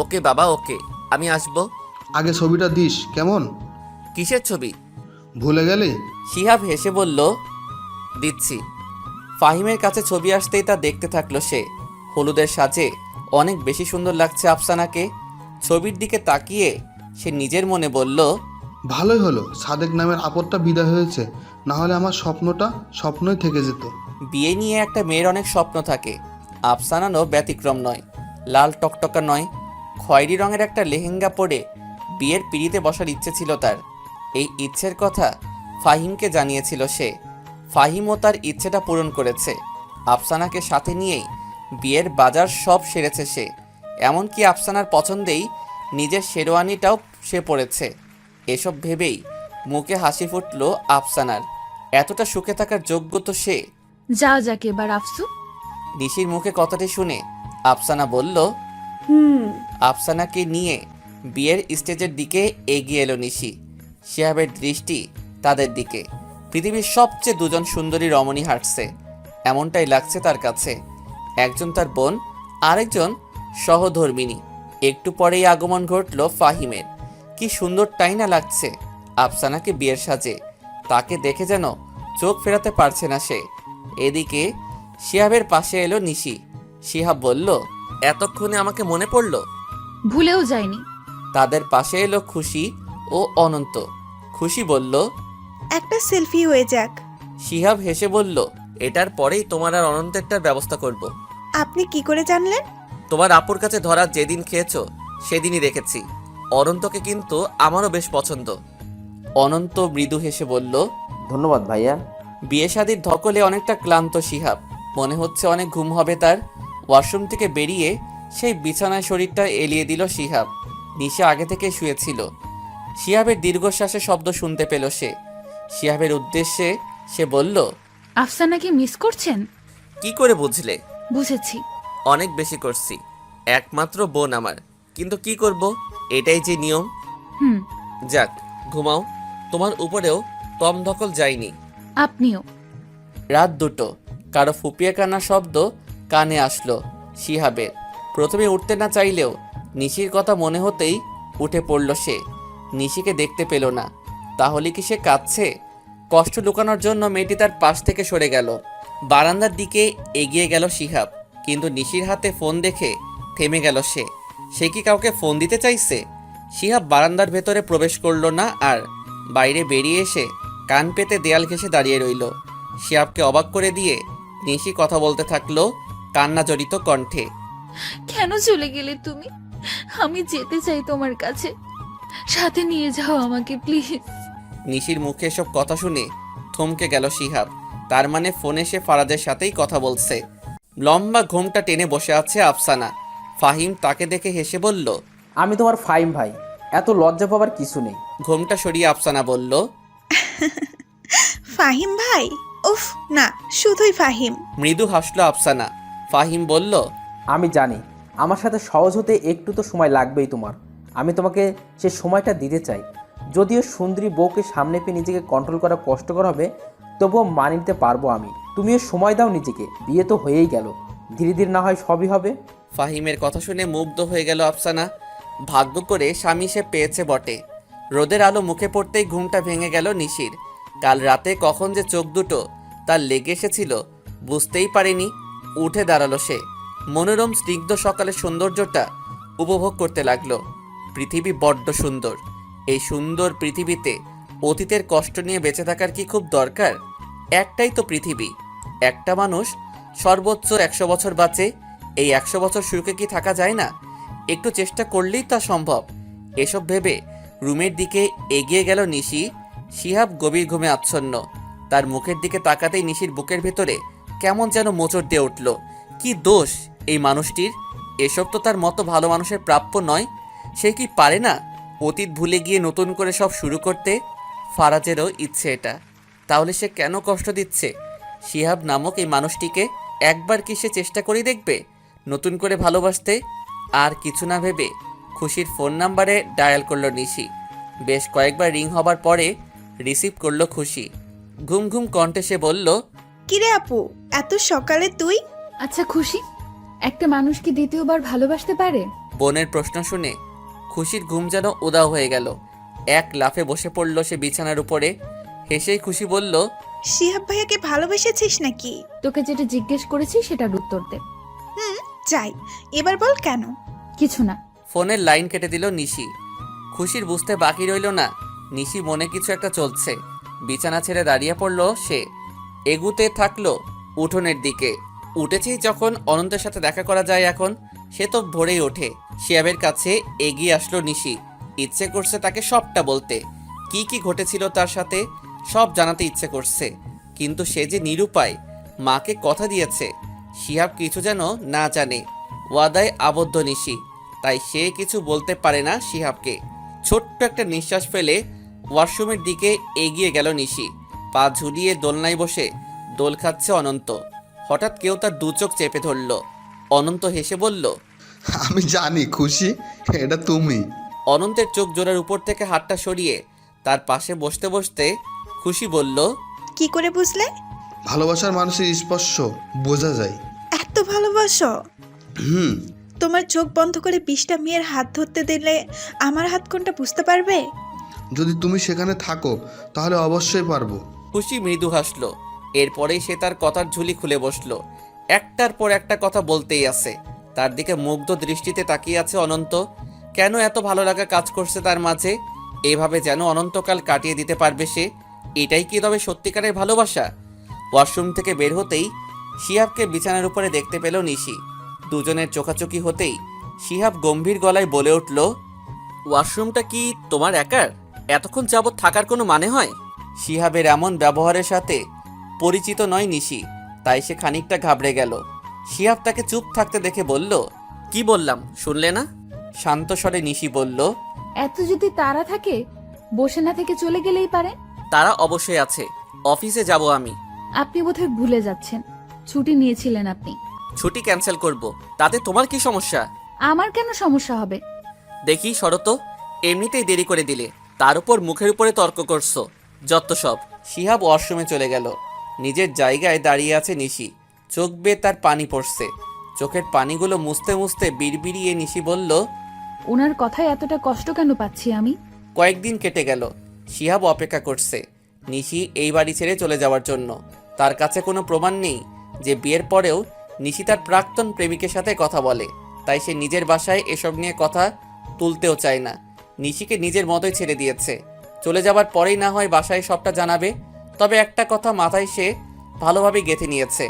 ওকে বাবা, ওকে, আমি আসবো। আগে ছবিটা দিস কেমন? কিসের ছবি? ভুলে গেলি? শিহাব হেসে বলল, দিচ্ছি। ফাহিমের কাছে ছবি আসতেই তা দেখতে থাকলো সে। হলুদের সাজে অনেক বেশি সুন্দর লাগছে আফসানাকে। ছবির দিকে তাকিয়ে সে নিজের মনে বলল, ভালোই হলো সাদেক নামের আপদটা বিদায় হয়েছে, না হলে আমার স্বপ্নটা স্বপ্নই থেকে যেত। বিয়ে নিয়ে একটা মেয়ের অনেক স্বপ্ন থাকে, আফসানারও ব্যতিক্রম নয়। লাল টকটকা নয়, খয়েরি রঙের একটা লেহেঙ্গা পরে বিয়ের পিড়িতে বসার ইচ্ছে ছিল তার। এই ইচ্ছের কথা ফাহিমকে জানিয়েছিল সে। ফাহিমও তার ইচ্ছেটা পূরণ করেছে। আফসানাকে সাথে নিয়েই বিয়ের বাজার সব সেরেছে সে। এমনকি আফসানার পছন্দেই নিজের শেরওয়ানিটাও সে পরেছে। এসব ভেবেই মুখে হাসি ফুটল আফসানার। এতটা সুখে থাকার যোগ্য তো সে। যা যাকে এবার আফসু। নিশির মুখে কথাটি শুনে আফসানা বলল, আফসানাকে নিয়ে বিয়ের স্টেজের দিকে এগিয়ে এলো নিশি। শিহাবের দৃষ্টি তাদের দিকে। পৃথিবীর সবচেয়ে দুজন সুন্দরী রমণী হাঁটছে, এমনটাই লাগছে তার কাছে। একজন তার বোন, আরেকজন সহধর্মিণী। একটু পরেই আগমন ঘটল ফাহিমের। কি সুন্দরটাই না লাগছে আফসানাকে বিয়ের সাজে। তাকে দেখে যেন চোখ ফেরাতে পারছে না সে। এদিকে শিহাবের পাশে এলো নিশি। শিহাব বলল, এতক্ষণে আমাকে মনে পড়ল? ভুলেও যায়নি। তাদের পাশে এলো খুশি ও অনন্ত। খুশি বলল, একটা সেলফি হয়ে যাক। শিহাব হেসে বলল, এটার পরেই তোমার আর অনন্তেরটার ব্যবস্থা করব। আপনি কি করে জানলেন? তোমার আপুর কাছে ধরা যেদিন খেয়েছো সেদিনই রেখেছি। অনন্তকে কিন্তু আমারও বেশ পছন্দ। অনন্ত মৃদু হেসে বলল, ধন্যবাদ ভাইয়া। বিয়ে শাদির ধকলে অনেকটা ক্লান্ত শিহাব। মনে হচ্ছে অনেক ঘুম হবে তার। ওয়াশরুম থেকে বেরিয়ে সেই বিছানায় শরীরটা এলিয়ে দিল শিহাব। নিশা আগে থেকে শুয়েছিল। শিহাবের দীর্ঘশ্বাসের শব্দ শুনতে পেল সে। শিহাবের উদ্দেশ্যে সে বলল, আফসানাকে মিস করছেন? কি করে বুঝলে? বুঝেছি। অনেক বেশি করছি। একমাত্র বোন আমার, কিন্তু কি করব, এটাই যে নিয়ম। হুম। যাক, ঘুমাও। তোমার উপরেও তম ধকল যায়নি। আপনিও। রাত 2টো। কারো ফুপিয়ে কান্নার শব্দ কানে আসলো শিহাবের। প্রথমে উঠতে না চাইলেও নিশির কথা মনে হতেই উঠে পড়ল সে। নিশিকে দেখতে পেল না। তাহলে কি সে কাঁদছে? কষ্ট লুকানোর জন্য মেয়েটি তার পাশ থেকে সরে গেল। বারান্দার দিকে এগিয়ে গেল শিহাব, কিন্তু নিশির হাতে ফোন দেখে থেমে গেল সে। সে কি কাউকে ফোন দিতে চাইছে? শিহাব বারান্দার ভেতরে প্রবেশ করল না আর। বাইরে বেরিয়ে এসে কান পেতে দেয়াল ঘেঁষে দাঁড়িয়ে রইল। শিহাবকে অবাক করে দিয়ে নিশি কথা বলতে থাকলো কান্না জড়িত কণ্ঠে। কেন চলে গেলে তুমি? আমি যেতে চাই তোমার কাছে, সাথে নিয়ে যাও আমাকে প্লিজ। নিশির মুখে এসব কথা শুনে থমকে গেল শিহাব। তার মানে ফোনে সে ফারাজের সাথেই কথা বলছে। লম্বা ঘোমটা টেনে বসে আছে আফসানা। ফাহিম তাকে দেখে হেসে বলল, আমি তোমার ফাহিম ভাই, এত লজ্জা পাবার কিছু নেই। ঘোমটা সরিয়ে আফসানা বলল, ফাহিম ভাই? উফ না, শুধুই ফাহিম। মৃদু হাসলো আফসানা। ফাহিম বলল, আমি জানি আমার সাথে সহজ হতে একটু তো সময় লাগবেই তোমার। আমি তোমাকে সে সময়টা দিতে চাই। যদিও সুন্দরী বউকে সামনে পেয়ে নিজেকে কন্ট্রোল করা কষ্টকর হবে, তবুও মানিয়ে নিতে পারবো আমি। তুমিও সময় দাও নিজেকে, বিয়ে তো হয়েই গেল, ধীরে ধীরে না হয় সবই হবে। ফাহিমের কথা শুনে মুগ্ধ হয়ে গেল আফসানা। ভাগ্য করে স্বামী সে পেয়েছে বটে। রোদের আলো মুখে পড়তেই ঘুমটা ভেঙে গেল নিশির। কাল রাতে কখন যে চোখ দুটো তার লেগে এসেছিল বুঝতেই পারেনি। উঠে দাঁড়ালো সে। মনোরম স্নিগ্ধ সকালের সৌন্দর্যটা উপভোগ করতে লাগলো। পৃথিবী বড্ড সুন্দর। এই সুন্দর পৃথিবীতে অতীতের কষ্ট নিয়ে বেঁচে থাকার কি খুব দরকার? একটাই তো পৃথিবী। একটা মানুষ সর্বোচ্চ 100 বছর বাঁচে। এই 100 বছর সুখে কি থাকা যায় না? একটু চেষ্টা করলেই তা সম্ভব। এসব ভেবে রুমের দিকে এগিয়ে গেল নিশি। শিহাব গভীর ঘুমে আচ্ছন্ন। তার মুখের দিকে তাকাতেই নিশির বুকের ভেতরে কেমন যেন মোচড় দিয়ে উঠল। কি দোষ এই মানুষটির? এসব তো তার মতো ভালো মানুষের প্রাপ্য নয়। সে কি পারে না অতীত ভুলে গিয়ে নতুন করে সব শুরু করতে? ফারাজেরও ইচ্ছে এটা। তাহলে সে কেন কষ্ট দিচ্ছে শিহাব নামক এই মানুষটিকে? একবার কি সে চেষ্টা করে দেখবে? নতুন করে ভালোবাসতে। আর কিছু না ভেবে খুশির ফোন নাম্বারে ডায়াল করলো নিশি। বেশ কয়েকবার রিং হবার পরে রিসিভ করলো খুশি। ঘুম ঘুম কণ্ঠে সে বলল, কিরে আপু, এত সকালে তুই? আচ্ছা খুশি, একটা মানুষ কি দ্বিতীয়বার ভালোবাসতে পারে? বোনের প্রশ্ন শুনে খুশির ঘুম যেন উদাও হয়ে গেল। এক লাফে বসে পড়ল সে বিছানার উপরে। হেসেই খুশি বলল, শিহাব ভাইয়াকে ভালোবেসেছিস নাকি? তোকে যেটা জিজ্ঞেস করেছি সেটার উত্তর দে। যাই, এবার বল কেন? কিছু না। ফোনের লাইন কেটে দিল নিশি। খুশির বুঝতে বাকি রইল না নিশি মনে কিছু একটা চলছে। বিছানা ছেড়ে দাঁড়িয়ে পড়ল সে। এগুতে থাকলো উঠোনের দিকে। উঠেছেই যখন অনন্তের সাথে দেখা করা যায় এখন, সে তো ভোরেই ওঠে। শিয়াবের কাছে এগিয়ে আসলো নিশি। ইচ্ছে করছে তাকে সবটা বলতে, কি কি ঘটেছিল তার সাথে সব জানাতে ইচ্ছে করছে। কিন্তু সে যে নিরুপায়। মাকে কথা দিয়েছে শিহাব কিছু যেন না জানে। ওয়াদায় আবদ্ধ নিশি, তাই সে কিছু বলতে পারে না শিহাবকে। ছোট্ট একটা নিঃশ্বাস ফেলে ওয়াশরুমের দিকে এগিয়ে গেল নিশি। পা ঝুলিয়ে দোলনায় বসে দোল খাচ্ছে অনন্ত। হঠাৎ কেউ তার দু চোখ চেপে ধরল। অনন্ত হেসে বলল, আমি জানি খুশি, এটা তুমি। অনন্তের চোখ জোড়ার উপর থেকে হাতটা সরিয়ে তার পাশে বসতে বসতে খুশি বলল, কি করে বুঝলে? ভালোবাসার মানুষের স্পর্শ বোঝা যায়। এত ভালোবাসো? হুম। তোমার চোখ বন্ধ করে 20টা মেয়ের হাত ধরতে দিলে আমার হাত কোনটা বুঝতে পারবে? যদি তুমি সেখানে থাকো তাহলে অবশ্যই পারবো। খুশি মৃদু হাসল। এরপরেই সে তার কথার ঝুলি খুলে বসলো। একটার পর একটা কথা বলতেই আছে। তার দিকে মুগ্ধ দৃষ্টিতে তাকিয়ে আছে অনন্ত। কেন এত ভালো লাগা কাজ করছে তার মাঝে? এভাবে যেন অনন্তকাল কাটিয়ে দিতে পারবে সে। এটাই কি তবে সত্যিকারের ভালোবাসা? ওয়াশরুম থেকে বের হতেই শিহাবকে বিছানার উপরে দেখতে পেল নিশি। দুজনের চোখাচোখি হতেই শিহাব গম্ভীর গলায় বলে উঠল, ওয়াশরুমটা কি তোমার একার? এতক্ষণ যাবৎ থাকার কোনো মানে হয়? শিহাবের এমন ব্যবহারের সাথে পরিচিত নয় নিশি, তাই সে খানিকটা ঘাবড়ে গেল। শিহাব তাকে চুপ থাকতে দেখে বলল, কি বললাম শুনলে না? শান্ত স্বরে নিশি বলল, এত যদি তারা থাকে, বসে না থেকে চলে গেলেই পারে। তারা অবশ্যই আছে, অফিসে যাব আমি। আপনি বোধহয় ভুলে যাচ্ছেন, ছুটি নিয়েছিলেন আপনি। ছুটি ক্যান্সেল করব, তাতে তোমার কি সমস্যা? আমার কেন সমস্যা হবে? দেখি শরত, এমনিতেই দেরি করে দিলে, তার উপর মুখের উপরে তর্ক করছো, যত সব। শিহাব ওয়াশরুমে চলে গেল। নিজের জায়গায় দাঁড়িয়ে আছে নিশি। চোখ বেয়ে তার পানি পড়ছে। চোখের পানিগুলো মুছতে মুছতে বিড়বিড়িয়ে নিশি বলল, ওনার কথায় এতটা কষ্ট কেন পাচ্ছি আমি? কয়েকদিন কেটে গেল। শিহাব অপেক্ষা করছে নিশি এই বাড়ি ছেড়ে চলে যাওয়ার জন্য। তার কাছে কোনো প্রমাণ নেই যে বিয়ের পরেও নিশি তার প্রাক্তন প্রেমিকের সাথে কথা বলে। তাই সে নিজের বাসায় এসব নিয়ে কথা তুলতেও চায় না। নিশিকে নিজের মতোই ছেড়ে দিয়েছে। চলে যাবার পরেই না হয় বাসায় সবটা জানাবে। তবে একটা কথা মাথায় সে ভালোভাবে গেঁথে নিয়েছে,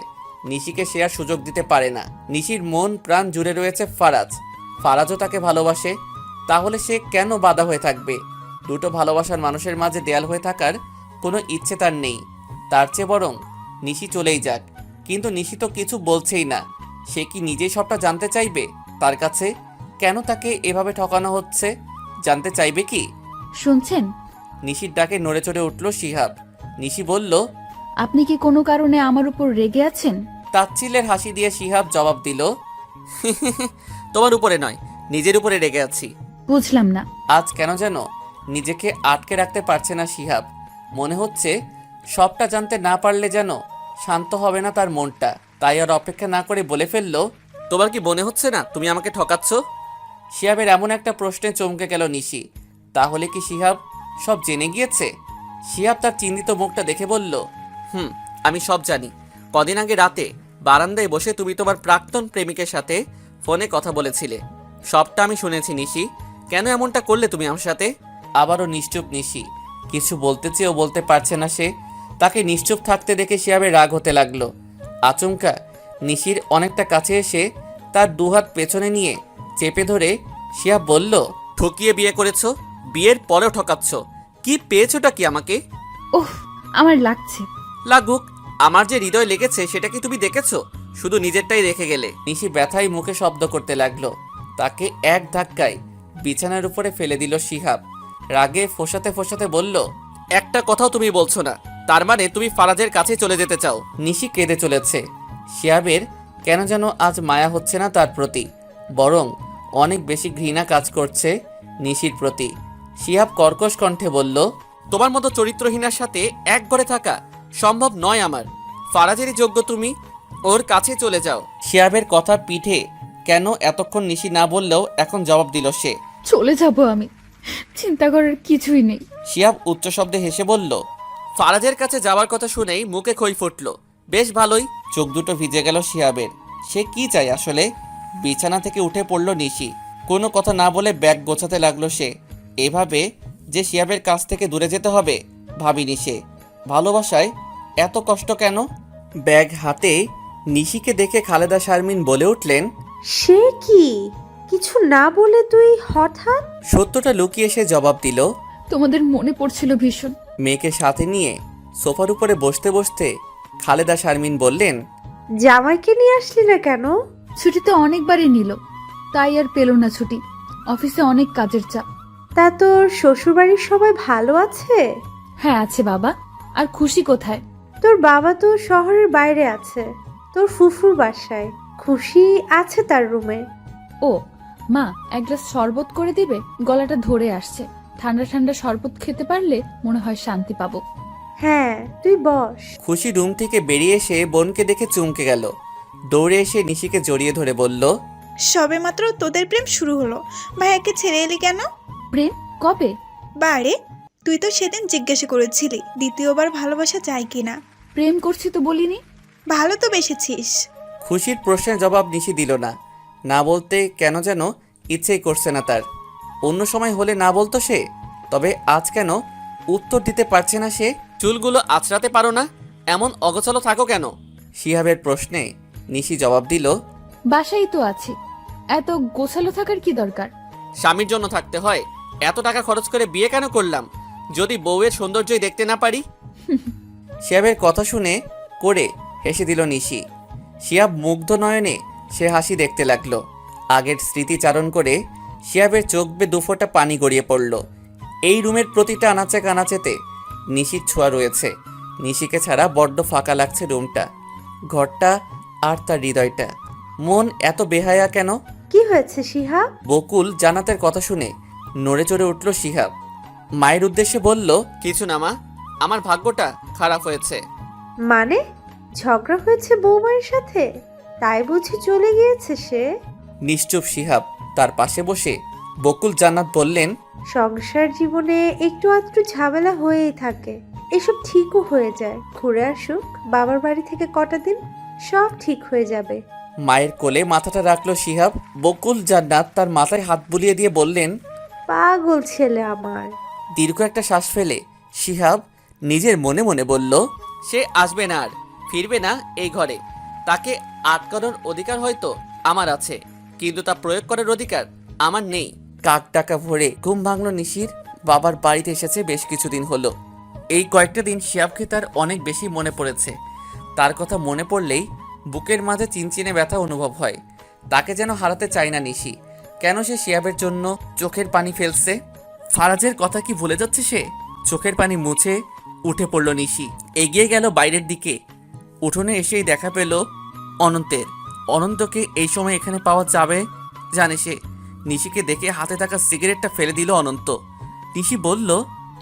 নিশিকে সে আর সুযোগ দিতে পারে না। নিশির মন প্রাণ জুড়ে রয়েছে ফারাজ। ফারাজও তাকে ভালোবাসে। তাহলে সে কেন বাধা হয়ে থাকবে? দুটো ভালোবাসার মানুষের মাঝে দেয়াল হয়ে থাকার কোনো ইচ্ছে তার নেই। তার চেয়ে বরং নিশি চলেই যাক। কিন্তু নিশি তো কিছু বলছেই না। সে কি নিজেই সবটা জানতে চাইবে তার কাছে? কেন তাকে এভাবে ঠকানো হচ্ছে জানতে চাইবে কি? শুনছেন? নিশির ডাকে নড়ে চড়ে উঠল শিহাব। নিশি বলল, আপনি কি কোনো কারণে আমার উপর রেগে আছেন? তাচ্ছিল্যের হাসি দিয়ে শিহাব জবাব দিল, তোমার উপরে নয়, নিজের উপরে রেগে আছি। বুঝলাম না। আজ কেন যেন নিজেকে আটকে রাখতে পারছে না শিহাব। মনে হচ্ছে সবটা জানতে না পারলে যেন শান্ত হবে না তার মনটা। তাই আর অপেক্ষা না করে বলে ফেলল, তোমার কি মনে হচ্ছে না তুমি আমাকে ঠকাচ্ছ? শিহাবের এমন একটা প্রশ্নে চমকে গেল নিশি। তাহলে কি শিহাব সব জেনে গিয়েছে? শিহাব তার চিন্তিত মুখটা দেখে বলল, আমি সব জানি। কদিন আগে রাতে বারান্দায় বসে তুমি তোমার প্রাক্তন প্রেমিকের সাথে ফোনে কথা বলেছিলে। সবটা আমি শুনেছি নিশি। কেন এমনটা করলে তুমি আমার সাথে? আবারও নিশ্চুপ নিশি। কিছু বলতে চেয়েও বলতে পারছে না সে। তাকে নিশ্চুপ থাকতে দেখে শিহাবের রাগ হতে লাগলো। আচমকা নিশির অনেকটা কাছে এসে তার দুহাত পেছনে নিয়ে চেপে ধরে শিহাব বলল, ঠকিয়ে বিয়ে করেছো, বিয়ের পরেও ঠকাচ্ছ। কি পেয়েছোটা কি আমাকে? ওহ, আমার লাগছে। লাগুক, আমার যে হৃদয় লেগেছে সেটা কি তুমি দেখেছো? শুধু নিজেরটাই রেখে গেলে। নিশি ব্যথায় মুখে শব্দ করতে লাগলো। তাকে এক ধাক্কায় বিছানার উপরে ফেলে দিল শিহাব। রাগে ফোঁসাতে ফোঁসাতে বলল, একটা কথাও তুমি বলছো না, তার মানে তুমি ফারাজের কাছে চলে যেতে চাও? নিশি কেঁদে চলেছে। শিহাবের কেন যেন আজ মায়া হচ্ছে না তার প্রতি, বরং অনেক বেশি ঘৃণা কাজ করছে নিশির প্রতি। শিহাব কর্কশ কণ্ঠে বলল, তোমার মতো চরিত্রহীনার সাথে এক ঘরে থাকা সম্ভব নয় আমার। ফারাজেরই যোগ্য তুমি, ওর কাছে চলে যাও। শিহাবের কথা পিঠে কেন এতক্ষণ নিশি না বললেও এখন জবাব দিল সে। চলে যাব আমি, চিন্তা করার কিছুই নেই। শিহাব উচ্চ শব্দে হেসে বলল, ফারাজের কাছে যাওয়ার কথা শুনেই মুখে খই ফুটল। বেশ ভালোই। চোখ দুটো ভিজে গেল শিহাবের। সে কি চায় আসলে? বিছানা থেকে উঠে পড়ল নিশি। কোনো কথা না বলে ব্যাগ গোছাতে লাগলো সে। এভাবে যে শিহাবের কাছ থেকে দূরে যেতে হবে ভাবিনি সে। ভালোবাসায় এত কষ্ট কেন? ব্যাগ হাতে নিশিকে দেখে খালেদা শারমিন বলে উঠলেন, সে কি? কিছু না বলে তুই হঠাৎ? সত্যটা লুকিয়ে সে জবাব দিল, তোমাদের মনে পড়ছিল ভীষণ। মেয়েকে সাথে নিয়ে সোফার উপরে বসতে বসতে খালেদা শারমিন বললেন, জামাইকে নিয়ে আসলি না কেন? ছুটি তো অনেকবারই নিল, তাই আর পেল না ছুটি। অফিসে অনেক কাজের চাপ। তা তোর শ্বশুরবাড়ির সবাই ভালো আছে? হ্যাঁ আছে বাবা। আর খুশি কোথায়? তোর বাবা তো শহরের বাইরে আছে, তোর ফুফুর বাসায়। খুশি আছে তার রুমে। ও মা, এক গ্লাস শরবত করে দিবে? গলাটা ধরে আসছে। ঠান্ডা ঠান্ডা শরবত খেতে পারলে মনে হয় শান্তি পাবো। হ্যাঁ তুই বস। খুশি রুম থেকে বেরিয়ে এসে বোনকে দেখে চমকে গেল। দৌড়ে এসে নিশিকে জড়িয়ে ধরে বলল, সবে মাত্র তোদের প্রেম শুরু হলো, ভাইয়াকে ছেড়ে এলি কেন? প্রেম কবে? বারে, তুই তো সেদিন জিজ্ঞাসা করেছিলি দ্বিতীয়বার ভালোবাসা চাই কিনা। প্রেম করছি তো বলিনি। ভালো তো বেসেছিস। খুশির প্রশ্নের জবাব নিশি দিল না। না বলতে কেন যেন ইচ্ছেই করছে না তার। অন্য সময় হলে না বলতো সে, তবে আজ কেন উত্তর দিতে পারছে না সে। চুলগুলো আঁচড়াতে পারো না? এমন অগোছালো থাকো কেন? শিহাবের প্রশ্নে নিশি জবাব দিল, বাসাই তো আছি, এত গোছালো থাকার কি দরকার? স্বামীর জন্য থাকতে হয়। এত টাকা খরচ করে বিয়ে কেন করলাম যদি বউয়ের সৌন্দর্যই দেখতে না পারি? শিহাবের কথা শুনে করে হেসে দিল নিশি। শিহাব মুগ্ধ নয়নে সে হাসি দেখতে লাগলো। আগের স্মৃতিচারণ করে শিহাবের চোখ বেয়ে দুফোঁটা পানি গড়িয়ে পড়ল। এই রুমের প্রতিটা আনাচে কানাচেতে নিশির ছোঁয়া রয়েছে। নিশিকে ছাড়া বড্ড ফাঁকা লাগছে রুমটা, ঘরটা আর তার হৃদয়টা। মন এত বেহায়া কেন? কি হয়েছে শিহাব? বকুল জান্নাতের কথা শুনে নড়ে চড়ে উঠল শিহাব। মায়ের উদ্দেশ্যে বলল, কিছু না মা, আমার ভাগ্যটা খারাপ হয়েছে। মানে ঝগড়া হয়েছে বৌমায়ের সাথে, তাই বুঝি চলে গিয়েছে সে? নিশ্চুপ শিহাব তার পাশে বসে বকুল জান্নাত বললেন, সংসার জীবনে একটু আধটু ঝামেলা হয়েই থাকে, এসব ঠিকও হয়ে যায়। ঘুরে আসুক বাবার বাড়ি থেকে কটা দিন, সব ঠিক হয়ে যাবে। মায়ের কোলে মাথাটা রাখলো শিহাব। বকুল জান্নাত তার মাথায় হাত বুলিয়ে দিয়ে বললেন, পাগল ছেলে আমার। দীর্ঘ একটা শ্বাস ফেলে শিহাব নিজের মনে মনে বলল, সে আসবে না আর ফিরবে না এই ঘরে। তাকে আটকানোর অধিকার হয়তো আমার আছে, কিন্তু তা প্রয়োগ করার অধিকার আমার নেই। কাক টাকা ভরে ঘুম ভাঙল নিশির। বাবার বাড়িতে এসেছে বেশ কিছুদিন হলো। এই কয়েকটা দিন শিহাবকে তার অনেক বেশি মনে পড়েছে। তার কথা মনে পড়লেই বুকের মাঝে চিনচিনে ব্যথা অনুভব হয়। তাকে যেন হারাতে চায় না নিশি। কেন সে শিহাবের জন্য চোখের পানি ফেলছে? ফারাজের কথা কি ভুলে যাচ্ছে সে? চোখের পানি মুছে উঠে পড়ল নিশি, এগিয়ে গেল বাইরের দিকে। উঠোনে এসেই দেখা পেল অনন্তের। অনন্তকে এই সময় এখানে পাওয়া যাবে জানে সে। নিশিকে দেখে হাতে থাকা সিগারেটটা ফেলে দিল অনন্ত। নিশি বলল,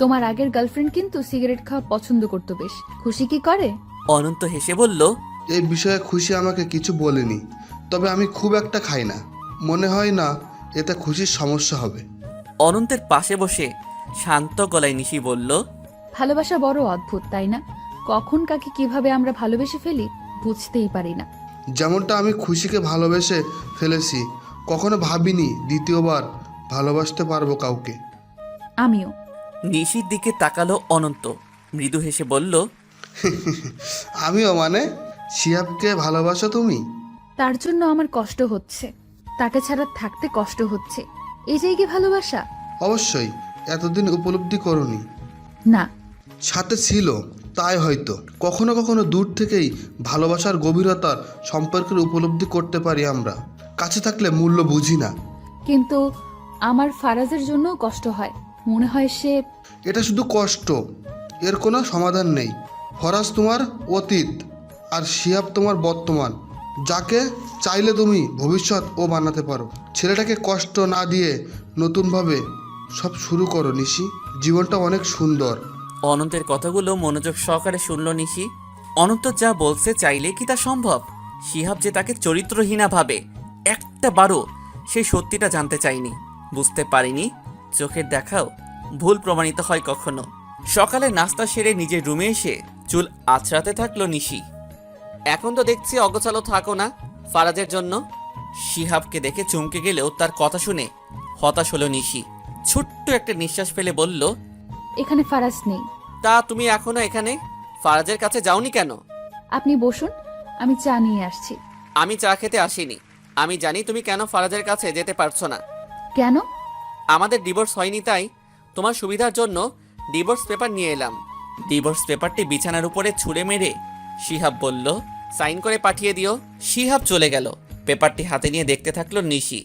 তোমার আগের গার্লফ্রেন্ড কিন্তু সিগারেট খাওয়া পছন্দ করতো বেশ। খুশি কি করে? অনন্ত হেসে বলল, এই বিষয়ে খুশি আমাকে কিছু বলেনি, তবে আমি খুব একটা খাই না। মনে হয় না এতে খুশির সমস্যা হবে। অনন্তের পাশে বসে শান্ত গলায় নিশি বলল, ভালোবাসা বড় অদ্ভুত, তাই না? কখন কাকে কিভাবে আমরা ভালোবেসে ফেলি বুঝতেই পারি না। যেমনটা আমি খুশিকে ভালোবেসে ফেলেছি, কখনো ভাবিনি দ্বিতীয়বার ভালোবাসতে পারবো কাউকে। আমিও। নিশির দিকে তাকালো অনন্ত, মৃদু হেসে বলল, আমিও মানে শিহাবকে ভালোবাসো তুমি? তার জন্য আমার কষ্ট হচ্ছে, তাকে ছাড়া থাকতে কষ্ট হচ্ছে। এই যে কি ভালোবাসা? অবশ্যই, এতদিন উপলব্ধি করনি। না, সাথে ছিল তাই হয়তো কখনো কখনো দূর থেকেই ভালোবাসার গভীরতার সম্পর্কের উপলব্ধি করতে পারি আমরা। কাছে থাকলে মূল্য বুঝি না। কিন্তু আমার ফারাজের জন্য কষ্ট হয়। মনে হয় সে... এটা শুধু কষ্ট, এর কোনো সমাধান নেই। ফরাজ তোমার অতীত আর শিহাব তোমার বর্তমান। যাকে চাইলে তুমি ভবিষ্যৎ ও বানাতে পারো। ছেলেটাকে কষ্ট না দিয়ে নতুনভাবে সব শুরু করো নিশি, জীবনটা অনেক সুন্দর। অনন্তের কথাগুলো মনোযোগ সহকারে শুনল নিশি। অনন্ত যা বলছে চাইলে কি তা সম্ভব? শিহাব যে তাকে চরিত্রহীনা ভাবে, একটা বারও সেই সত্যিটা জানতে চায়নি, বুঝতে পারিনি চোখের দেখাও ভুল প্রমাণিত হয় কখনো। সকালে নাস্তা সেরে নিজের রুমে এসে চুল আঁচড়াতে থাকলো নিশি। এখন তো দেখছি অগোছালো থাকো না ফারাজের জন্য। শিহাবকে দেখে চমকে গেলেও তার কথা শুনে হতাশ হলো নিশি। ছোট্ট একটা নিঃশ্বাস ফেলে বলল, এখানে ফারাজ নেই। তা তুমি এখনো এখানে? ফারাজের কাছে যাওনি কেন? আপনি বসুন, আমি চা নিয়ে আসছি। আমি চা খেতে আসিনি। আমি জানি তুমি কেন ফারাজের কাছে যেতে পারছো না। কেন? আমাদের ডিভোর্স হয়নি, তাই তোমার সুবিধার জন্য ডিভোর্স পেপার নিয়ে এলাম। ডিভোর্স পেপারটি বিছানার উপরে ছুঁড়ে মেরে শিহাব বলল, সাইন করে পাঠিয়ে দিও। শিহাব চলে গেল। পেপারটি হাতে নিয়ে দেখতে থাকলো নিশি।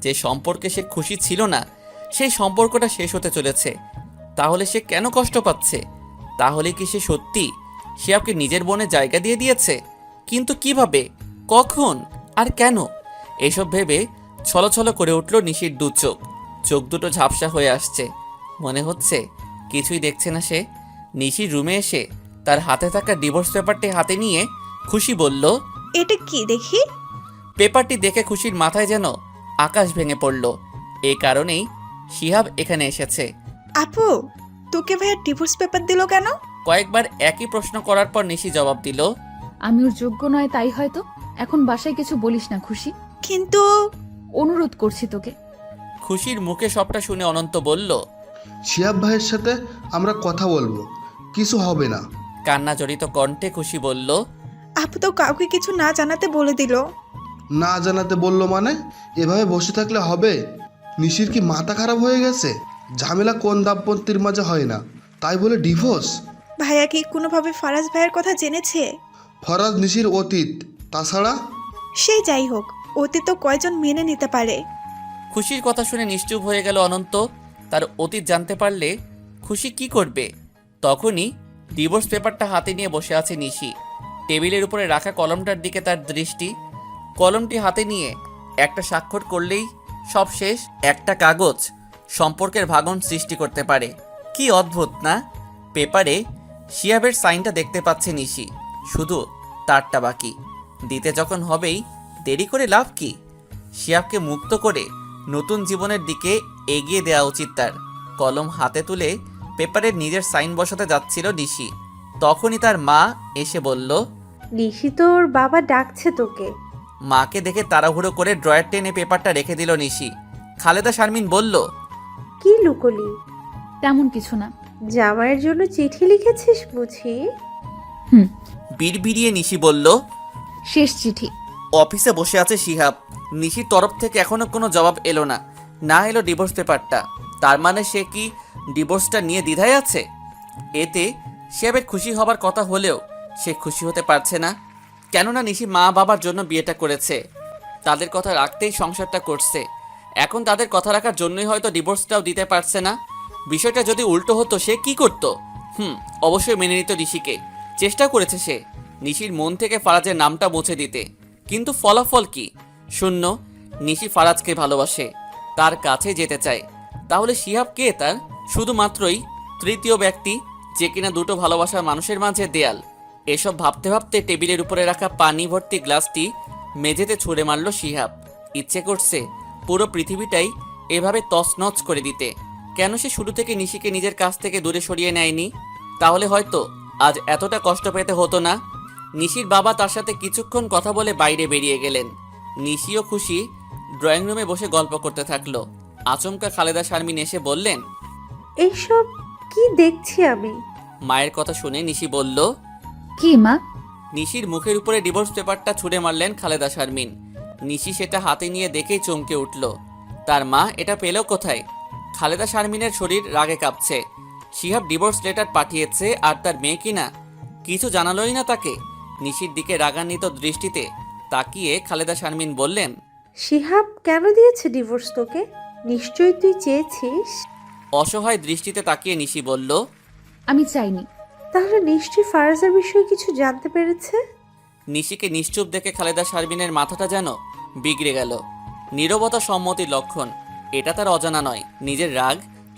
যে সম্পর্কে সে খুশি ছিল না, সেই সম্পর্কটা শেষ হতে চলেছে। তাহলে সে কেন কষ্ট পাচ্ছে? তাহলে কি সে সত্যি শিহাবকে নিজের বনে জায়গা দিয়ে দিয়েছে? কিন্তু কিভাবে, কখন আর কেন? এসব ভেবে ছলছল করে উঠল নিশির দু চোখ। চোখ দুটো ঝাপসা হয়ে আসছে। মনে হচ্ছে কিছুই দেখছে না সে। নিশির রুমে এসে তার হাতে থাকা ডিভোর্স পেপারটি হাতে নিয়ে খুশি বলল, এটা কি দেখি? পেপারটি দেখে খুশির মাথায় যেন আকাশ ভেঙে পড়ল। এই কারণেই শিহাব এখানে এসেছে। আপু, তোকে ভাইয়া ডিভোর্স পেপার দিল কেন? কয়েকবার একই প্রশ্ন করার পর নিশি জবাব দিল, আমি ওর যোগ্য নয় তাই হয়তো। এখন বাসায় কিছু বলিস না খুশি, কিন্তু অনুরোধ করছি তোকে। খুশির মুখে সবটা শুনে অনন্ত বলল, শিহাব ভাইয়ের সাথে আমরা কথা বলবো, কিছু হবে না। কান্না জড়িত কণ্ঠে খুশি বলল, আপু তো কাউকে কিছু না জানাতে বলে দিল। না জানাতে বললো মানে? এভাবে বসে থাকলে হবে? নিশির কি মাথা খারাপ হয়ে গেছে? ঝামেলা কোন দাম্পত্যের মাঝে হয় না, তাই বলে ডিভোর্স? ভাইয়া কি কোনোভাবে ফারাজ ভাইয়ের কথা জেনেছে? ফরাজ নিশির অতীত, তাছাড়া সেই যাই হোক, অতীত তো কয়জন মেনে নিতে পারে। খুশির কথা শুনে নিশ্চুপ হয়ে গেল অনন্ত। তার অতীত জানতে পারলে খুশি কি করবে? তখনই ডিভোর্স পেপারটা হাতে নিয়ে বসে আছে নিশি। টেবিলের উপরে রাখা কলমটার দিকে তার দৃষ্টি। কলমটি হাতে নিয়ে একটা স্বাক্ষর করলেই সব শেষ। একটা কাগজ সম্পর্কের ভাঙন সৃষ্টি করতে পারে। কি অদ্ভুত না? পেপারে শিহাবের সাইনটা দেখতে পাচ্ছে নিশি, শুধু তারটা বাকি। দিতে যখন হবেই, দেরি করে লাভ কি? শিহাবকে মুক্ত করে নতুন জীবনের দিকে এগিয়ে দেওয়া উচিত তার। কলম হাতে তুলে পেপারে নিজের সাইন বসাতে যাচ্ছিল নিশি। তখনই তার মা এসে বলল, নিশি, তোর বাবা ডাকছে তোকে। মাকে দেখে তাড়াহুড়ো করে ড্রয়ার টেনে পেপারটা রেখে দিল নিশি। খালেদা শারমিন বলল, কি লুকোলি? তেমন কিছু না। জামাইয়ের জন্য চিঠি লিখেছিস বুঝি? বিড়বিড়িয়ে নিশি বলল, শেষ চিঠি। অফিসে বসে আছে শিহাব। নিশির তরফ থেকে এখনো কোনো জবাব এলো না। না এলো ডিভোর্স পেপারটা। তার মানে সে কি ডিভোর্সটা নিয়ে দ্বিধায় আছে? এতে শিহাবের খুশি হবার কথা হলেও সে খুশি হতে পারছে না। কেননা নিশি মা বাবার জন্য বিয়েটা করেছে, তাদের কথা রাখতেই সংসারটা করছে। এখন তাদের কথা রাখার জন্যই হয়তো ডিভোর্সটাও দিতে পারছে না। বিষয়টা যদি উল্টো হতো সে কি করতো? অবশ্যই মেনে নিত নিশিকে। চেষ্টা করেছে সে নিশির মন থেকে ফারাজের নামটা মুছে দিতে, কিন্তু ফলাফল কি? শূন্য। নিশি ফারাজকে ভালোবাসে, তার কাছে যেতে চায়। তাহলে শিহাব কে তার? শুধুমাত্রই তৃতীয় ব্যক্তি, যে কিনা দুটো ভালোবাসার মানুষের মাঝে দেয়াল। এসব ভাবতে ভাবতে টেবিলের উপরে রাখা পানি ভর্তি গ্লাসটি মেঝেতে ছুঁড়ে মারল শিহাব। ইচ্ছে করছে পুরো পৃথিবীটাই এভাবে তছনছ করে দিতে। কেন সে শুরু থেকে নিশিকে নিজের কাছ থেকে দূরে সরিয়ে নেয়নি? তাহলে হয়তো আজ এতটা কষ্ট পেতে হতো না। নিশির বাবা তার সাথে কিছুক্ষণ কথা বলে বাইরে বেরিয়ে গেলেন। নিশিও খুশি ড্রয়িং রুমে বসে গল্প করতে থাকলো। আচমকা খালেদা শারমিন এসে বললেন, এইসব কি দেখছি আমি? মায়ের কথা শুনে নিশি বলল, কি মা? নিশির মুখের উপরে ডিভোর্স পেপারটা ছুঁড়ে মারলেন খালেদা শারমিন। নিশি সেটা হাতে নিয়ে দেখেই চমকে উঠল। তার মা এটা পেল কোথায়? খালেদা শারমিনের শরীর রাগে কাঁপছে। শিহাব ডিভোর্স লেটার পাঠিয়েছে আর তার মেয়ে কিনা কিছু জানালোই না তাকে। নিশির দিকে রাগান্বিত দৃষ্টিতে তাকিয়ে খালেদা শারমিন বললেন, শিহাব কেন দিয়েছে ডিভোর্স তোকে? নিশ্চয়ই তুই চেয়েছিস। অসহায় দৃষ্টিতে তাকিয়ে নিশি বলল, আমি চাইনি। তাহলে নিশ্চয়ই ফারাজের বিষয়ে কিছু জানতে পেরেছে। নিশিকে নিশ্চুপ দেখে খালেদা শারমিনের মাথাটা যেন বিগড়ে গেল। নীরবতা সম্মতির লক্ষণ, এটা তার অজানা নয়। নিজের রাগ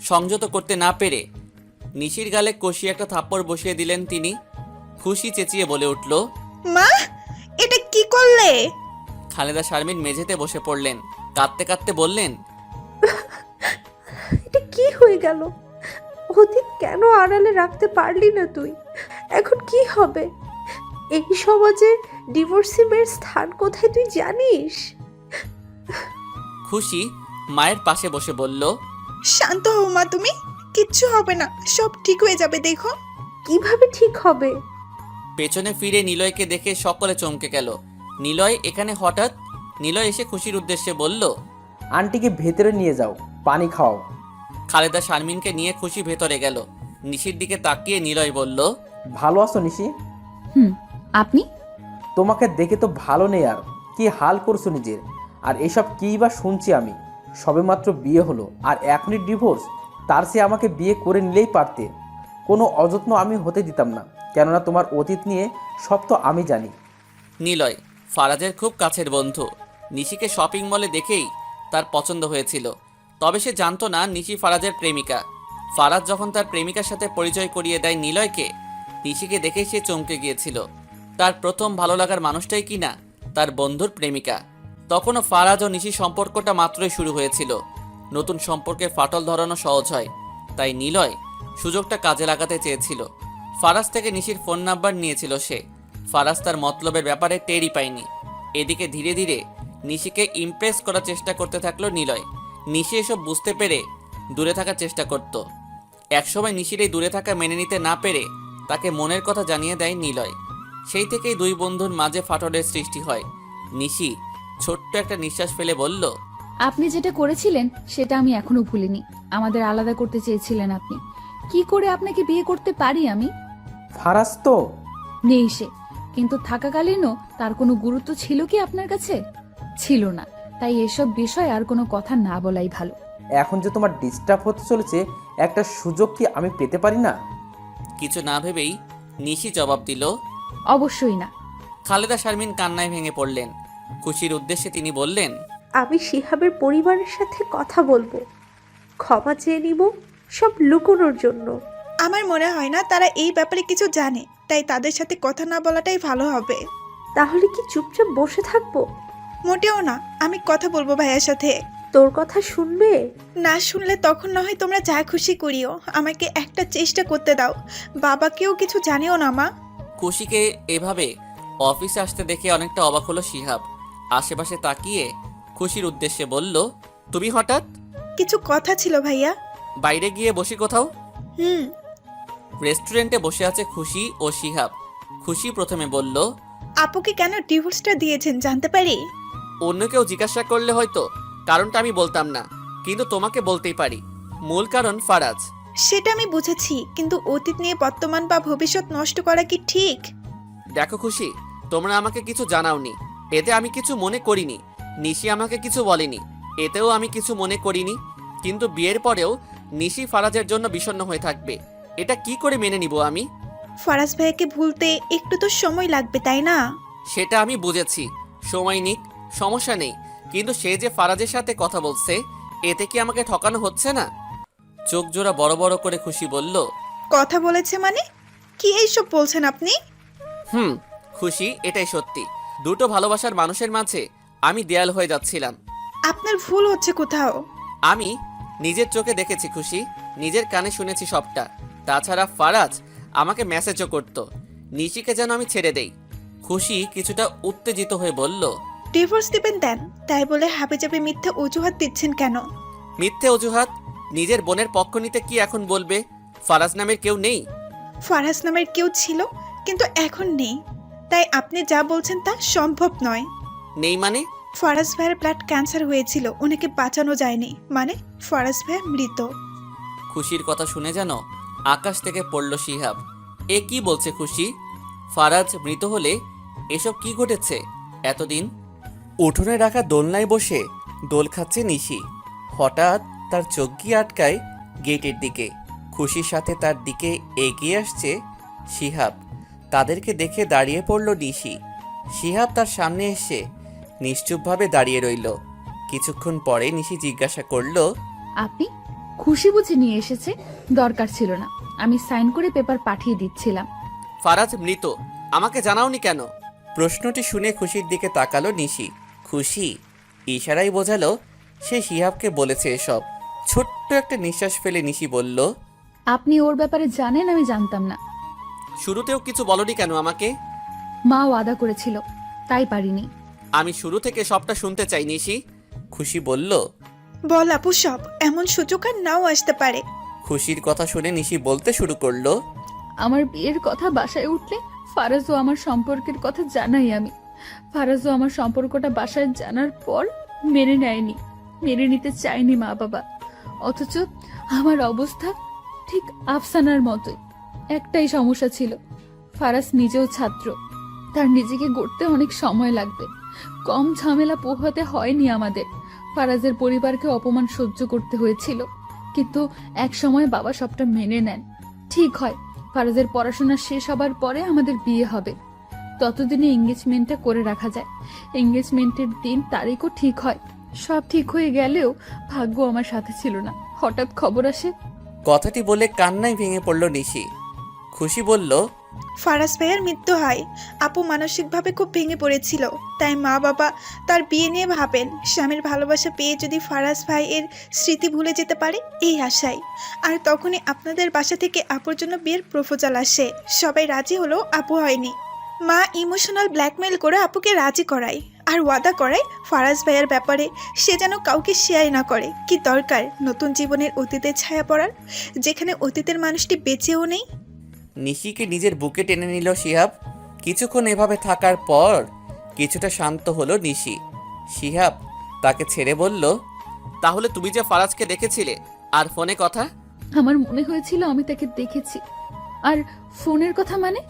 সংযত করতে না পেরে নিশির গালে কষিয়ে একটা থাপ্পড় বসিয়ে দিলেন তিনি। খুশি চেঁচিয়ে বলে উঠল, মা, এটা কি করলে? খালেদা শারমিন মেঝেতে বসে পড়লেন, কাঁদতে কাঁদতে বললেন, এটা কি হয়ে গেল? অতীত কেন আড়ালে রাখতে পারলি না তুই? এখন কি হবে? এই সমাজে ডিভোর্সি মেয়ের স্থান কোথায় তুই জানিস? খুশি মায়ের পাশে বসে বলল, শান্ত হও মা, তুমি কিচ্ছু হবে না, সব ঠিক হয়ে যাবে, দেখো। কিভাবে ঠিক হবে? পেছনে ফিরে নিলয়কে দেখে সকলে চমকে গেল। নিলয় এখানে হঠাৎ? নিলয় এসে খুশির উদ্দেশ্যে বলল, আন্টিকে ভেতরে নিয়ে যাও, পানি খাওয়াও। খালেদা শারমিনকে নিয়ে খুশি ভেতরে গেল। নিশির দিকে তাকিয়ে নিলয় বলল, ভালো আছো নিশি? আপনি? তোমাকে দেখে তো ভালো নেই আর। কি হাল করছো নিজের? আর এসব কী বা শুনছি আমি? সবেমাত্র বিয়ে হলো আর এখনই ডিভোর্স? তার সে আমাকে বিয়ে করে নিলেই পারতে। কোনো অযত্ন আমি হতে দিতাম না, কেননা তোমার অতীত নিয়ে সব তো আমি জানি। নিলয় ফারাজের খুব কাছের বন্ধু। নিশিকে শপিং মলে দেখেই তার পছন্দ হয়েছিল, তবে সে জানতো না নিশি ফারাজের প্রেমিকা। ফারাজ যখন তার প্রেমিকার সাথে পরিচয় করিয়ে দেয় নিলয়কে, নিশিকে দেখেই সে চমকে গিয়েছিল। তার প্রথম ভালো লাগার মানুষটাই কিনা তার বন্ধুর প্রেমিকা। তখনও ফারাজ ও নিশি সম্পর্কটা মাত্রই শুরু হয়েছিল। নতুন সম্পর্কে ফাটল ধরানো সহজ হয়, তাই নিলয় সুযোগটা কাজে লাগাতে চেয়েছিল। ফারাজ থেকে নিশির ফোন নাম্বার নিয়েছিল সে। ফারাজ তার মতলবের ব্যাপারে টেরই পায়নি। এদিকে ধীরে ধীরে নিশিকে ইমপ্রেস করার চেষ্টা করতে থাকলো নিলয়। নিশি এসব বুঝতে পেরে দূরে থাকার চেষ্টা করত। একসময় নিশির এই দূরে থাকা মেনে নিতে না পেরে তাকে মনের কথা জানিয়ে দেয় নিলয়। সেই থেকেই দুই বন্ধুর মাঝে ফাটলের সৃষ্টি হয়। নিশি ছোট্ট একটা নিঃশ্বাস ফেলে বলল, আপনি যেটা করেছিলেন সেটা আমি এখনো ভুলিনি। আমাদের আলাদা করতে চেয়েছিলেন আপনি, কি করে আপনাকে বিয়ে করতে পারি আমি? ফারাজ তো নেই সে, কিন্তু থাকাকালীনও তার কোনো গুরুত্ব ছিল কি আপনার কাছে? ছিল না, তাই এসব বিষয় আর কোনো কথা না বলাই ভালো। এখন যে তোমার ডিস্টার্ব হতে চলেছে, একটা সুযোগ কি আমি পেতে পারি না? কিছু না ভেবেই নিশি জবাব দিল, অবশ্যই না। খালেদা শারমিন কান্নায় ভেঙে পড়লেন। খুশির উদ্দেশ্যে তিনি বললেন, আমি শিহাবের পরিবারের সাথে কথা বলবো, ক্ষমা চেয়ে নিব সব লুকোনোর জন্য। আমার মনে হয় না তারা এই ব্যাপারে কিছু জানে, তাই তাদের সাথে কথা না বলাটাই ভালো হবে। তাহলে কি চুপচাপ বসে থাকবো? মোটেও না, আমি কথা বলবো ভাইয়ার সাথে। তোর কথা শুনবে? না শুনলে তখন না হয় তোমরা যা খুশি করিও, আমাকে একটা চেষ্টা করতে দাও। বাবাকেও কিছু জানিও না মা। খুশিকে এভাবে অফিসে আসতে দেখে অনেকটা অবাক হলো শিহাব। আশেপাশে তাকিয়ে খুশির উদ্দেশ্যে বলল, তুমি হঠাৎ? কিছু কথা ছিল ভাইয়া। বাইরে গিয়ে বসি কোথাও। হুম। রেস্টুরেন্টে বসে আছে খুশি ও শিহাব। খুশি প্রথমে বলল, আপুকে কেন ডিভোর্সটা দিয়েছেন জানতে পারি? অন্য কেউ জিজ্ঞাসা করলে হয়তো কারণটা আমি বলতাম না, কিন্তু তোমাকে বলতেই পারি। মূল কারণ ফারাজ। সেটা আমি বুঝেছি, কিন্তু অতীত নিয়ে বর্তমান বা ভবিষ্যৎ নষ্ট করা কি ঠিক? দেখো খুশি, তোমরা আমাকে কিছু জানাওনি, এতে আমি কিছু মনে করিনি। নিশি আমাকে কিছু বলেনি, এতেও আমি কিছু মনে করিনি। কিন্তু বিয়ের পরেও নিশি ফারাজের জন্য বিষণ্ণ হয়ে থাকবে, এটা কি করে মেনে নিব আমি? ফারাজ ভাইয়াকে ভুলতে একটু তো সময় লাগবে, তাই না? সেটা আমি বুঝেছি, সময় নিক, সমস্যা নেই। কিন্তু সে যে ফারাজের সাথে কথা বলছে, এতে কি আমাকে ঠকানো হচ্ছে না? চোখ জোড়া বড় বড় করে খুশি বলল, কথা বলেছে মানে? কি এইসব বলছেন আপনি? খুশি, এটাই সত্যি। দুটো ভালোবাসার মানুষের মাঝে আমি দেয়াল হয়ে যাচ্ছিলাম। আপনার ভুল হচ্ছে কোথাও। আমি নিজের চোখে দেখেছি খুশি, নিজের কানে শুনেছি সবটা। তাছাড়া ফারাজ আমাকে মেসেজও করতো নিশিকে যেন আমি ছেড়ে দেই। খুশি কিছুটা উত্তেজিত হয়ে বলল, ডিভোর্স দিবেন দেন, তাই বলে হাবিজাবি মিথ্যে অজুহাত দিচ্ছেন কেন? মিথ্যে অজুহাত? নিজের বোনের পক্ষ নিতে কি এখন বলবে ফারাজ নামের কেউ নেই? ফারাজ নামের কেউ ছিল, কিন্তু এখন নেই, তাই আপনি যা বলছেন তা সম্ভব নয়। নেই মানে? ফারাজ ভাইয়ের ব্লাড ক্যান্সার হয়েছিল, ওনাকে বাঁচানো যায়নি, মানে ফারাজ ভাই মৃত। খুশির কথা শুনে যেন আকাশ থেকে পড়ল শিহাব। এ কি বলছে খুশি? ফারাজ মৃত হলে এসব কি ঘটেছে এতদিন? উঠোনে রাখা দোলনায় বসে দোল খাচ্ছে নিশি। হঠাৎ তার চোখ গিয়ে আটকায় গেটের দিকে। খুশির সাথে তার দিকে এগিয়ে আসছে শিহাব। তাদেরকে দেখে দাঁড়িয়ে পড়ল নিশি। শিহাব তার সামনে এসে নিশ্চুপভাবে দাঁড়িয়ে রইল। কিছুক্ষণ পরে নিশি জিজ্ঞাসা করলো, আপনি খুশি বুঝে নিয়ে এসেছে? দরকার ছিল না, আমি সাইন করে পেপার পাঠিয়ে দিচ্ছিলাম। ফারাজ মৃত, আমাকে জানাওনি কেন? প্রশ্নটি শুনে খুশির দিকে তাকালো নিশি। খুশি ইশারাই বোঝালো সে শিহাবকে বলেছে এসব। ছোট্ট একটা নিঃশ্বাস ফেলে নিশি বলল, আপনি ওর ব্যাপারে জানেন, আমি জানতাম না। শুরুতেও কিছু বলনি কেন আমাকে? মা ওয়াদা করেছিল, তাই পারিনি। আমি শুরু থেকে সবটা শুনতে চাই নিশি। খুশি বলল। বল আপু সব, এমন সুযোগ আর নাও আসতে পারে। খুশির কথা শুনে নিশি বলতে শুরু করলো, আমার বিয়ের কথা বাসায় উঠলে ফারাজও আমার সম্পর্কের কথা জানাই আমি। ফারাজও আমার সম্পর্কটা বাসায় জানার পর মেনে নেয়নি, মেনে নিতে চায়নি মা বাবা। অথচ আমার অবস্থা ঠিক আফসানার মতোই। একটাই সমস্যা ছিল, ফারাজ নিজেও ছাত্র, তার নিজেকে গড়তে অনেক সময় লাগবে। কম ঝামেলা পোহাতে হয়নি আমাদের। ফারাজের পরিবারকে অপমান সহ্য করতে হয়েছিল, কিন্তু এক সময় বাবা সবটা মেনে নেন। ঠিক হয়, ফারাজের পড়াশোনা শেষ হবার পরে আমাদের বিয়ে হবে, ততদিনে এঙ্গেজমেন্টটা করে রাখা যায়। এঙ্গেজমেন্টের দিন তারিখও ঠিক হয়। সব ঠিক হয়ে গেলেও ভাগ্য আমার সাথে ছিল না। হঠাৎ খবর আসে। কথাটি বলে কান্নায় ভেঙে পড়ল নিশি। খুশি বলল, ফারাজ ভাইয়ের মৃত্যু হয়। আপু মানসিকভাবে খুব ভেঙে পড়েছিল, তাই মা বাবা তার বিয়ে নিয়ে ভাবেন স্বামীর ভালোবাসা পেয়ে যদি ফারাজ ভাই এর স্মৃতি ভুলে যেতে পারে, এই আশায়। আর তখনই আপনাদের বাসা থেকে আপুর জন্য বিয়ের প্রপোজাল আসে। সবাই রাজি হলো, আপু হয়নি। মা ইমোশনাল ব্ল্যাকমেল করে আপুকে রাজি করায় আর ওয়াদা করায় ফারাজ ভাইয়ের ব্যাপারে সে যেন কাউকে শেয়ার না করে। কি দরকার নতুন জীবনের অতীতের ছায়া পড়ার, যেখানে অতীতের মানুষটি বেঁচেও নেই। নিশিকে নিজের বুকে টেনে নিল শিহাব। কিছুক্ষণ এভাবে থাকার পর কিছুটা শান্ত হলো নিশি। শিহাব তাকে ছেড়ে বলল, তাহলে তুমি যে ফারাজকে দেখেছিলে আর ফোনে কথা? আমার মনে হয়েছিল আমি তাকে দেখেছি। আর ফোনের কথা মানে?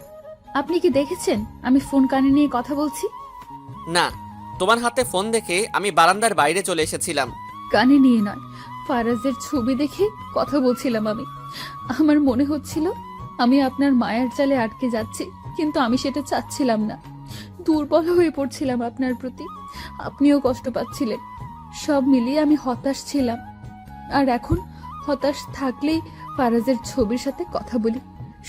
আপনি কি দেখেছেন আমি ফোন কানে নিয়ে কথা বলছি? না, তোমার হাতে ফোন দেখে আমি বারান্দার বাইরে চলে এসেছিলাম। কানে নিয়ে নয়, ফারাজের ছবি দেখে কথা বলছিলাম আমি। আমার মনে হচ্ছিল আমি আপনার মায়ার জালে আটকে যাচ্ছি, কিন্তু আমি সেটা চাচ্ছিলাম না। দুর্বল হয়ে পড়ছিলাম আপনার প্রতি, আপনিও কষ্ট পাচ্ছিলেন। সব মিলিয়ে আমি হতাশ ছিলাম। আর এখন হতাশ থাকলেই ফারাজের ছবির সাথে কথা বলি।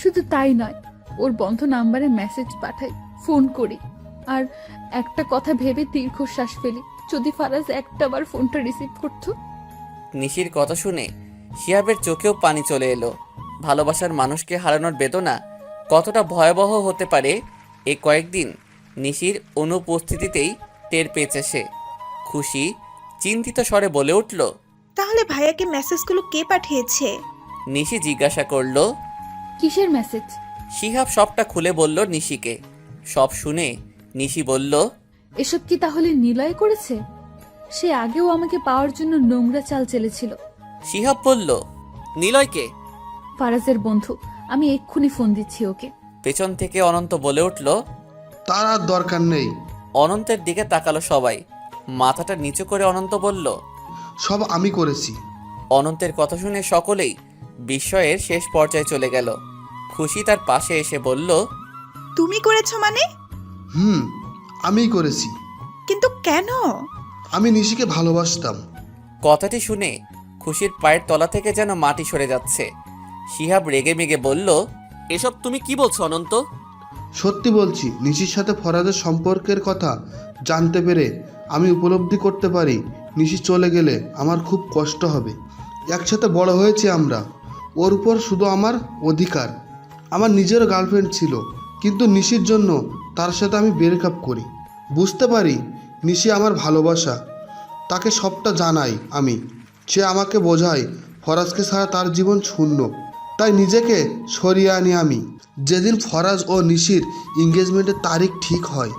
শুধু তাই নয়, ওর বন্ধ নাম্বারে মেসেজ পাঠাই, ফোন করি। আর একটা কথা ভেবে দীর্ঘশ্বাস ফেলি, যদি ফারাজ একটাবার ফোনটা রিসিভ করতো। নিশির কথা শুনে শিহাবের চোখেও পানি চলে এলো। ভালোবাসার মানুষকে হারানোর বেদনা কতটা ভয়াবহ হতে পারে এই কয়েকদিন নিশির অনুপস্থিতিতেই টের পেয়েছে সে। খুশি চিন্তিত স্বরে বলে উঠল, তাহলে ভাইয়াকে মেসেজগুলো কে পাঠিয়েছে? নিশি জিজ্ঞাসা করলো। কিসের মেসেজ? শিহাব সবটা খুলে বলল নিশিকে। সব শুনে নিশি বলল, এসব কি তাহলে নিলয় করেছে? সে আগেও আমাকে পাওয়ার জন্য নোংরা চাল চেলেছিল। শিহাব বলল, নিলয়কে? ফারাজের বন্ধু, আমি এক্ষুনি ফোন দিচ্ছি ওকে। পেছন থেকে অনন্ত বলে উঠল। তার আর দরকার নেই। অনন্তের দিকে তাকালো সবাই। মাথাটা নিচু করে অনন্ত বলল, সব আমি করেছি। অনন্তের কথা শুনে সকলেই বিস্ময়ের শেষ পর্যায়ে চলে গেল। খুশি তার পাশে এসে বলল, তুমি করেছো মানে? আমিই করেছি। কিন্তু কেন? আমি নিশিকে ভালোবাসতাম। কথাটি শুনে খুশির পায়ের তলা থেকে যেন মাটি সরে যাচ্ছে। শিহাব রেগে মেগে বলল, এসব তুমি কি বলছো অনন্ত? সত্যি বলছি, নিশির সাথে ফরাজের সম্পর্কের কথা জানতে পেরে আমি উপলব্ধি করতে পারি নিশি চলে গেলে আমার খুব কষ্ট হবে। একসাথে বড় হয়েছি আমরা, ওর উপর শুধু আমার অধিকার। আমার নিজেরও গার্লফ্রেন্ড ছিল, কিন্তু নিশির জন্য তার সাথে আমি ব্রেকআপ করি। বুঝতে পারি নিশি আমার ভালোবাসা, তাকে সবটা জানাই আমি। সে আমাকে বোঝায় ফরাজকে ছাড়া তার জীবন শূন্য, তাই নিজেকে সরিয়ে আনি আমি। যেদিন ফরাজ ও নিশির এঙ্গেজমেন্টের তারিখ ঠিক হয়,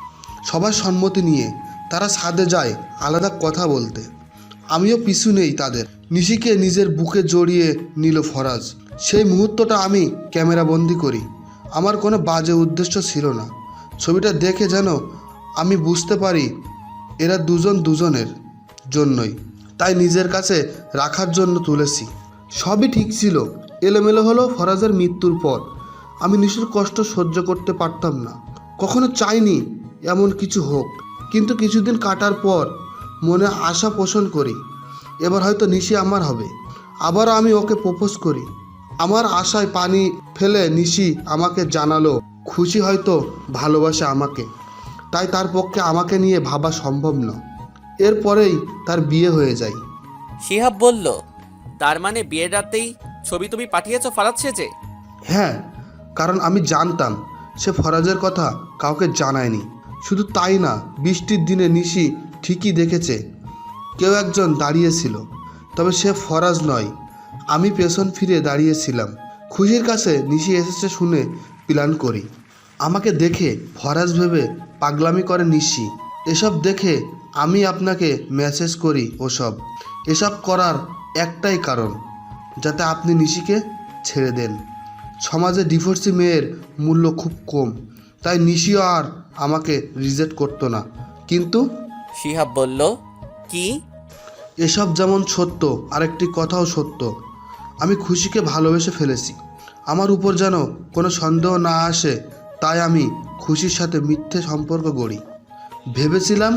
সবার সম্মতি নিয়ে তারা ছাদে যায় আলাদা কথা বলতে। আমিও পিছু নেই তাদের। নিশিকে নিজের বুকে জড়িয়ে নিল ফরাজ। সেই মুহূর্তটা আমি ক্যামেরাবন্দি করি। আমার কোনো বাজে উদ্দেশ্য ছিল না। ছবিটা দেখে যেন আমি বুঝতে পারি এরা দুজন দুজনের জন্যই, তাই নিজের কাছে রাখার জন্য তুলেছি। সবই ঠিক ছিল, এলোমেলো হলো ফরাজের মৃত্যুর পর। আমি নিশির কষ্ট সহ্য করতে পারতাম না। কখনো চাইনি এমন কিছু হোক, কিন্তু কিছুদিন কাটার পর মনে আশা পোষণ করি এবার হয়তো নিশি আমার হবে। আবারও আমি ওকে প্রপোজ করি। আমার আশায় পানি ফেলে নিশি আমাকে জানালো খুশি হয়তো ভালোবাসে আমাকে, তাই তার পক্ষে আমাকে নিয়ে ভাবা সম্ভব নয়। এরপরেই তার বিয়ে হয়ে যায়। শিহাব বলল, তার মানে বিয়ের রাতেই ছবি তুমি পাঠিয়েছো ফারাজ সেজে? হ্যাঁ, কারণ আমি জানতাম সে ফরাজের কথা কাউকে জানায়নি। শুধু তাই না, বৃষ্টির দিনে নিশি ঠিকই দেখেছে কেউ একজন দাঁড়িয়েছিল, তবে সে ফরাজ নয়। আমি পেছন ফিরে দাঁড়িয়েছিলাম। খুশির কাছে নিশি এসেছে শুনে প্ল্যান করি। আমাকে দেখে ফরাজ ভেবে পাগলামি করে নিশি। এসব দেখে আমি আপনাকে মেসেজ করি। এসব করার একটাই কারণ, যাতে আপনি নিশিকে ছেড়ে দেন। সমাজে ডিভোর্সি মেয়ের মূল্য খুব কম, তাই নিশিও আর আমাকে রিজেক্ট করতো না। কিন্তু শিহাব বলল, কি? এসব যেমন সত্য, আরেকটি কথাও সত্য, আমি খুশিকে ভালোবেসে ফেলেছি। আমার উপর যেন কোনো সন্দেহ না আসে, তাই আমি খুশির সাথে মিথ্যে সম্পর্ক গড়ি। ভেবেছিলাম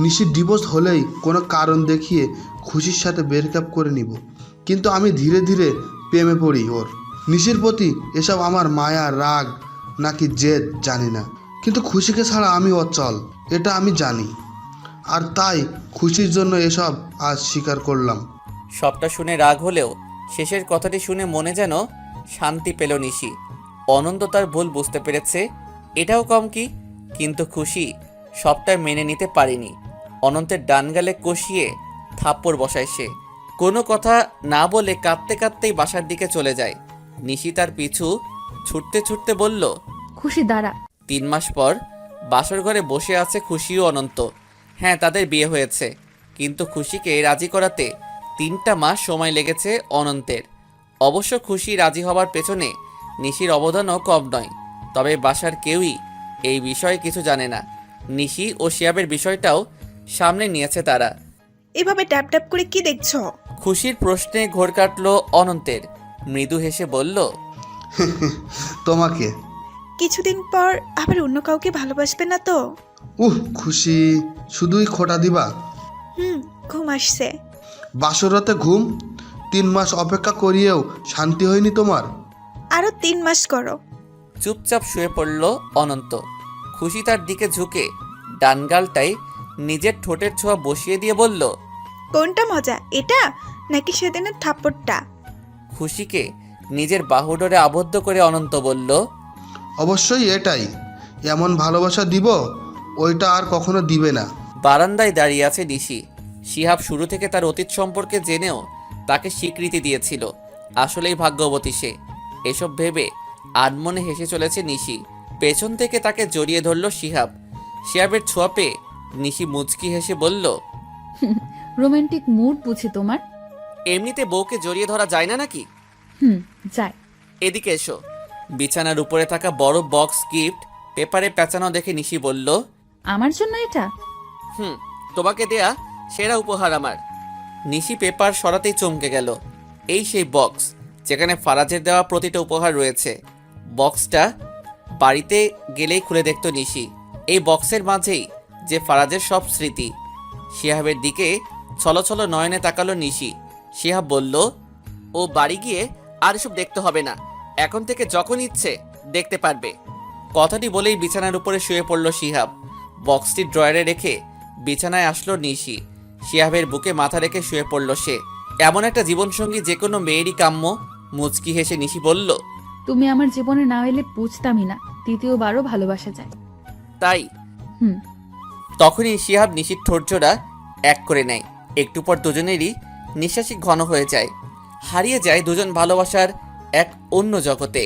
নিশির ডিভোর্স হলেই কোনো কারণ দেখিয়ে খুশির সাথে ব্রেকআপ করে নিব, কিন্তু আমি ধীরে ধীরে প্রেমে পড়ি ওর। নিশির প্রতি এসব আমার মায়া, রাগ নাকি জেদ জানি না, কিন্তু খুশিকে ছাড়া আমি অচল, এটা আমি জানি। আর তাই খুশির জন্য এসব আজ স্বীকার করলাম। সবটা শুনে রাগ হলেও শেষের কথাটি শুনে মনে যেন শান্তি পেল নিশি। অনন্ত তার ভুল বুঝতে পেরেছে, এটাও কম কি? কিন্তু খুশি সবটা মেনে নিতে পারেনি। অনন্তের ডান গালে কষিয়ে থাপ্পড় বসায় সে। কোনো কথা না বলে কাঁদতে কাঁদতেই বাসার দিকে চলে যায়। নিশি তার পিছু ছুটতে ছুটতে বলল, খুশি দাঁড়া। 3 মাস পর বাসর ঘরে বসে আছে খুশি ও অনন্ত। হ্যাঁ, তাদের বিয়ে হয়েছে, কিন্তু খুশিকে রাজি করাতে 3টা মাস সময় লেগেছে অনন্তের। অবশ্য খুশি রাজি হবার পেছনে নিশির অবদানও কম নয়, তবে বাসার কেউই এই বিষয়ে কিছু জানে না। নিশি ও শিয়াবের বিষয়টাও সামনে নিয়েছে তারা। এভাবে ট্যাপ ট্যাপ করে কি দেখছো? খুশির প্রশ্নে ঘোর কাটল অনন্তের। মৃদু হেসে বলল, তোমাকে। কিছুদিন পর আবার অন্য কাউকে ভালোবাসবে না তো? খুশি, শুধুই খোটা দিবা? ঘুম আসছে। বাসরাতে ঘুম? 3 মাস অপেক্ষা করিয়েও শান্তি হয়নি তোমার? আরো 3 মাস করো। চুপচাপ শুয়ে পড়ল অনন্ত। খুশি তার দিকে ঝুঁকে ডান গালটায় নিজের ঠোঁটের ছোঁয়া বসিয়ে দিয়ে বলল, কোনটা মজা, এটা নাকি সেদিনের থাপ্পড়টা? খুশিকে নিজের বাহুডোরে আবদ্ধ করে অনন্ত বলল, অবশ্যই এটাই। এমন ভালোবাসা দিব ওইটা আর কখনো দিবে না। বারান্দায় দাঁড়িয়ে আছে নিশি। শিহাব শুরু থেকে তার অতীত সম্পর্কে জেনেও তাকে স্বীকৃতি দিয়েছিল। আসলেই ভাগ্যবতী সে। এসব ভেবে আনমনে হেসে চলেছে নিশি। পেছন থেকে তাকে জড়িয়ে ধরল শিহাব। শিহাবের ছোঁয়া পেয়ে নিশি মুচকি হেসে বলল, রোমান্টিক মুড বুঝি তোমার? এমনিতে বউকে জড়িয়ে ধরা যায় না নাকি? যায়। এদিকে এসো। বিছানার উপরে থাকা বড় বক্স গিফট পেপারে পেঁচানো দেখে নিশি বলল, আমার জন্য এটা? তোমাকে দেয়া সেরা উপহার আমার। নিশি পেপার সরাতেই চমকে গেল। এই সেই বক্স যেখানে ফারাজের দেওয়া প্রতিটা উপহার রয়েছে। বক্সটা বাড়িতে গেলেই খুলে দেখত নিশি। এই বক্সের মাঝেই যে ফারাজের সব স্মৃতি। শিহাবের দিকে ছলছল নয়নে তাকালো নিশি। শিহাব বলল, ও বাড়ি গিয়ে আর এসব দেখতে হবে না, এখন থেকে যখন ইচ্ছে দেখতে পারবে। কথাটি বলেই বিছানার উপরে শুয়ে পড়ল শিহাব। বক্সটি ড্রয়ারে রেখে বিছানায় আসলো নিশি। শিহাবের বুকে মাথা রেখে শুয়ে পড়ল সে। এমন একটা জীবনসঙ্গী যে কোনো মেয়েরই কাম্য। মুচকি হেসে নিশি বলল, তুমি আমার জীবনে না এলে বুঝতামই না দ্বিতীয়বারও ভালোবাসা যায়। তাই? হুম। তখনই শিহাব নিশির ঠোঁটজোড়া এক করে নেয়। একটু পর দুজনেরই নিঃশ্বাসই ঘন হয়ে যায়। হারিয়ে যায় দুজন ভালোবাসার এক অন্য জগতে।